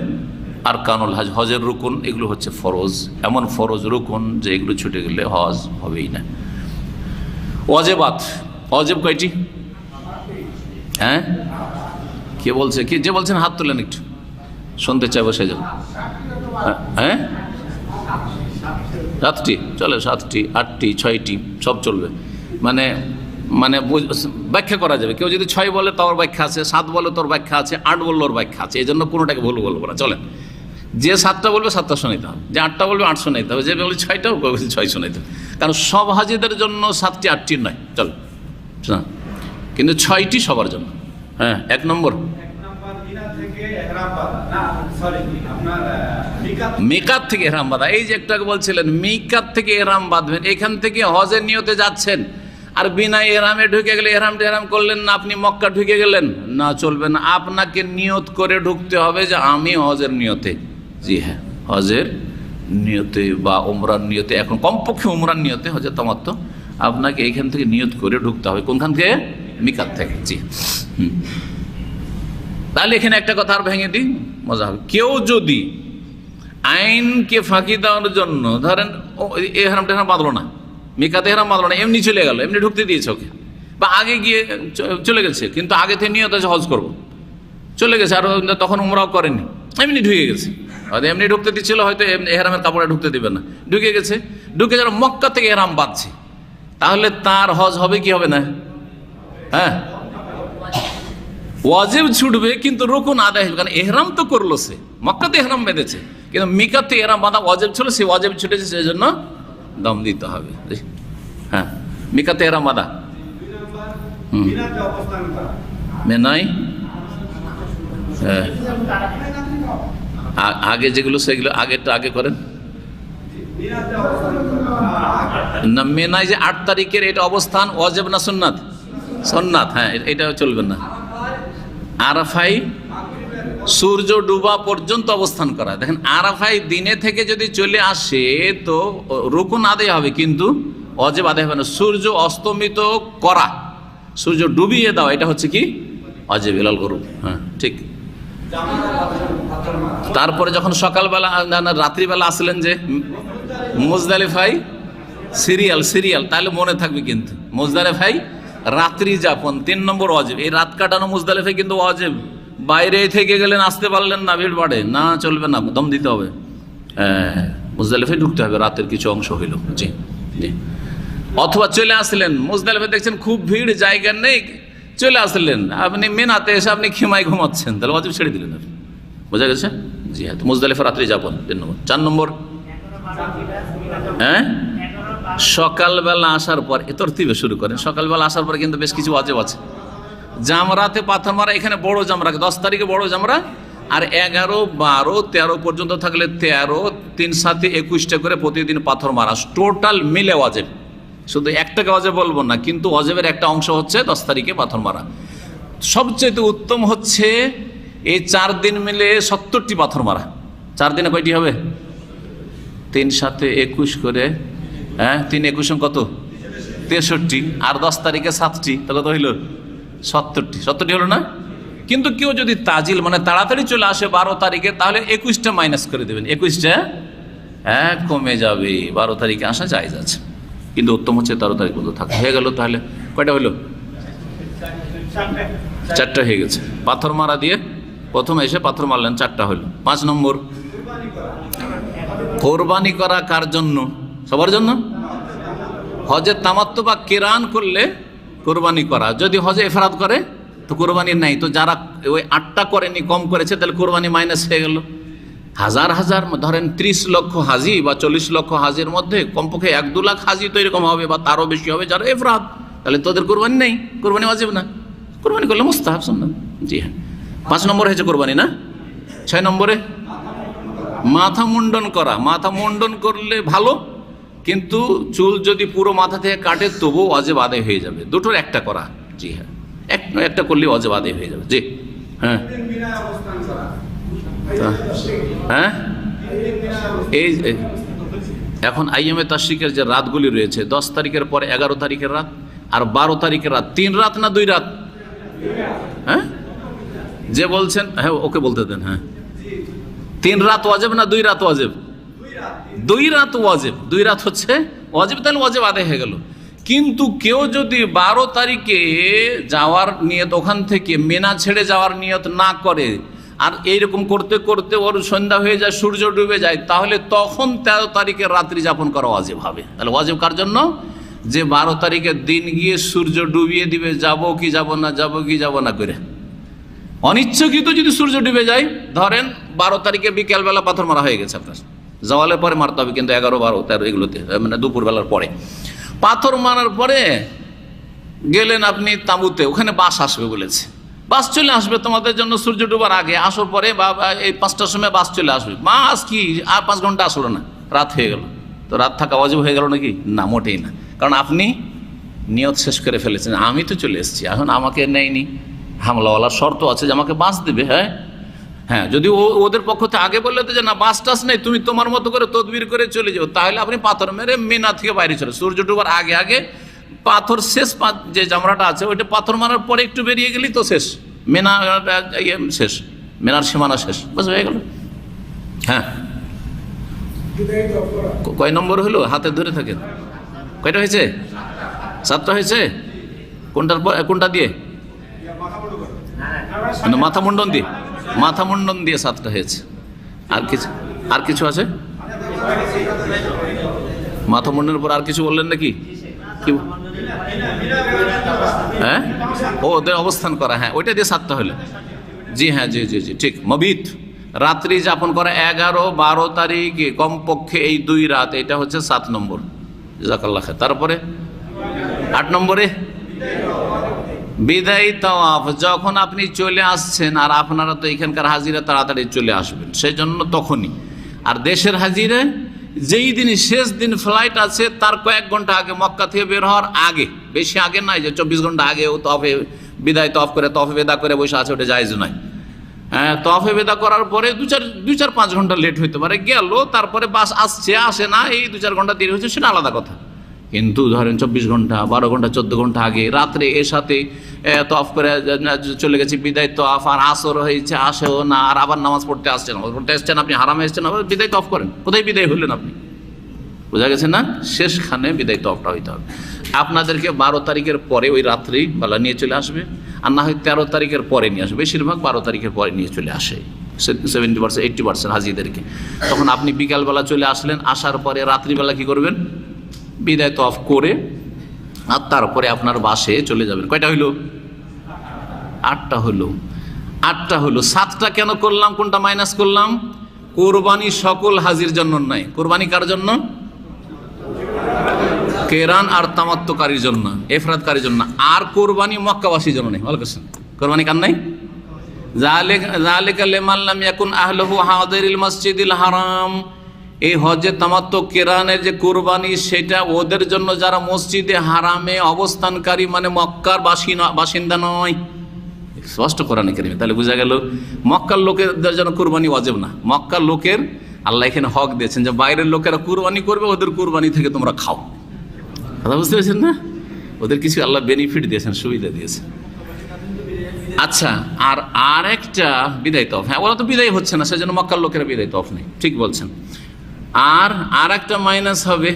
আর কানুল হজ, হজের রুকুন, এগুলো হচ্ছে ফরজ, এমন ফরজ রুকুন যে এগুলো ছুটে গেলে হজ হবেই না। ওয়াজেবাত, ওয়াজেব কয়টি? হ্যাঁ, কে বলছে? কে যে বলছেন হাত তোলেন, একটু শুনতে চাই, বসে যান। হ্যাঁ, 7টি চলে, 7টি 8টি 6টি সব চলবে, মানে মানে ব্যাখ্যা করা যাবে। কেউ যদি 6 বলে তোর ব্যাখ্যা আছে, 7 বলে তোর ব্যাখ্যা আছে, 8 বললে ওর ব্যাখ্যা আছে, এই জন্য কোনোটাকে ভুল বলবো না। চলেন, যে 7টা বলবে 7টা শোনাইতে হবে, যে 8টা বলবে 8 শোনাইতে হবে, যে বলবে 6টা 6 শোনাইতে হবে, কারণ সব হাজিদের জন্য 7টি 8টি নয়। চল, কিন্তু 6টি সবার জন্য। হ্যাঁ, 1 নম্বর মিকাত থেকে এহরাম বাঁধা। এই যে একটু আগে বলছিলেন মিকাত থেকে এহরাম বাঁধবেন, এখান থেকে হজের নিয়তে যাচ্ছেন, আর বিনা এহরামে ঢুকে গেলে, এহরাম করলেন না, আপনি মক্কা ঢুকে গেলেন না, চলবে না। আপনাকে নিয়ত করে ঢুকতে হবে যে আমি হজের নিয়তে। জি হ্যাঁ, হজের নিয়তে বা উমরার নিয়তে, এখন কমপক্ষে উমরার নিয়তে, হজের তামাত্তু আপনাকে এইখান থেকে নিয়ত করে ঢুকতে হবে। কোনখান থেকে? মিকাত থেকে। জি, তাহলে এখানে একটা কথা আর ভেঙে দিই, মজা হবে। কেউ যদি আইনকে ফাঁকি দেওয়ার জন্য, ধরেন এহরাম টেহরাম বাঁধলো না, মিকাতে এহরাম বাঁধলো না, এমনি চলে গেল, এমনি ঢুকতে দিয়েছে ওকে, বা আগে গিয়ে চলে গেছে, কিন্তু আগে থেকে নিয়ত আছে হজ করবো, চলে গেছে, আর তখন উমরাও করেনি, এমনি ঢুকে গেছে, হয়তো এমনি ঢুকতে দিচ্ছিল, হয়তো এহরামের কাপড়ে ঢুকতে দিবে না, ঢুকে গেছে, ঢুকে যারা মক্কা থেকে এহরাম বাঁধছে, তাহলে তার হজ হবে কি হবে না? হ্যাঁ, ওয়াজিব ছুটবে, কিন্তু রুকুন আদায় হবে, কারণ এহরাম তো করলো, সে মক্কাতে এহরাম বেঁধেছে, কিন্তু মিকাতে এহরাম বাঁধা ওয়াজিব ছিল, সে ওয়াজিব ছুটেছে, সেই জন্য দম দিতে হবে। হ্যাঁ, মিকাতে রামাদা মেনাই, হ্যাঁ, আগে যেগুলো সেগুলো আগে করেন না। মেনাই যে 8 তারিখের, এটা অবস্থান ওয়াজিব না সুন্নাত? সুন্নাত, হ্যাঁ, এটা চলবে না। আরাফাই সূর্য ডুবা পর্যন্ত অবস্থান করা। দেখেন, আরাফাই দিনে থেকে যদি চলে আসে তো রুকুন আদায় হবে, কিন্তু ওয়াজিব আদায় হবে না। সূর্য অস্তমিত করা, সূর্য ডুবিয়ে দাও, এটা হচ্ছে কি ওয়াজিব ইলাল গরুব। হ্যাঁ, ঠিক। তারপরে যখন সকালবেলা রাত্রিবেলা আসলেন যে মুজদালিফাই সিরিয়াল, তাহলে মনে থাকবে কিন্তু মুজদালিফাই রাত্রি যাপন 3 নম্বর ওয়াজিব। এই রাত কাটানো মুজদালিফাই কিন্তু ওয়াজিব। বাইরে থেকে গেলেন, আসতে পারলেন না, ভিড় বাড়ে না, চলবে না, দম দিতে হবে। মুজদালিফায় ঢুকতে হবে, রাতের কিছু অংশ হইল। জি জি। অথবা চলে আসলেন মুজদালিফায়, দেখছেন খুব ভিড়, জায়গা নেই, চলে আসলেন আপনি মিনাতে এসে আপনি খিমায় ঘুমাচ্ছেন, তাহলে ওয়াজিব ছেড়ে দিলেন আপনি। বোঝা গেছে? জি হ্যাঁ, মুজদালিফা রাত্রি যাপন 3 নম্বর। 4 নম্বর, হ্যাঁ, সকালবেলা আসার পর এ তরতিবে শুরু করেন। সকালবেলা আসার পরে কিন্তু বেশ কিছু ওয়াজিব আছে। জামরাতে পাথর মারা, এখানে বড় জামরা 10 তারিখে বড় জামরা, আর 11, 12, 13 পর্যন্ত থাকলে 13, 3, 7, 21টা করে প্রতিদিন পাথর মারা, টোটাল মিলে ওয়াজিব। শুধু একটাকে ওয়াজিব বলবো না, কিন্তু ওয়াজিবের একটা অংশ হচ্ছে 10 তারিখে পাথর মারা। সবচেয়ে উত্তম হচ্ছে এই 4 দিন মিলে 70টি পাথর মারা। 4 দিনে কয়টি হবে? 3, 7, 21 করে, হ্যাঁ, 3, 21 কত? 63, আর 10 তারিখে 7টি, তাহলে কত হইল? 70টি হলো না? কিন্তু কেউ যদি তাজিল মানে তাড়াতাড়ি চলে আসে 12 তারিখে, তাহলে 21টা মাইনাস করে দেবেন, 21টা কমে যাবে। 12 তারিখে আসা জায়েজ আছে, কিন্তু উত্তম হচ্ছে 13 তারিখ পর্যন্ত থাকা। হয়ে গেল, তাহলে কয়টা হইল? 4টা হয়ে গেছে। পাথর মারা দিয়ে প্রথমে এসে পাথর মারলেন, 4টা হইল। 5 নম্বর, কোরবানি করা কার জন্য? সবার জন্য। হজে তামাত্তু বা কিরান করলে কোরবানি করা, যদি হজে ইফরাদ করে তো কোরবানি নাই। তো যারা ওই 8টা করেনি, কম করেছে, তাহলে কোরবানি মাইনাস হয়ে গেল। হাজার ধরেন 30 লক্ষ হাজি বা 40 লক্ষ হাজির মধ্যে কমপক্ষে 1-2 লাখ হাজি তো এরকম হবে, বা তারও বেশি হবে যারা ইফরাদ, তাহলে তোদের কোরবানি নেই, কোরবানি ওয়াজিব না। কোরবানি করলে মুস্তাহাব সুন্নাত। জি হ্যাঁ, 5 নম্বর হয়েছে কোরবানি না। 6 নম্বরে মাথা মুন্ডন করা। মাথা মুন্ডন করলে ভালো, কিন্তু চুল যদি পুরো মাথা থেকে কাটে তবু ওয়াজিব আদায় হয়ে যাবে। দুটোর একটা করা। জি হ্যাঁ, একটা করলে ওয়াজিব আদায় হয়ে যাবে। জি হ্যাঁ, হ্যাঁ, এই এখন আইয়ামে তাশরিকের যে রাতগুলি রয়েছে, 10 তারিখের পরে 11 তারিখের রাত আর 12 তারিখের রাত, 3 রাত না 2 রাত? হ্যাঁ, যে বলছেন, হ্যাঁ ওকে বলতে দেন। হ্যাঁ, 3 রাত ওয়াজিব না 2 রাত ওয়াজিব? 2 রাত ওয়াজিব। 2 রাত হচ্ছে ওয়াজিব, তাহলে ওয়াজিব আদায় হয়ে গেল। কিন্তু কেউ যদি 12 তারিখে যাওয়ার নিয়ত, ওখান থেকে মিনা ছেড়ে যাওয়ার নিয়ত না করে, আর এইরকম করতে করতে ওর সন্ধ্যা হয়ে যায়, সূর্য ডুবে যায়, তাহলে তখন 13 তারিখের রাত্রি যাপন করা ওয়াজিব হবে। তাহলে ওয়াজিব কার জন্য? যে 12 তারিখের দিন গিয়ে সূর্য ডুবিয়ে দিবে, যাবো কি যাব না করে। অনিচ্ছাকৃত যদি সূর্য ডুবে যায়, ধরেন 12 তারিখে বিকেলবেলা পাথর মারা হয়ে গেছে, আপনার জাওয়ালের পরে মারতে হবে, কিন্তু 11, 12, 13 এগুলোতে, মানে দুপুরবেলার পরে পাথর মারার পরে গেলেন আপনি তাঁবুতে, ওখানে বাস আসবে বলেছে, বাস চলে আসবে তোমাদের জন্য সূর্য ডুবার আগে, আসার পরে বা এই 5টার সময় বাস চলে আসবে। বাস কি আর 5 ঘন্টা আসলো না, রাত হয়ে গেল, তো রাত থাকা ওয়াজিব হয়ে গেল নাকি? না, মোটেই না। কারণ আপনি নিয়ত শেষ করে ফেলেছেন, আমি তো চলে এসেছি, এখন আমাকে নেয়নি। হামলাওয়ালার শর্ত আছে যে আমাকে বাস দেবে। হ্যাঁ হ্যাঁ, যদি ওদের পক্ষ থেকে আগে বললে তো যে না বাস টাস নেই, তুমি তোমার মতো করে তদবির করে চলে যাও, তাহলে আপনি পাথর মেরে মিনা থেকে বাইরে চলে, সূর্য ডুবার আগে আগে পাথর শেষ, যে জামরাটা আছে ওইটা পাথর মারার পরে একটু বেরিয়ে গেলেই তো শেষ, মেনা শেষ, মেনার সীমানা শেষ, বাস হয়ে গেল। হ্যাঁ, কয় নম্বর হলো? হাতে ধরে থাকেন। কয়টা হয়েছে? 7টা হয়েছে। কোনটা দিয়ে? মাথা মুন্ডন দিয়ে, মাথা মুন্ডন দিয়ে 7টা হয়েছে। আর কিছু আছে? মাথা মুন্ডনের পর আর কিছু বললেন নাকি? কি? হ্যাঁ, ওদের অবস্থান করা, হ্যাঁ ওইটা দিয়ে 7টা হলো। জি হ্যাঁ, জি জি জি ঠিক। মবিত, রাত্রি যাপন করা 11, 12 তারিখে কমপক্ষে এই 2 রাত, এটা হচ্ছে 7 নম্বর। জাযাকাল্লাহ খায়র। তারপরে 8 নম্বরে বিদায়ী তাওয়াফ, যখন আপনি চলে আসছেন, আর আপনারা তো এখানকার হাজিরা তাড়াতাড়ি চলে আসবেন, সেই জন্য তখনই। আর দেশের হাজিরা যেই দিন শেষ দিন ফ্লাইট আছে তার কয়েক ঘন্টা আগে, মক্কা থেকে বের হওয়ার আগে, বেশি আগে নাই যে 24 ঘন্টা আগে ও তফে বিদায় তফ করে তফে বেদা করে বসে আছে, ওটা জায়েজ নয়। তফে বেদা করার পরে 2-4-5 ঘন্টা লেট হইতে পারে, গেল, তারপরে বাস আসছে আসে না, এই 2-4 ঘন্টা দেরি হচ্ছে, সেটা আলাদা কথা। কিন্তু ধরেন 24 ঘন্টা, 12 ঘন্টা, 14 ঘন্টা আগে রাত্রে এর সাথে তফ করে চলে গেছি বিদায় তফ, আর আসর হয়েছে, আসেও না, আর আবার নামাজ পড়তে আসছেন, নামাজ পড়তে আসছেন, আপনি হারামে এসছেন, আবার বিদায় তফ করেন, কোথায় বিদায় হলেন আপনি? বোঝা গেছে না? শেষখানে বিদায় তফটা হইতে হবে। আপনাদেরকে 12 তারিখের পরে ওই রাত্রি বেলা নিয়ে চলে আসবে, আর না হয় 13 তারিখের পরে নিয়ে আসবে। বেশিরভাগ 12 তারিখের পরে নিয়ে চলে আসে 70%, 80% হাজিদেরকে। তখন আপনি বিকালবেলা চলে আসলেন, আসার পরে রাত্রিবেলা কি করবেন? বিদায় তফ করে আর তারপরে আপনার বাসে চলে যাবেন। কয়টা হইল? 8টা হলো। 8টা হলো। 7টা কেন করলাম? কোনটা মাইনাস করলাম? কোরবানি সকল হাজির জন্য নাই। কোরবানি কার জন্য? কেরান আর তামাত্তুকারীর জন্য, ইফরাদকারীর জন্য। আর কোরবানি মক্কাবাসীর জন্য নেই। ভালো করছেন। কোরবানি কার নাই? যালিকা লিমান লাম ইয়াকুন আহলুহু হাদিরিল মসজিদিল হারাম। এই হজে তামাত্তু কেরানের যে কোরবানি, সেটা ওদের জন্য যারা মসজিদে হারামে অবস্থানকারী, মানে মক্কার বাসিন্দা নয়। স্পষ্ট কোরআনে কারিমে। তাহলে বোঝা গেল মক্কার লোকেদের জন্য কোরবানি ওয়াজিব না। মক্কার লোকের আল্লাহ এখানে হক দিয়েছেন যে বাইরের লোকেরা কোরবানি করবে, ওদের কোরবানি থেকে তোমরা খাও। কথা বুঝতে পেরেছেন না? ওদের কিছু আল্লাহ বেনিফিট দিয়েছেন, সুবিধা দিয়েছেন। আচ্ছা, আর একটা বিদায় তফ। হ্যাঁ, ওরা তো বিদায় হচ্ছে না, সেজন্য মক্কার লোকেরা বিদায় তফ নেই। ঠিক বলছেন। আর একটা মাইনাস হবে।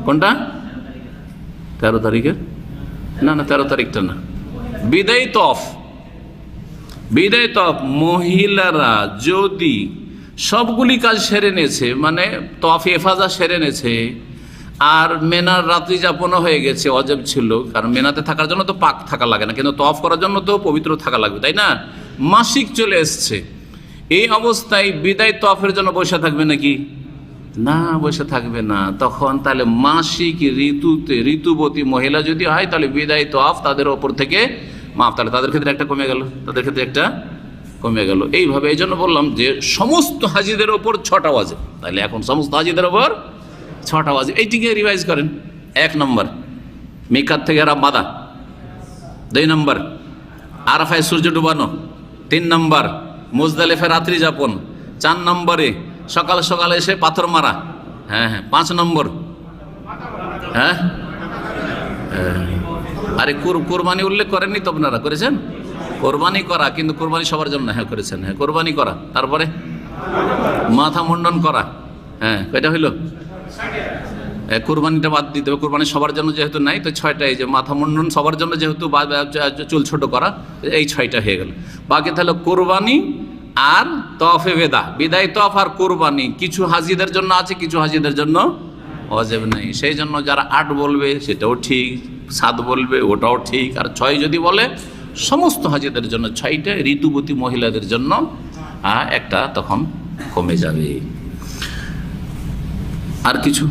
কোনটা? 13 তারিখের? না 13 তারিখটা না, বিদায় তফ। বিদায় তফ মহিলারা যদি সবগুলি কাজ সেরে নেছে, মানে তফ এফাজা সেরে নেছে, আর মেনার রাত্রি যাপনও হয়ে গেছে, ওয়াজিব ছিল, কারণ মেনাতে থাকার জন্য তো পাক থাকা লাগে না, কিন্তু তফ করার জন্য তো পবিত্র থাকা লাগবে, তাই না? মাসিক চলে এসছে, এই অবস্থায় বিদায় তফের জন্য বসে থাকবে নাকি? না, বসে থাকবে না। তখন তাহলে মাসিক ঋতুবতী মহিলা যদি হয়, তাহলে বিদায় তফ তাদের ওপর থেকে মাফ, তাহলে তাদের ক্ষেত্রে একটা কমে গেল, তাদের ক্ষেত্রে একটা কমে গেল। এইভাবে এই জন্য বললাম যে সমস্ত হাজিদের ওপর 6টা ওয়াজিব। তাহলে এখন সমস্ত হাজিদের ওপর 6টা ওয়াজিব। এইটিকে রিভাইজ করেন। 1 নম্বর মিকাত থেকে বাঁধা, 2 নম্বর আরাফায় সূর্য ডুবানো, 3 নম্বর মুজদালিফায় রাত্রি যাপন, 4 নম্বরে সকাল সকালে এসে পাথর মারা, 5 নম্বর আরে কোরবানি উল্লেখ করেননি তো? আপনারা করেছেন কোরবানি করা, কিন্তু কোরবানি সবার জন্য। করেছেন। কোরবানি করা, তারপরে মাথা মুন্ডন করা। কয়টা হইল? কোরবানিটা বাদ দিতে হবে। কোরবানি সবার জন্য যেহেতু নাই, তো 6টাই। যে মাথা মুন্ডন সবার জন্য যেহেতু, চুল ছোট করা, এই 6টা হয়ে গেল। বাকি তাহলে কোরবানি আর তফে বেদা, বিদায় তফ আর কোরবানি কিছু হাজিদের জন্য আছে, কিছু হাজিদের জন্য ওয়াজিব নেই। সেই জন্য যারা 8 বলবে সেটাও ঠিক, 7 বলবে ওটাও ঠিক, আর 6 যদি বলে সমস্ত হাজিদের জন্য 6টা, ঋতুবতী মহিলাদের জন্য একটা তখন কমে যাবে। আর কিছু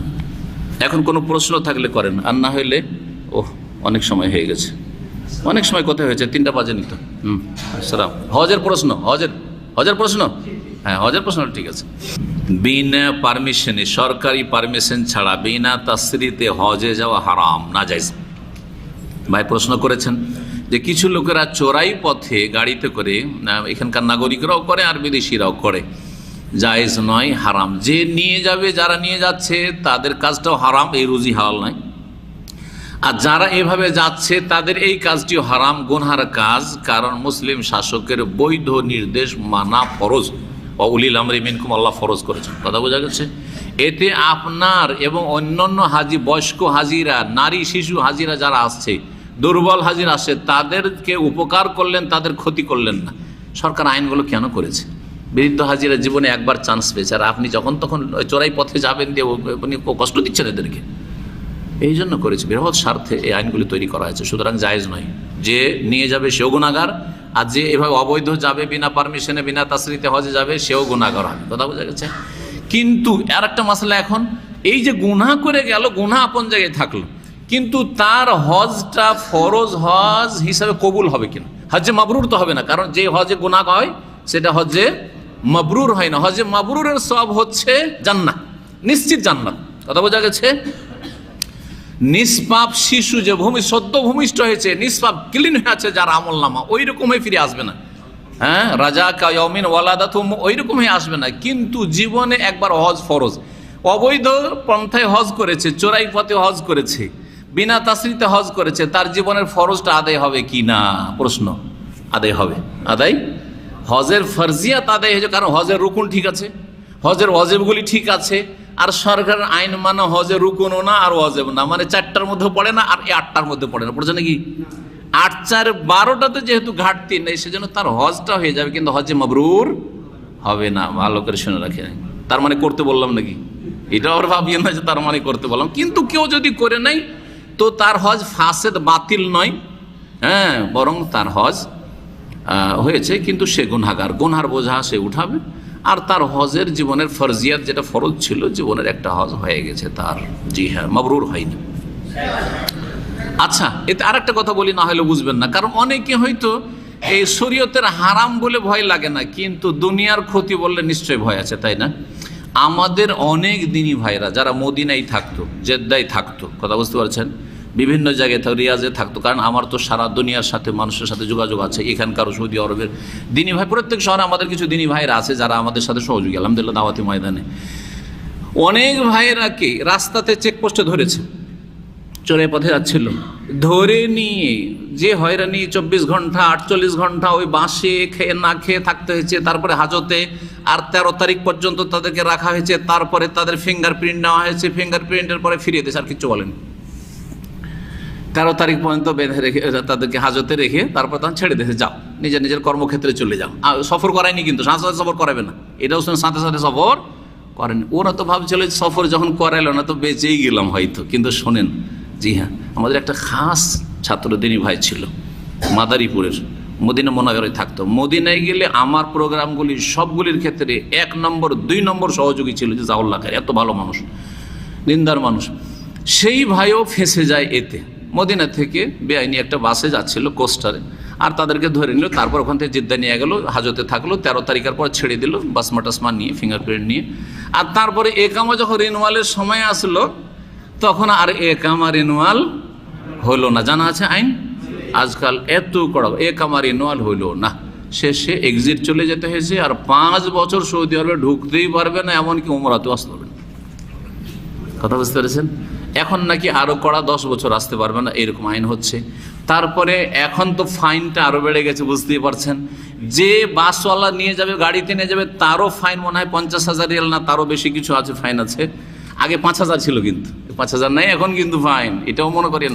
এখন কোনো প্রশ্ন থাকলে করেন, আর না হইলে অনেক সময় হয়ে গেছে। অনেক সময় কোথায় হয়েছে? 3টা বাজেনি তো। সালাম। হজের প্রশ্ন, হজের প্রশ্ন, হজের প্রশ্ন ঠিক আছে। বিনা পারমিশনে, সরকারি পারমিশন ছাড়া বিনা তাসরিতে হজে যাওয়া হারাম, নাজায়েজ। ভাই প্রশ্ন করেছেন যে কিছু লোকেরা চোরাই পথে গাড়িতে করে, এখানকার নাগরিকরাও করে আর বিদেশিরাও করে, জায়েজ নয়, হারাম। যে নিয়ে যাবে, যারা নিয়ে যাচ্ছে তাদের কাজটাও হারাম, এই রুজি হালাল নয়। আর যারা এভাবে যাচ্ছে তাদের এই কাজটিও হারাম, গুনহার কাজ, কারণ মুসলিম শাসকের বৈধ নির্দেশ মানা ফরজ। উলিল আমরি মিনকুম, আল্লাহ ফরজ করেছেন। কথা বোঝা গেছে? এতে আপনার এবং অন্যান্য হাজি, বয়স্ক হাজিরা, নারী শিশু হাজিরা যারা আসছে, দুর্বল হাজির আসছে, তাদেরকে উপকার করলেন, তাদের ক্ষতি করলেন না। সরকার আইনগুলো কেন করেছে? বৃদ্ধ হাজিরা জীবনে একবার চান্স পেয়েছে, আর আপনি যখন তখন চোরাই পথে যাবেন দিয়ে উনি কষ্ট দিচ্ছেন এদেরকে, এই জন্য করেছে। বৃহৎ স্বার্থে এই আইনগুলি তৈরি করা হয়েছে। সুতরাং জায়েজ নয়। যে নিয়ে যাবে সেও গুনাহগার, আর যে এভাবে অবৈধ যাবে, বিনা পারমিশনে, বিনা তাসরিতে হজে যাবে, সেও গুনাহগার হবে। কথা বোঝা গেছে? কিন্তু আর একটা মাসলা, এখন এই যে গুনাহ করে গেল, গুনাহ আপন জায়গায় থাকলো, কিন্তু তার হজটা ফরজ হজ হিসাবে কবুল হবে কিনা, হজে মাবরুর তো হবে না, কারণ যে হজে গুনাহ হয় সেটা হজে মাবরুর হয় না। হজে মাবরুরের সওয়াব হচ্ছে জান্নাত, নিশ্চিত জান্নাত। কথা বোঝা গেছে? নিষ্পাপ শিশু যে সদ্য ভূমিষ্ঠ হয়েছে, নিষ্পাপ ক্লিন হয়ে আছে, যার আমল নামা ওই রকমই ফিরে আসবে না। হ্যাঁ, রাজা কায়মিন ওয়ালাদাতুম ওই রকমই আসবে না। কিন্তু জীবনে একবার হজ ফরজ, অবৈধ পন্থায় হজ করেছে, চোরাই পথে হজ করেছে, বিনা তাসরিতে হজ করেছে, তার জীবনের ফরজটা আদায় হবে কি না? প্রশ্ন। আদায় হবে, আদায় হজের ফরজিয়াত আদায় হয়েছে, কারণ হজের রুকুন ঠিক আছে, হজের ওয়াজিবগুলি ঠিক আছে। আর সরকারের আইন মানে হজের রুকুনও না আর ওয়াজিব না, মানে 4টার মধ্যে পড়ে না আর 8টার মধ্যে পড়ে না, পড়ছে নাকি? 8 4 12টাতে যেহেতু ঘাটতি নেই, সেজন্য তার হজটা হয়ে যাবে, কিন্তু হজে মাবরুর হবে না। ভালো করে শুনে রাখেন, তার মানে করতে বললাম নাকি? এটা আবার ভাবিয়ে না যে তার মানে করতে বললাম। কিন্তু কেউ যদি করে নাই তো তার হজ ফাসেদ, বাতিল নয়, হ্যাঁ, বরং তার হজ হয়েছে, কিন্তু সে গুনহাগার, গুনহার বোঝা সে উঠাবে। আর তার হজের জীবনের ফরজিয়াত যেটা ফরজ ছিল, জীবনের একটা হজ হয়ে গেছে তার, জি হ্যাঁ, মাবরুর হয়নি। আচ্ছা, এতে আর একটা কথা বলি, না হলে বুঝবেন না, কারণ অনেকে হয়তো এই শরীয়তের হারাম বলে ভয় লাগে না, কিন্তু দুনিয়ার ক্ষতি বললে নিশ্চয় ভয় আছে, তাই না? আমাদের অনেক দিনী ভাইরা যারা মদিনায় থাকতো, জেদ্দায় থাকতো, কথা বুঝতে পারছেন, বিভিন্ন জায়গায় রিয়াজে থাকতো, কারণ আমার তো সারা দুনিয়ার সাথে মানুষের সাথে যোগাযোগ আছে, এখানকার সৌদি আরবের দিনী ভাই, প্রত্যেক শহরে আমাদের কিছু দিনী ভাইরা আছে যারা আমাদের সাথে সহযোগী, আলহামদুলিল্লাহ, দাওয়াতি ময়দানে। অনেক ভাইয়েরাকে রাস্তাতে চেকপোস্টে ধরেছে, চোরে পথে যাচ্ছিল, ধরে নিয়ে যে হয়রানি, 24 ঘন্টা 48 ঘন্টা ওই বাসে খেয়ে না খেয়ে থাকতে হয়েছে, তারপরে হাজতে, আর 13 তারিখ পর্যন্ত তাদেরকে রাখা হয়েছে, তারপরে তাদের ফিঙ্গারপ্রিন্ট নেওয়া হয়েছে, ফিঙ্গারপ্রিন্টের পরে ফিরিয়ে দিয়েছে, আর কিছু বলেন। 13 তারিখ পর্যন্ত বেঁধে রেখে তাদেরকে হাজতে রেখে তারপর তখন ছেড়ে দিয়েছে, যাও নিজের নিজের কর্মক্ষেত্রে চলে যাও। সফর করায়নি, কিন্তু সাথে সাথে সফর করাবে না, এটাও সাথে সাথে সফর করেনি। ওরা তো ভাবছিল সফর যখন করাইলো না তো বেঁচেই গেলাম হয়তো, কিন্তু শোনেন, জি হ্যাঁ, আমাদের একটা খাস ছাত্র দিনী ভাই ছিল মাদারীপুরের, মদিনা মুনাওয়ারায় থাকতো। মদিনায় গেলে আমার প্রোগ্রামগুলি সবগুলির ক্ষেত্রে 1 নম্বর 2 নম্বর সহযোগী ছিল, যে জাউল্লাহ খায়, এত ভালো মানুষ, দিনদার মানুষ। সেই ভাইও ফেঁসে যায় এতে। মদিনা থেকে বেআইনি একটা বাসে যাচ্ছিল কোস্টারে, আর তাদেরকে ধরে নিল, তারপর ওখান থেকে জিদ্দা নিয়ে গেল, হাজতে থাকলো, 13 তারিখের পর ছেড়ে দিল বাসমা টাসমা নিয়ে, ফিঙ্গারপ্রিন্ট নিয়ে। আর তারপরে একামা যখন রিনওয়ালের সময় আসলো, তখন আর একামা রিনওয়াল হলো না। জানা আছে আইন আজকাল এত কড়া, একামা রিনওয়াল হইল না, শেষে এক্সিট চলে যেতে হয়েছে। আর 5 বছর সৌদি আরবে ঢুকতেই পারবে না, এমনকি উমরাতেও আসতে পারবে না। কথা বুঝতে পেরেছেন? এখন নাকি আরো কড়া, 10 বছর আসতে পারবে না, এরকম আইন হচ্ছে। তারপরে এখন তো ফাইনটা আরো বেড়ে গেছে, বুঝতেই পারছেন। যে বাসওয়ালা নিয়ে যাবে, গাড়িতে নিয়ে যাবে, তারও ফাইন মনে হয় 50,000 রিয়াল না তারও বেশি কিছু আছে, ফাইন আছে। আগে 5,000 ছিল, কিন্তু 5,000 নাই, এখন কিন্তু ফাইন। এটাও মনে করেন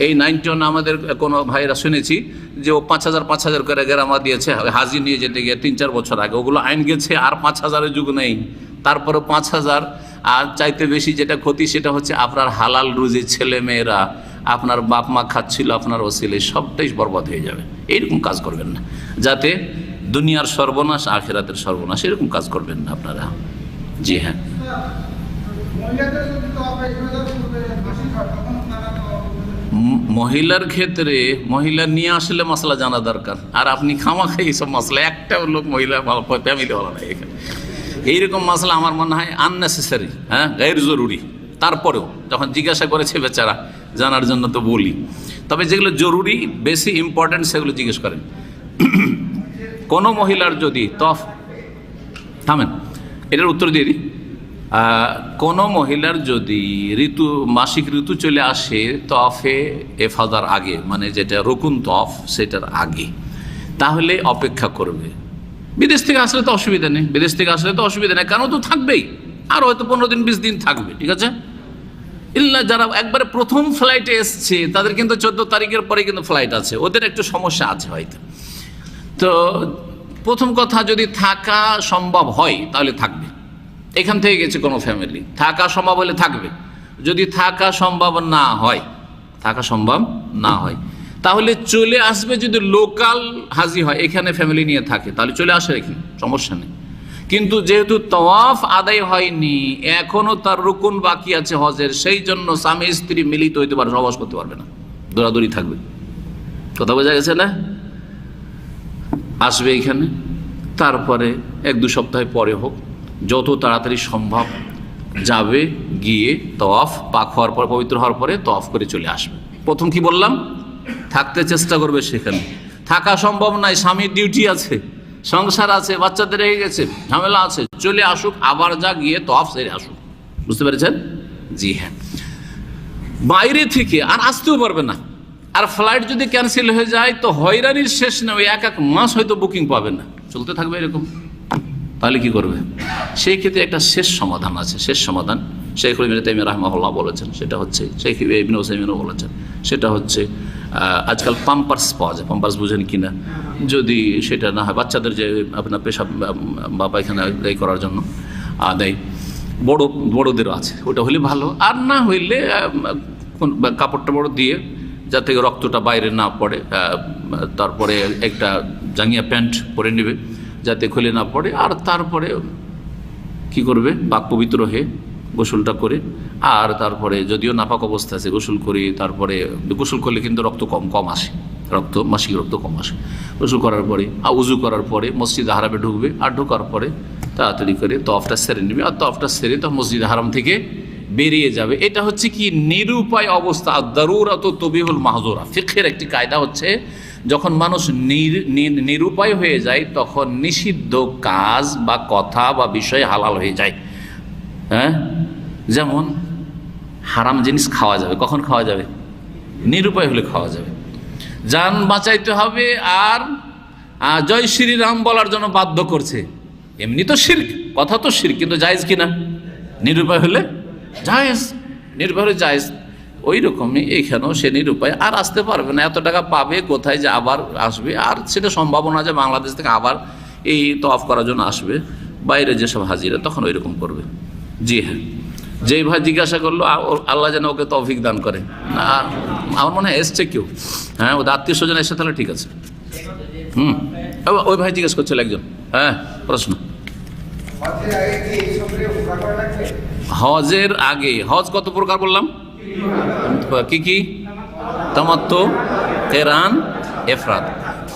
এই 91 আমাদের কোনো ভাইরা শুনেছি যে ও 5,000 করে গ্রামা দিয়েছে হাজি নিয়ে যেতে গিয়ে 3-4 বছর আগে, ওগুলো আইন গেছে, আর 5,000-এর যুগ নেই। তারপরে 5,000 আর চাইতে বেশি যেটা ক্ষতি, সেটা হচ্ছে আপনার হালাল রুজি, ছেলে মেয়েরা, আপনার বাপ মা খাচ্ছিল আপনার ওসিলে, সবটাই বরবাদ হয়ে যাবে। এইরকম কাজ করবেন না, যাতে দুনিয়ার সর্বনাশ আখিরাতের সর্বনাশ, এরকম কাজ করবেন না আপনারা। জি হ্যাঁ, মহিলার ক্ষেত্রে মহিলা নিয়ে আসলে মশলা জানা দরকার। আর আপনি খামাখাই এইসব মশলা, একটা লোক মহিলা ফ্যামিলি ভালো নাই এখানে, এইরকম মশলা আমার মনে হয় আননেসেসারি, হ্যাঁ, গায়ের জরুরি। তারপরেও যখন জিজ্ঞাসা করেছে বেচারা, জানার জন্য তো বলি, তবে যেগুলো জরুরি, বেশি ইম্পর্টেন্ট, সেগুলো জিজ্ঞেস করেন। কোনো মহিলার যদি থামেন, এটার উত্তর দিয়ে দিই। কোনো মহিলার যদি মাসিক ঋতু চলে আসে তফে এফাদার আগে, মানে যেটা রকুন তফ, সেটার আগে, তাহলে অপেক্ষা করবে। বিদেশ থেকে আসলে তো অসুবিধা নেই, বিদেশ থেকে আসলে তো অসুবিধা নেই, কারণ তো থাকবেই, আর হয়তো 15 দিন 20 দিন থাকবে, ঠিক আছে। ইল্লা যারা একবারে প্রথম ফ্লাইটে এসছে, তাদের কিন্তু 14 তারিখের পরে কিন্তু ফ্লাইট আছে, ওদের একটু সমস্যা আছে হয়তো। তো প্রথম কথা, যদি থাকা সম্ভব হয় তাহলে থাকবে। এখান থেকে গেছে কোনো ফ্যামিলি, থাকা সম্ভব হলে থাকবে। যদি থাকা সম্ভব না হয়, তাহলে চলে আসবে। যদি লোকাল হাজি হয়, এখানে ফ্যামিলি নিয়ে থাকে, তাহলে চলে আসে, এখানে সমস্যা নেই। কিন্তু যেহেতু তওয়াফ আদায় হয়নি, এখনো তার রুকুন বাকি আছে হজের, সেই জন্য স্বামী স্ত্রী মিলিত হইতে পারে, সহবাস করতে পারবে না, দৌড়াদৌড়ি থাকবে। কথা বোঝা গেছে না? আসবে এখানে, তারপরে 1-2 সপ্তাহ পরে হোক, যত তাড়াতাড়ি সম্ভব যাবে, গিয়ে তওয়াফ পাক হওয়ার পর, পবিত্র হওয়ার পরে তওয়াফ করে চলে আসবে। প্রথম কি বললাম? থাকতে চেষ্টা করবে সেখানে। থাকা সম্ভব নয়, স্বামীর ডিউটি আছে, সংসার আছে, বাচ্চাদের রেখে গেছে, ঝামেলা আছে, চলে আসুক, আবার যা গিয়ে তওয়াফ সেরে আসুক। বুঝতে পেরেছেন? জি হ্যাঁ। বাইরে থেকে আর আসতেও পারবে না। আর ফ্লাইট যদি ক্যান্সেল হয়ে যায় তো হয়রানির শেষ নেই, 1 মাস হয়তো বুকিং পাবে না, চলতে থাকবে এরকম। তাহলে কি করবে? সেই ক্ষেত্রে একটা শেষ সমাধান আছে। শেষ সমাধান শেখ ইবনে তাইমিয়া রাহিমাহুল্লাহ বলেছেন, সেটা হচ্ছে, শেখ ইবনে উসাইমিনও বলেছেন, সেটা হচ্ছে আজকাল পাম্পার্স পাওয়া যায়। পাম্পার্স বুঝেন কিনা? যদি সেটা না হয়, বাচ্চাদের যে আপনার পেশাব বা পায়খানা করার জন্য দেয়, বড়োদেরও আছে, ওটা হলে ভালো। আর না হইলে কাপড়টা বড় দিয়ে, যাতে রক্তটা বাইরে না পড়ে, তারপরে একটা জাঙ্গিয়া প্যান্ট পরে নেবে যাতে খুলে না পড়ে। আর তারপরে কি করবে? পাক পবিত্র হয়ে গোসলটা করে, আর তারপরে যদিও নাপাক অবস্থা আছে গোসল করি, তারপরে গোসল করলে কিন্তু রক্ত কম আসে, মাসিক রক্ত কম আসে। গোসল করার পরে উজু করার পরে মসজিদ হারামে ঢুকবে, আর ঢোকার পরে তাড়াতাড়ি করে তওয়াফটা সেরে নেবে, আর তওয়াফটা সেরে তো মসজিদ হারাম থেকে বেরিয়ে যাবে। এটা হচ্ছে কি নিরুপায় অবস্থা, দারুরাত তুবিহুল মাহজুরা। ফিকহের একটি কায়দা হচ্ছে, যখন মানুষ নিরুপায় হয়ে যায় তখন নিষিদ্ধ কাজ বা কথা বা বিষয় হালাল হয়ে যায়। হ্যাঁ, যেমন হারাম জিনিস খাওয়া যাবে, কখন খাওয়া যাবে? নিরুপায় হলে খাওয়া যাবে। জান বাঁচাইতে হবে আর জয় শ্রীরাম বলার জন্য বাধ্য করছে, এমনি তো শিরক, কথা তো শিরক, কিন্তু জায়েজ কিনা? নিরুপায় হলে জায়েজ, নিরুপায় হলে জায়েজ। ওই রকমই এইখানেও সে নিরুপায়, আর আসতে পারবে না। এত টাকা পাবে কোথায় যে আবার আসবে? আর সেটা সম্ভাবনা যে বাংলাদেশ থেকে আবার এই তওয়াফ করার জন্য আসবে, বাইরে যেসব হাজিরা, তখন ওই রকম করবে। জি হ্যাঁ, যেই ভাই জিজ্ঞাসা করলো, আল্লাহ যেন ওকে তৌফিক দান করে। না, আমার মনে হয় এসছে কেউ, হ্যাঁ, ওদের আত্মীয় স্বজন এসে, তাহলে ঠিক আছে। ওই ভাই জিজ্ঞেস করছিল একজন। হ্যাঁ, প্রশ্ন। হজের আগে, হজ কত প্রকার বললাম? কি কি? তামাত্তু, কিরান, ইফরাদ।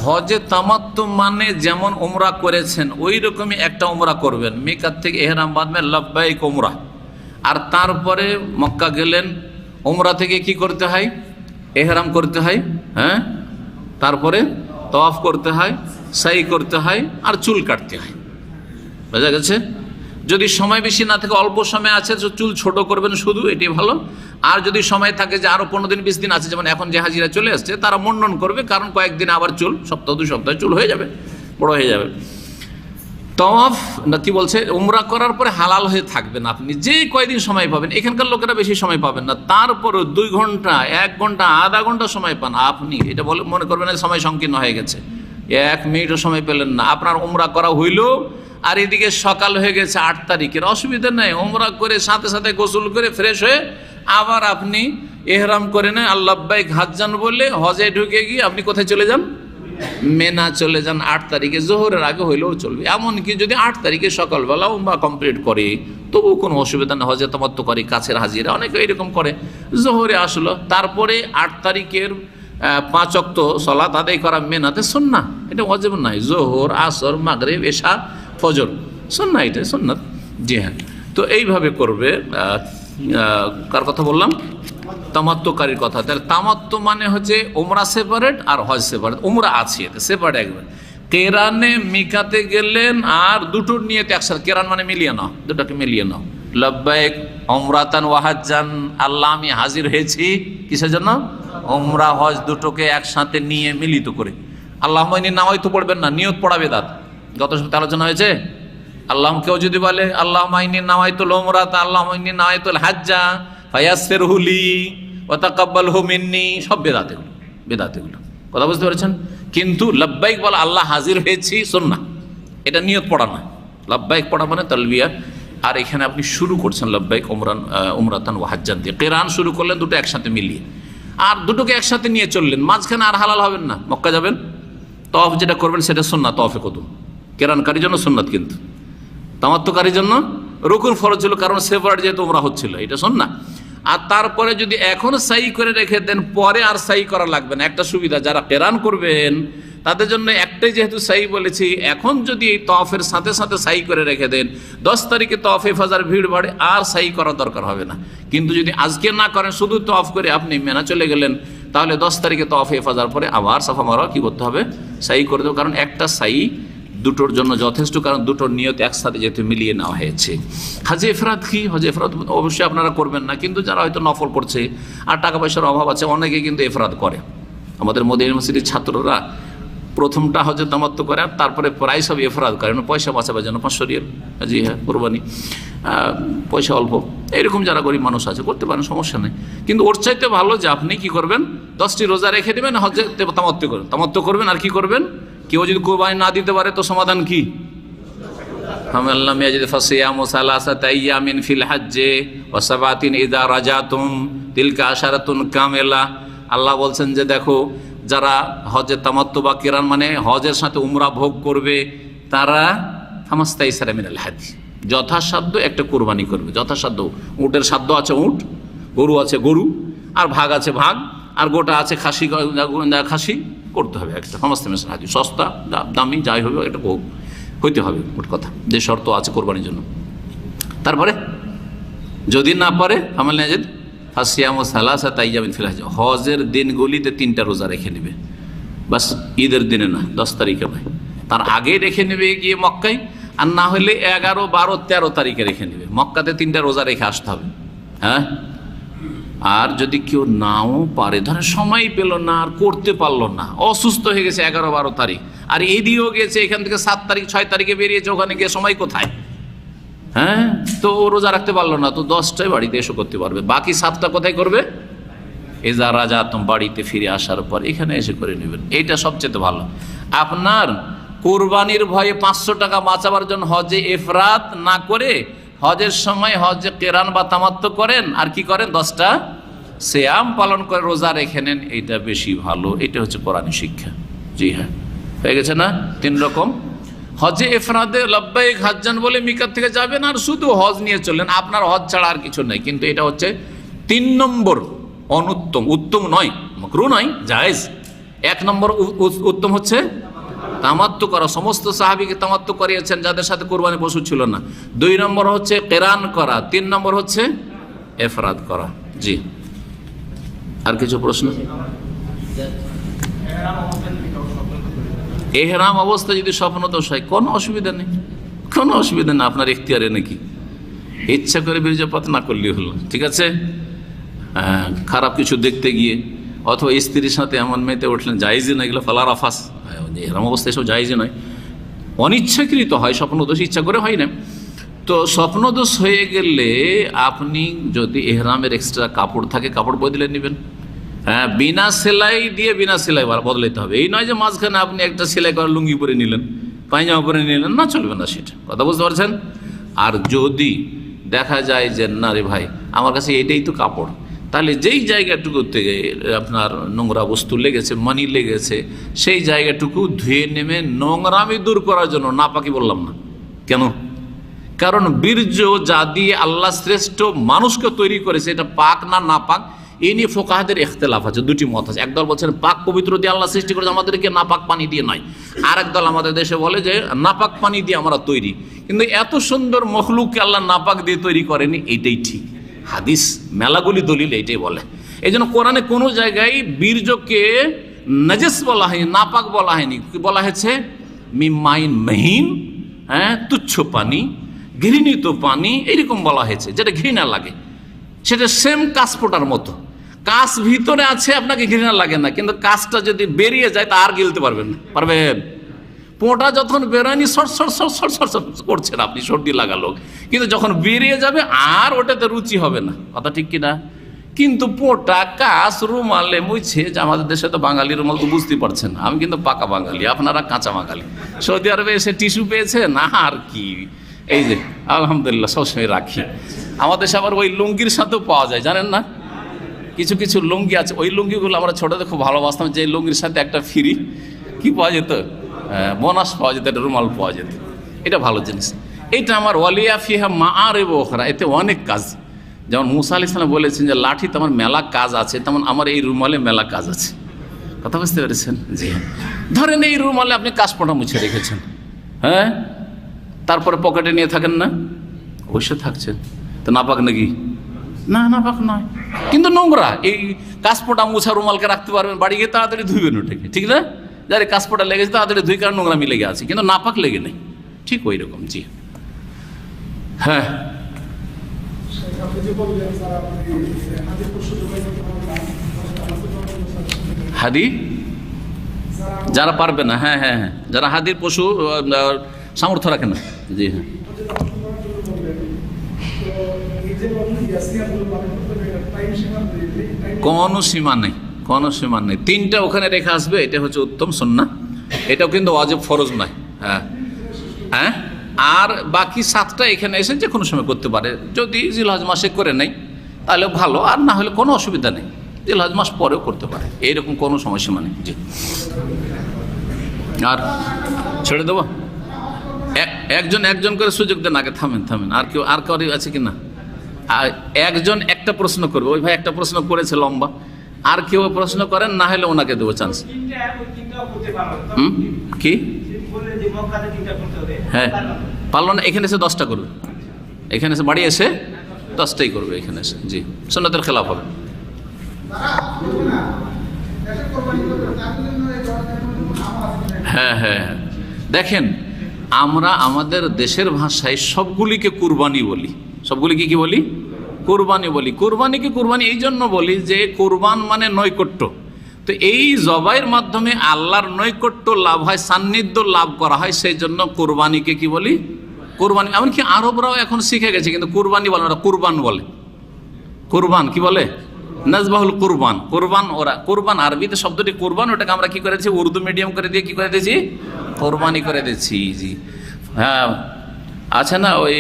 হজে তামাত্তু মানে যেমন উমরা করেছেন ওই রকমই একটা উমরা করবেন, মিকাত থেকে ইহরাম বাঁধবেন, লাব্বাইক উমরা। আর তারপরে মক্কা গেলেন, উমরা থেকে কি করতে হয়? ইহরাম করতে হয়, হ্যাঁ, তারপরে তওয়াফ করতে হয়, সাই করতে হয়, আর চুল কাটতে হয়। বোঝা গেছে? যদি সময় বেশি না থাকে, অল্প সময় আছে, চুল ছোট করবেন শুধু, এটি ভালো। আর যদি সময় থাকে যে আরো 15 দিন 20 দিন আছে, যেমন এখন যে হাজিরা চলে আসছে, তারা মুন্ডন করবে, কারণ কয়েকদিন আবার চুল, সপ্তাহ 2 সপ্তাহে চুল হয়ে যাবে, বড় হয়ে যাবে। তওয়াফ না কি বলছে, উমরা করার পরে হালাল হয়ে থাকবেন আপনি, যে কয়দিন সময় পাবেন। এখানকার লোকেরা বেশি সময় পাবেন না, তারপরে 2 ঘন্টা, 1 ঘন্টা, আধা ঘন্টা সময় পান আপনি, এটা বলে মনে করবেন না সময় সংকীর্ণ হয়ে গেছে, 1 মিনিটও সময় পেলেন না, আপনার উমরা করা হইল। আর এদিকে সকাল হয়ে গেছে 8 তারিখের, অসুবিধা নেই, উমরা করে সাথে সাথে গোসল করে ফ্রেশ হয়ে আবার আপনি ইহরাম করে নেন, আল্লাহবাইক হাজ্জান বলে হজে ঢুকে গিয়ে আপনি কোথায় চলে যান? মেনা চলে যান। 8 তারিখে জোহরের আগে হইলেও চলবে। এমনকি যদি 8 তারিখে সকালবেলা উমরা কমপ্লিট করে তবুও কোনো অসুবিধা নেই, হজে তামাত্তু করে, কাছের হাজিরা অনেকে এরকম করে, জোহরে আসলো, তারপরে 8 তারিখের 5 ওয়াক্ত সালাত আদায় করা মেনাতে সুন্নাহ, এটা ওয়াজিব নয়। জোহর, আসর, মাগরিব, এশা, ফজর সুন্নাহ, এটা সুন্নাত। জি হ্যাঁ, তো এইভাবে করবে। কার কথা বললাম? তামাত্তুকারীর কথা। তাহলে তামাত্তু মানে হচ্ছে উমরা সেপারেট আর হজ সেপারেট। উমরা আছে, এটা সেপারেট একবার। কেরানে মিকাতে গেলেন আর দুটোর নিয়তে একসাথে, কেরান মানে মিলিয়ে নাও, দুটাকে মিলিয়ে নাও, লাব্বাইক উমরাতান ওয়া হাজ্জান, আল্লাহ আমি হাজির হয়েছি, কিসের জন্য? উমরা হজ দুটোকে একসাথে নিয়ে মিলিত করে। আল্লাহুম্মা ইন্নী নাওয়াইতু পড়বেন না, নিয়ত পড়া বিদআত। গত সপ্তাহে আলোচনা হয়েছে। আল্লাহ, কেউ যদি বলে আল্লাহুম্মা ইন্নী নাওয়াইতুল উমরাতা, আল্লাহুম্মা ইন্নী নাওয়াইতুল হাজ্জা ফায়াসসিরহু লি ওয়া তাকাব্বালহু মিন্নি, সব বিদআত, এগুলো বিদআত, এগুলো কথা বুঝতে পেরেছেন? কিন্তু লাব্বাইক বলা, আল্লাহ হাজির হয়েছি, সুন্নাহ, এটা নিয়ত পড়া না। লাব্বাইক পড়া মানে তালবিয়া। আর এখানে আপনি শুরু করছেন লাব্বাইক উমরাতান ওয়া হাজ্জান দিয়ে, কিরান শুরু করলেন দুটো একসাথে মিলিয়ে, আর দুটোকে একসাথে নিয়ে চললেন, মাঝখানে আর হালাল হবেন না। মক্কা যাবেন, তওয়াফ যেটা করবেন সেটা সুন্নাত, তওয়াফে কুদুম, কেরানকারীর জন্য সুন্নাত। কিন্তু তামাত্তুকারীর জন্য রুকুন ফরজ ছিল, কারণ সেপারেট যেহেতু উমরা হচ্ছিল, এটা শোন না। আর তারপরে যদি এখন সাই করে রেখে দেন, পরে আর সাই করা লাগবে না। একটা সুবিধা, যারা কেরান করবেন তাদের জন্য একটাই, যেহেতু সাই বলেছি, এখন যদি এই তওয়াফের সাথে সাথে সাই করে রেখে দেন, 10 তারিখে তওয়াফে ফাজার ভিড় বাড়ে, আর সাই করার দরকার হবে না। কিন্তু যদি আজকে না করেন, শুধু তওয়াফ করে আপনি মেনা চলে গেলেন, তাহলে 10 তারিখে তওয়াফে ফাজার পরে আবার সাফা মারোয়া কি করতে হবে, সাই করে দেবো। কারণ একটা সাই দুটোর জন্য যথেষ্ট, কারণ দুটোর নিয়ত একসাথে যেহেতু মিলিয়ে নেওয়া হয়েছে। হাজে ইফরাদ কি? হজে ইফরাদ অবশ্যই আপনারা করবেন না, কিন্তু যারা হয়তো নফল করছে আর টাকা পয়সার অভাব আছে, অনেকে কিন্তু ইফরাদ করে। আমাদের মদিনা ইউনিভার্সিটির ছাত্ররা প্রথমটা হজে তামাত্তু করে, আর তারপরে প্রায় সব ইফরাদ করে, পয়সা বাঁচাবার জন্য 500 রিয়াল, জি হ্যাঁ, কোরবানি, পয়সা অল্প, এরকম যারা গরিব মানুষ আছে করতে পারেন, সমস্যা নেই। কিন্তু ওর চাইতে ভালো যে আপনি কি করবেন, 10টি রোজা রেখে দেবেন, হজে তামাত্তু করবেন। আর কি করবেন, কেউ যদি কোরবানি না দিতে পারে তো সমাধান কি, আল্লাহ বলছেন যে দেখো, যারা হজে তামাত্তু বা কিরান মানে হজের সাথে উমরা ভোগ করবে, তারা ফামাস্তাইসারা মিনাল হাদি, যথাসাধ্য একটা কোরবানি করবে। যথাসাধ্য, উটের সাধ্য আছে উট, গরু আছে গরু, আর ভাগ আছে ভাগ, আর গোটা আছে খাসি, খাসি করতে হবে একটা। ফামাস্তা মিনাল হাদি, সস্তা দামি যাই হবে এটা হইতে হবে, মোট কথা যে শর্ত আছে কোরবানির জন্য। তারপরে যদি না পারে আমাল নাজিদ ফাসিয়াম ও সালাসা তাইয়ামিন ফিল হজ, হজের দিনগুলিতে 3টা রোজা রেখে নেবে, বাস ঈদের দিনে না, 10 তারিখে নয়, তার আগে রেখে নেবে গিয়ে মক্কায়, আর না হলে 11, 12, 13 তারিখে রেখে নেবে। মক্কাতে 3টা রোজা রেখে আসতে হবে, হ্যাঁ। আর যদি কেউ নাও পারে, ধরে সময় পেল না, আর করতে পারলো না, অসুস্থ হয়ে গেছে 11, 12 তারিখ, আর এদিকেও গেছে, এখান থেকে 7 তারিখ 6 তারিখে বেরিয়েছে, ওখানে গিয়ে সময় কোথায়, হ্যাঁ, তো রোজা রাখতে পারলো না, তো 10টায় বাড়িতে এসে করতে পারবে, বাকি 7টা কোথায় করবে, এজা রাজা তুম, বাড়িতে ফিরে আসার পর এখানে এসে করে নেবেন। এইটা সবচেয়ে ভালো। আপনার কোরবানির ভয়ে 500 টাকা বাঁচাবার জন্য হজে ইফরাত না করে হজের সময় হজে কেরান বা তামাত্তু করেন, আর কি করেন, 10টা সিয়াম পালন করে রোজা রেখে নেন, এইটা বেশি ভালো। এটা হচ্ছে কোরআনী শিক্ষা। জি হ্যাঁ, হয়ে গেছে না? 3 রকম। হজে ইফরাদে লব্বাইক হাজ্জান বলে মিকাত থেকে যাবেন, আর শুধু হজ নিয়ে চললেন, আপনার হজ ছাড়া আর কিছু নাই। কিন্তু এটা হচ্ছে 3 নম্বর অনুত্তম, উত্তম নয়, মাকরুহ নয়, জায়েজ। 1 নম্বর উত্তম হচ্ছে তামাত্তু করা, সমস্ত সাহাবীকে তামাত্তু করিয়েছেন যাদের সাথে কোরবানি পশু ছিল না। 2 নম্বর হচ্ছে কেরান করা, 3 নম্বর হচ্ছে ইফরাদ করা। জি, আর কিছু প্রশ্ন? এহরাম অবস্থা যদি স্বপ্নদোষ হয়, কোনো অসুবিধা নেই, কোনো অসুবিধা নেই, আপনার ইখতিয়ারে নাকি, ইচ্ছা করে বীর্যপাত না করলেই হলো, ঠিক আছে। খারাপ কিছু দেখতে গিয়ে অথবা স্ত্রীর সাথে এমন মেতে উঠলেন, জায়েজই না, এগুলো ফালা রাফাস, এহরাম অবস্থা এসব জায়েজই নয়, অনিচ্ছাকৃত হয়, স্বপ্নদোষ, ইচ্ছা করে হয় না। তো স্বপ্নদোষ হয়ে গেলে আপনি যদি এহরামের এক্সট্রা কাপড় থাকে, কাপড় বদলে নেবেন। হ্যাঁ, বিনা সেলাই দিয়ে বিনা সেলাই বদলাইতে হবে। এই নয় যে মাঝখানে আপনি একটা সেলাই করা লুঙ্গি পরে নিলেন, পায়জামা পরে নিলেন, না, চলবে না সেটা, কথা বুঝতে পারছেন। আর যদি দেখা যায় যে না রে ভাই, আমার কাছে এটাই তো কাপড়, তাহলে যেই জায়গাটুকুতে আপনার নোংরা বস্তু লেগেছে, মানি লেগেছে, সেই জায়গাটুকু ধুয়ে নেমে নোংরামি দূর করার জন্য, না পাকি বললাম না কেন, কারণ বীর্য যা দিয়ে আল্লাহ শ্রেষ্ঠ মানুষকে তৈরি করেছে, এটা পাক না না পাক, এই নিয়ে ফোকাহাদের ইখতিলাফ আছে, 2টি মত আছে। একদল বলছেন পাক পবিত্র দিয়ে আল্লাহ সৃষ্টি করেছে, আমাদেরকে নাপাক পানি দিয়ে নয়। আর একদল আমাদের দেশে বলে যে নাপাক পানি দিয়ে আমরা তৈরি, কিন্তু এত সুন্দর মখলুককে আল্লাহ নাপাক দিয়ে তৈরি করেনি, এইটাই ঠিক। হাদিস মেলাগুলি দলিল এইটাই বলে। এই জন্য কোরআনে কোনো জায়গায় বীর্যকে নাজিস বলা হয়নি, নাপাক বলা হয়নি, কি বলা হয়েছে, মিমাইন মহিন, হ্যাঁ, তুচ্ছ পানি, ঘৃণিত পানি, এইরকম বলা হয়েছে, যেটা ঘৃণা লাগে। সেটা সেম কাশফোঁটার মতো, কাশ ভিতরে আছে, আপনাকে ঘৃণা লাগে না, কিন্তু কাশটা যদি বেরিয়ে যায় তা আর গিলতে পারবেন না, পারবেন? পোঁটা যখন বেরোয়নি সর সর সর সর সর সর করছেন আপনি, সর্দি লাগালো, কিন্তু যখন বেরিয়ে যাবে আর ওটাতে রুচি হবে না, কথা ঠিক কিনা? কিন্তু পোঁটা কাশ রুমালে মুছে, যে আমাদের দেশে তো বাঙালি রুমাল তো বুঝতে পারছেন, আমি কিন্তু পাকা বাঙালি, আপনারা কাঁচা বাঙালি। সৌদি আরবে এসে টিস্যু পেয়েছেন, আর কি, এই যে আলহামদুলিল্লাহ সবসময় রাখি। আমাদের দেশে আবার ওই লুঙ্গির সাথেও পাওয়া যায়, জানেন না, কিছু কিছু লুঙ্গি আছে, ওই লুঙ্গিগুলো আমরা ছোটতে খুব ভালোবাসতাম, যে লুঙ্গির সাথে একটা ফ্রি কি পাওয়া যেত, বোনাস পাওয়া যেত, একটা রুমাল পাওয়া যেত, এটা ভালো জিনিস। এটা আমার ওয়ালিয়া ফিহা মাআরিব উখরা, এতে অনেক কাজ। যেমন মুসা আলাইহিস সালাম বলেছেন যে লাঠিতে আমার মেলা কাজ আছে, তেমন আমার এই রুমালে মেলা কাজ আছে। কথা বুঝতে পেরেছেন? জি হ্যাঁ। ধরেন এই রুমালে আপনি কাশপোটা মুছে রেখেছেন, হ্যাঁ, তারপরে পকেটে নিয়ে থাকেন না, অবশ্যই থাকছেন, তো নাপাক নাকি? না, নাপাক নয়, কিন্তু নোংরা। এই কাশপোটা মুছা রুমালকে রাখতে পারবেন, বাড়ি গিয়ে তাড়াতাড়ি ধুইবেন ওটাকে, ঠিক না? যারে কাশপোটা লেগেছে তাড়াতাড়ি ধুই, কারণ নোংরা মিলে গেছে, কিন্তু নাপাক লেগে নেই, ঠিক ওই রকম। জি হ্যাঁ। হাদি যারা পারবে না, হ্যাঁ হ্যাঁ হ্যাঁ, যারা হাদির পশু সামর্থ্য রাখে না। জি হ্যাঁ, কোনো সীমা নেই, কোনো সীমা নেই। 3টা ওখানে রেখে আসবে, এটা হচ্ছে উত্তম সুন্নাহ। এটাও কিন্তু ওয়াজিব, ফরজ নয়। হ্যাঁ হ্যাঁ, আর বাকি 7টা এখানে এসে যে কোনো সময় করতে পারে। যদি জিলহজ মাসে করে নেই তাহলে ভালো, আর না হলে কোনো অসুবিধা নেই, জিলহজ মাস পরেও করতে পারে, এইরকম কোনো সময়সীমা নেই। জি, আর ছেড়ে দেবো? একজন করে সুযোগ দেন, আগে থামেন। আর কেউ আছে কি না? আর একজন একটা প্রশ্ন করবে, ওই ভাই একটা প্রশ্ন করেছে লম্বা, আর কেউ প্রশ্ন করেন, না হলে ওনাকে দেবো চান্স। কি? হ্যাঁ, পারল না, এখানে এসে 10টা করবে, এখানে এসে বাড়ি এসে 10টাই করবে এখানে এসে। জি, সুন্নাতের খেলাফ হবে। হ্যাঁ হ্যাঁ, দেখেন আমরা আমাদের দেশের ভাষায় সবগুলিকে কুরবানি বলি। সবগুলিকে কি বলি? কুরবানি বলি। কুরবানিকে কুরবানি এই জন্য বলি যে কুরবান মানে নৈকট্য। তো এই জবাইয়ের মাধ্যমে আল্লাহর নৈকট্য লাভ হয়, সান্নিধ্য লাভ করা হয়, সেই জন্য কুরবানিকে কি বলি? কুরবানি। এমনকি আরবরাও এখন শিখে গেছে, কিন্তু কুরবানি বলে ওরা কুরবান বলে। কুরবান কি বলে? নাজবাহুল কুরবান। কুরবান ওরা, কুরবান আরবিতে শব্দটি কুরবান, ওটাকে আমরা কি করেছি? উর্দু মিডিয়াম করে দিয়ে কি করে দিয়েছি? কুরবানি করে দিয়েছি। জি হ্যাঁ, আছে না ওই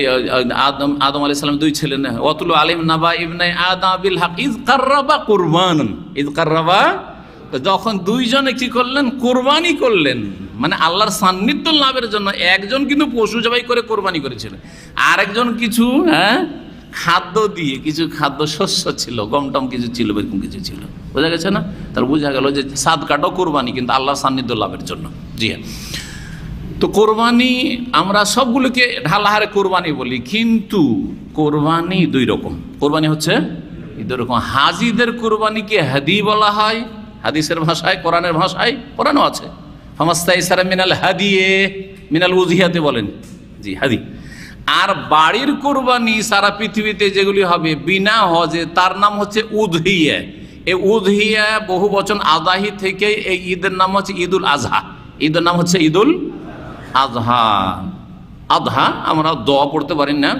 আদম আলাইহিস সালাম 2 ছেলে না, ওয়াতুলু আলাইহিম নাবা ইবনে আদম বিল হক ইয কাররাবা কুরবানান, ইয কাররাবা, যখন 2 জনে কি করলেন? কুরবানি করলেন, মানে আল্লাহর সান্নিধ্য লাভের জন্য। একজন কিন্তু পশু জবাই করে কোরবানি করেছিলেন, আর একজন কিছু খাদ্য দিয়ে, কিছু খাদ্য শস্য ছিল, গমটম কিছু ছিল, এরকম কিছু ছিল। বোঝা গেছে না? তাহলে বোঝা গেল যে সাদকাটাও কোরবানি, কিন্তু আল্লাহর সান্নিধ্য লাভের জন্য। জি হ্যাঁ, তো কোরবানি আমরা সবগুলোকে ঢালাহারে কোরবানি বলি, কিন্তু কোরবানি 2 রকম। কোরবানি হচ্ছে 2 রকম। হাজিদের কোরবানিকে হাদি বলা হয় হাদিসের ভাষায়, কোরআনের ভাষায়, কোরআনও আছে, ফামাস্তাইসারা মিনাল হাদিয়ে মিনাল উযহিয়াতে বলেন। জি, হাদি। আর বাড়ির কোরবানি সারা পৃথিবীতে যেগুলি হবে বিনা হজে, তার নাম হচ্ছে উযহিয়া। এই উযহিয়া বহু বচন আদাহি থেকে এই ঈদের নাম হচ্ছে ঈদুল আজহা। ঈদের নাম হচ্ছে ঈদুল আজহা। আজহা আমরা দ পড়তে পারি না,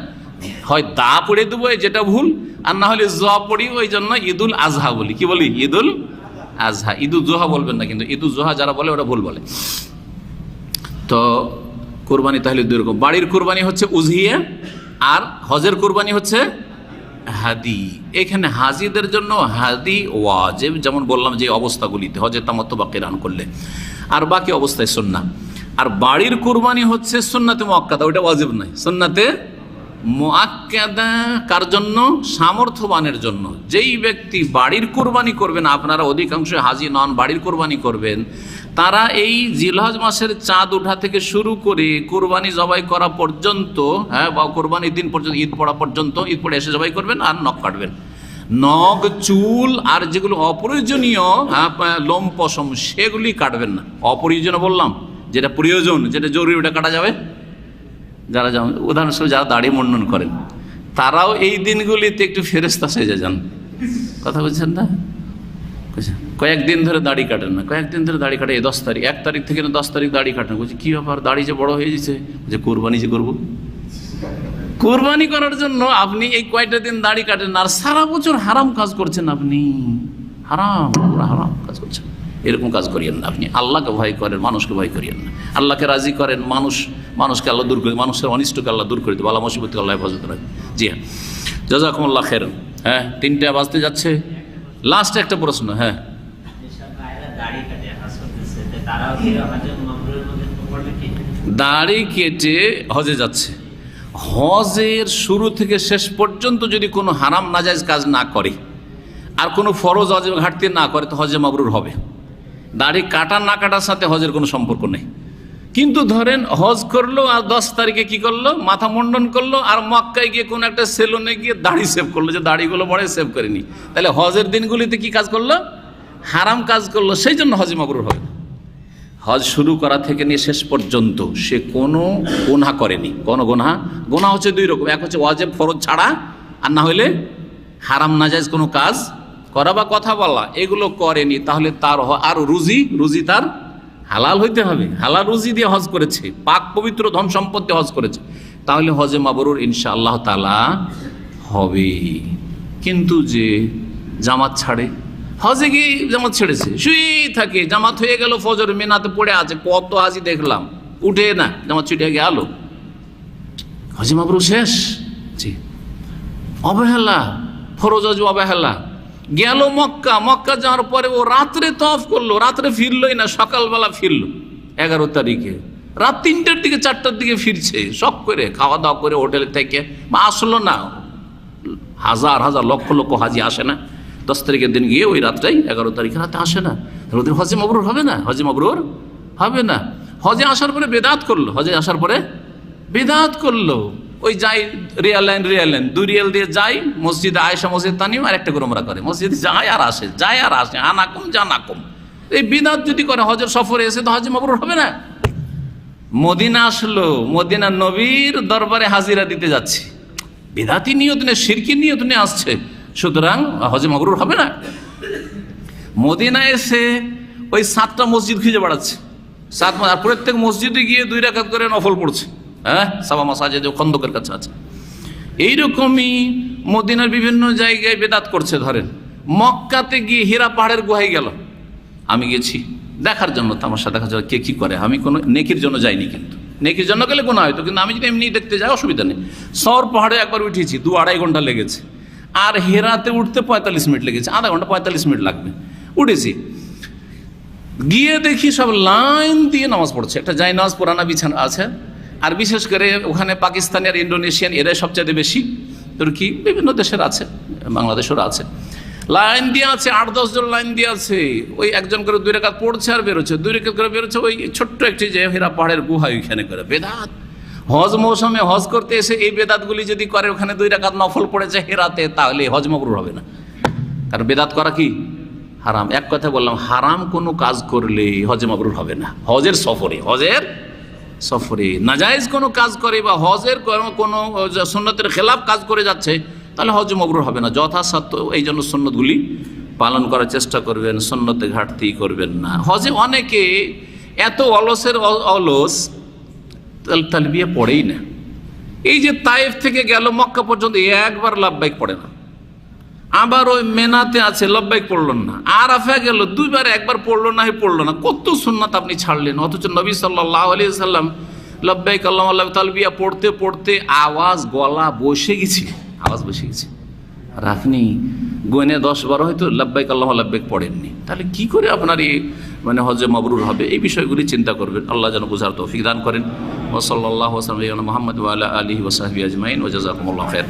হয় দা পড়ে দেবো, যেটা ভুল, আর না হলে জ পড়ি, ওই জন্য ঈদুল আজহা বলি। কি বলি? ঈদুল আজহা। ঈদুল জোহা বলবেন না, কিন্তু ঈদুল জোহা যারা বলে ওরা ভুল বলে। তো কোরবানি তাহলে 2 রকম। বাড়ির কোরবানি হচ্ছে উযহিয়া, আর হজের কোরবানি হচ্ছে হাদি। এখানে হাজিদের জন্য হাদি ওয়াজিব, যেমন বললাম যে অবস্থাগুলিতে, হজের তামাত্তু বা কিরান করলে, আর বাকি অবস্থায় সুন্নাহ। আর বাড়ির কোরবানি হচ্ছে সুন্নাতে মুআক্কাদা, ওটা ওয়াজিব নয়, সুন্নাতে মুআক্কাদা। কার জন্য? সামর্থ্যবানের জন্য। যেই ব্যক্তি বাড়ির কোরবানি করবেন, আপনারা অধিকাংশ হাজি নন, বাড়ির কোরবানি করবেন, তারা এই জিলহজ মাসের চাঁদ ওঠা থেকে শুরু করে কোরবানি জবাই করা পর্যন্ত, হ্যাঁ, বা কোরবানির দিন পর্যন্ত, ঈদ পড়া পর্যন্ত, ঈদ পড়ে এসে জবাই করবেন আর নখ কাটবেন। নখ, চুল আর যেগুলো অপ্রয়োজনীয় লোম পশম, সেগুলি কাটবেন না। অপ্রয়োজনীয় বললাম, যেটা প্রয়োজন, যেটা জরুরি, ওটা কাটা যাবে। যারা যেমন উদাহরণস্বরূপ যারা দাড়ি মুন্ডন করেন, তারাও এই দিনগুলিতে একটু ফেরেশতা সেজে যান। কথা বলছেন না? কয়েকদিন ধরে দাড়ি কাটেন না, কয়েকদিন ধরে দাড়ি কাটে, 10 তারিখ, 1 তারিখ থেকে 10 তারিখ দাড়ি কাটেন। বলছি কী ব্যাপার, দাড়ি যে বড় হয়ে গেছে, যে কোরবানি যে করবো, কোরবানি করার জন্য আপনি এই কয়টা দিন দাড়ি কাটেন, আর সারা বছর হারাম কাজ করছেন। আপনি হারাম কাজ করছেন, এরকম কাজ করিয়েন না। আপনি আল্লাহকে ভয় করেন, মানুষকে ভয় করিয়েন না। আল্লাহকে রাজি করেন, মানুষকে আল্লাহ দূর করে, মানুষের অনিষ্টকে আল্লাহ দূর করে দেবে, আল্লাহ মুসিবতকে আল্লাহ হেফাজত রাখবে। জি হ্যাঁ, জাযাকুমুল্লাহ খাইরান। হ্যাঁ, 3টা বাজতে যাচ্ছে, লাস্ট একটা প্রশ্ন। হ্যাঁ, দাড়ি কেটে হজে যাচ্ছে, হজের শুরু থেকে শেষ পর্যন্ত যদি কোনো হারাম নাজায়েজ কাজ না করে আর কোনো ফরজ ওয়াজিব ঘাটতি না করে তো হজে মাবরুর হবে। দাড়ি কাটা না কাটার সাথে হজের কোনো সম্পর্ক নেই। কিন্তু ধরেন হজ করলো আর 10 তারিখে কি করলো, মাথা মুন্ডন করলো আর মক্কায় গিয়ে কোনো একটা সেলুনে গিয়ে দাড়ি সেভ করলো, যে দাড়িগুলো বড় সেভ করেনি, তাহলে হজের দিনগুলিতে কি কাজ করলো, হারাম কাজ করলো, সেই জন্য হজে মাবরুর হবে। হজ শুরু করা থেকে নিয়ে শেষ পর্যন্ত সে কোনো গুনাহ করেনি। কোনো গুনাহ হচ্ছে দুই রকম, এক হচ্ছে ওয়াজিব ফরজ ছাড়া, আর না হলে হারাম নাজায়েজ কোনো কাজ করা বা কথা বলা, এগুলো করেনি। তাহলে তার আর রুজি তার হালাল হইতে হবে, হালাল রুজি দিয়ে হজ করেছে, পাক পবিত্র ধন সম্পত্তি হজ করেছে, তাহলে হজে মাবরুর ইনশাআল্লাহ তাআলা হবে। কিন্তু যে জামাত ছাড়ে, হজে গিয়ে জামাত ছেড়েছে, শুয়েই থাকে, জামাত হয়ে গেল, ফজর মিনাতে পড়ে আছে, কত হাজি দেখলাম, উঠে না, জামাত ছুটে গেল, হজে মাবরুর শেষ। জি, অবহেলা, ফরজ ওয়াজিব অবহেলা। গেল মক্কা যাওয়ার পরে ও রাত্রে তওয়াফ করলো, রাত্রে ফিরলোই না, সকালবেলা ফিরলো 11 তারিখে, রাত 3টার দিকে 4টার দিকে ফিরছে, শখ করে খাওয়া দাওয়া করে হোটেল থেকে, বা আসলো না। হাজার হাজার লক্ষ লক্ষ হাজি আসে না 10 তারিখের দিন গিয়ে, ওই রাতটাই 11 তারিখে রাতে আসে না, ওদের হজে মাবরুর হবে না, হজে মাবরুর হবে না। হজে আসার পরে বেদাত করলো, হজে আসার পরে বেদাত করলো, ওই যাই রিয়াল লাইন 2 রিয়াল দিয়ে যাই মসজিদে আয়েশা, মসজিদ তানিম, আর একটা করে ওমরা করে, মসজিদে যায় আর আসে, আনাকুম জানাকুম। এই বিদাত যদি করে হজের সফরে এসে, তো হজে মাবরুর হবে না। মদিনা আসলো, মদিনা নবীর দরবারে হাজিরা দিতে যাচ্ছে, বিদাতি নিয়ত নিয়ে, শিরকি নিয়ত নিয়ে আসছে, সুতরাং হজে মাবরুর হবে না। মদিনা এসে ওই 7টা মসজিদ খুঁজে বেড়াচ্ছে, 7, আর প্রত্যেক মসজিদে গিয়ে 2 রাকাত করে নফল পড়ছে। হ্যাঁ, সাবা মাসাজে খন্দকের কাছে আছে। এইরকমই মদিনার বিভিন্ন জায়গায় বেদাত করছে। ধরেন মক্কাতে গিয়ে হীরা পাহাড়ের গুহায় গেল, আমি গেছি দেখার জন্য, তামাশা দেখার জন্য, কে কি করে। আমি কোনো নেকির জন্য যাইনি, কিন্তু নেকির জন্য গেলে গুনাহ হয়তো, কিন্তু আমি যদি এমনি দেখতে যাই অসুবিধা নেই। সর পাহাড়ে একবার উঠেছি, 2-2.5 ঘন্টা লেগেছে, আর হেরাতে উঠতে 45 মিনিট লেগেছে, আধা ঘন্টা 45 মিনিট লাগবে। উঠেছি, গিয়ে দেখি সব লাইন দিয়ে নামাজ পড়ছে, একটা জায় নামাজ পুরানা বিছানা আছে, আর বিশেষ করে ওখানে পাকিস্তানি আর ইন্ডোনেশিয়ান এরাই সবচেয়ে বেশি, তুর্কি বিভিন্ন দেশের আছে, বাংলাদেশেরও আছে, লাইন দিয়ে আছে, 8-10 জন লাইন দিয়ে আছে। ওই একজন করে 2 রাকাত পড়ছে আর বেরোচ্ছে, 2 রাকাত করে বেরোচ্ছে, ওই ছোট্ট একটি যে হীরা পাহাড়ের গুহা, ওইখানে করে বেদাত। হজ মৌসুমে হজ করতে এসে এই বেদাতগুলি যদি করে, ওখানে 2 রাকাত নফল পড়েছে হেরাতে, তাহলে হজ মাবরুর হবে না, কারণ বেদাত করা কি হারাম। এক কথা বললাম, হারাম কোনো কাজ করলে হজে মাবরুর হবে না। হজের সফরে নাজায়েজ কোনো কাজ করে বা হজের কোনো সুন্নতের খেলাফ কাজ করে যাচ্ছে, তাহলে হজ মাবরুর হবে না। যথাসাধ্য এই জন্য সুন্নতগুলি পালন করার চেষ্টা করবেন, সুন্নতে ঘাটতি করবেন না। হজে অনেকে এত অলস তালবিয়া পড়েই না। এই যে তায়েফ থেকে গেল মক্কা পর্যন্ত একবার লাব্বাইক পড়ে না, আবার ওই মেনাতে আছে লব্বাইক পড়ল না, আরাফা গেল 2বার, একবার পড়লো না, কত সুন্নাত আপনি ছাড়লেন। অথচ নবী সাল্লাল্লাহু আলাইহি সাল্লাম লব্বাইক আল্লাহুম্মা তালবিয়া পড়তে পড়তে গলা বসে গেছে, আওয়াজ বসে গেছে, আর আপনি গোনে 10-12 হয়তো লব্বাইক আল্লাহুম্মা লব্বাইক পড়েননি, তাহলে কি করে আপনার এই হজে মাবরুর হবে? এই বিষয়গুলি চিন্তা করবেন। আল্লাহ যেন বুঝার তৌফিক দান করেন। ওয়া সাল্লাল্লাহু ওয়া সাল্লাম আলা মুহাম্মদ ওয়া আলা আলিহি ওয়া সাহবিহি আজমাইন ওয়া জাযাকুমুল্লাহু খাইর।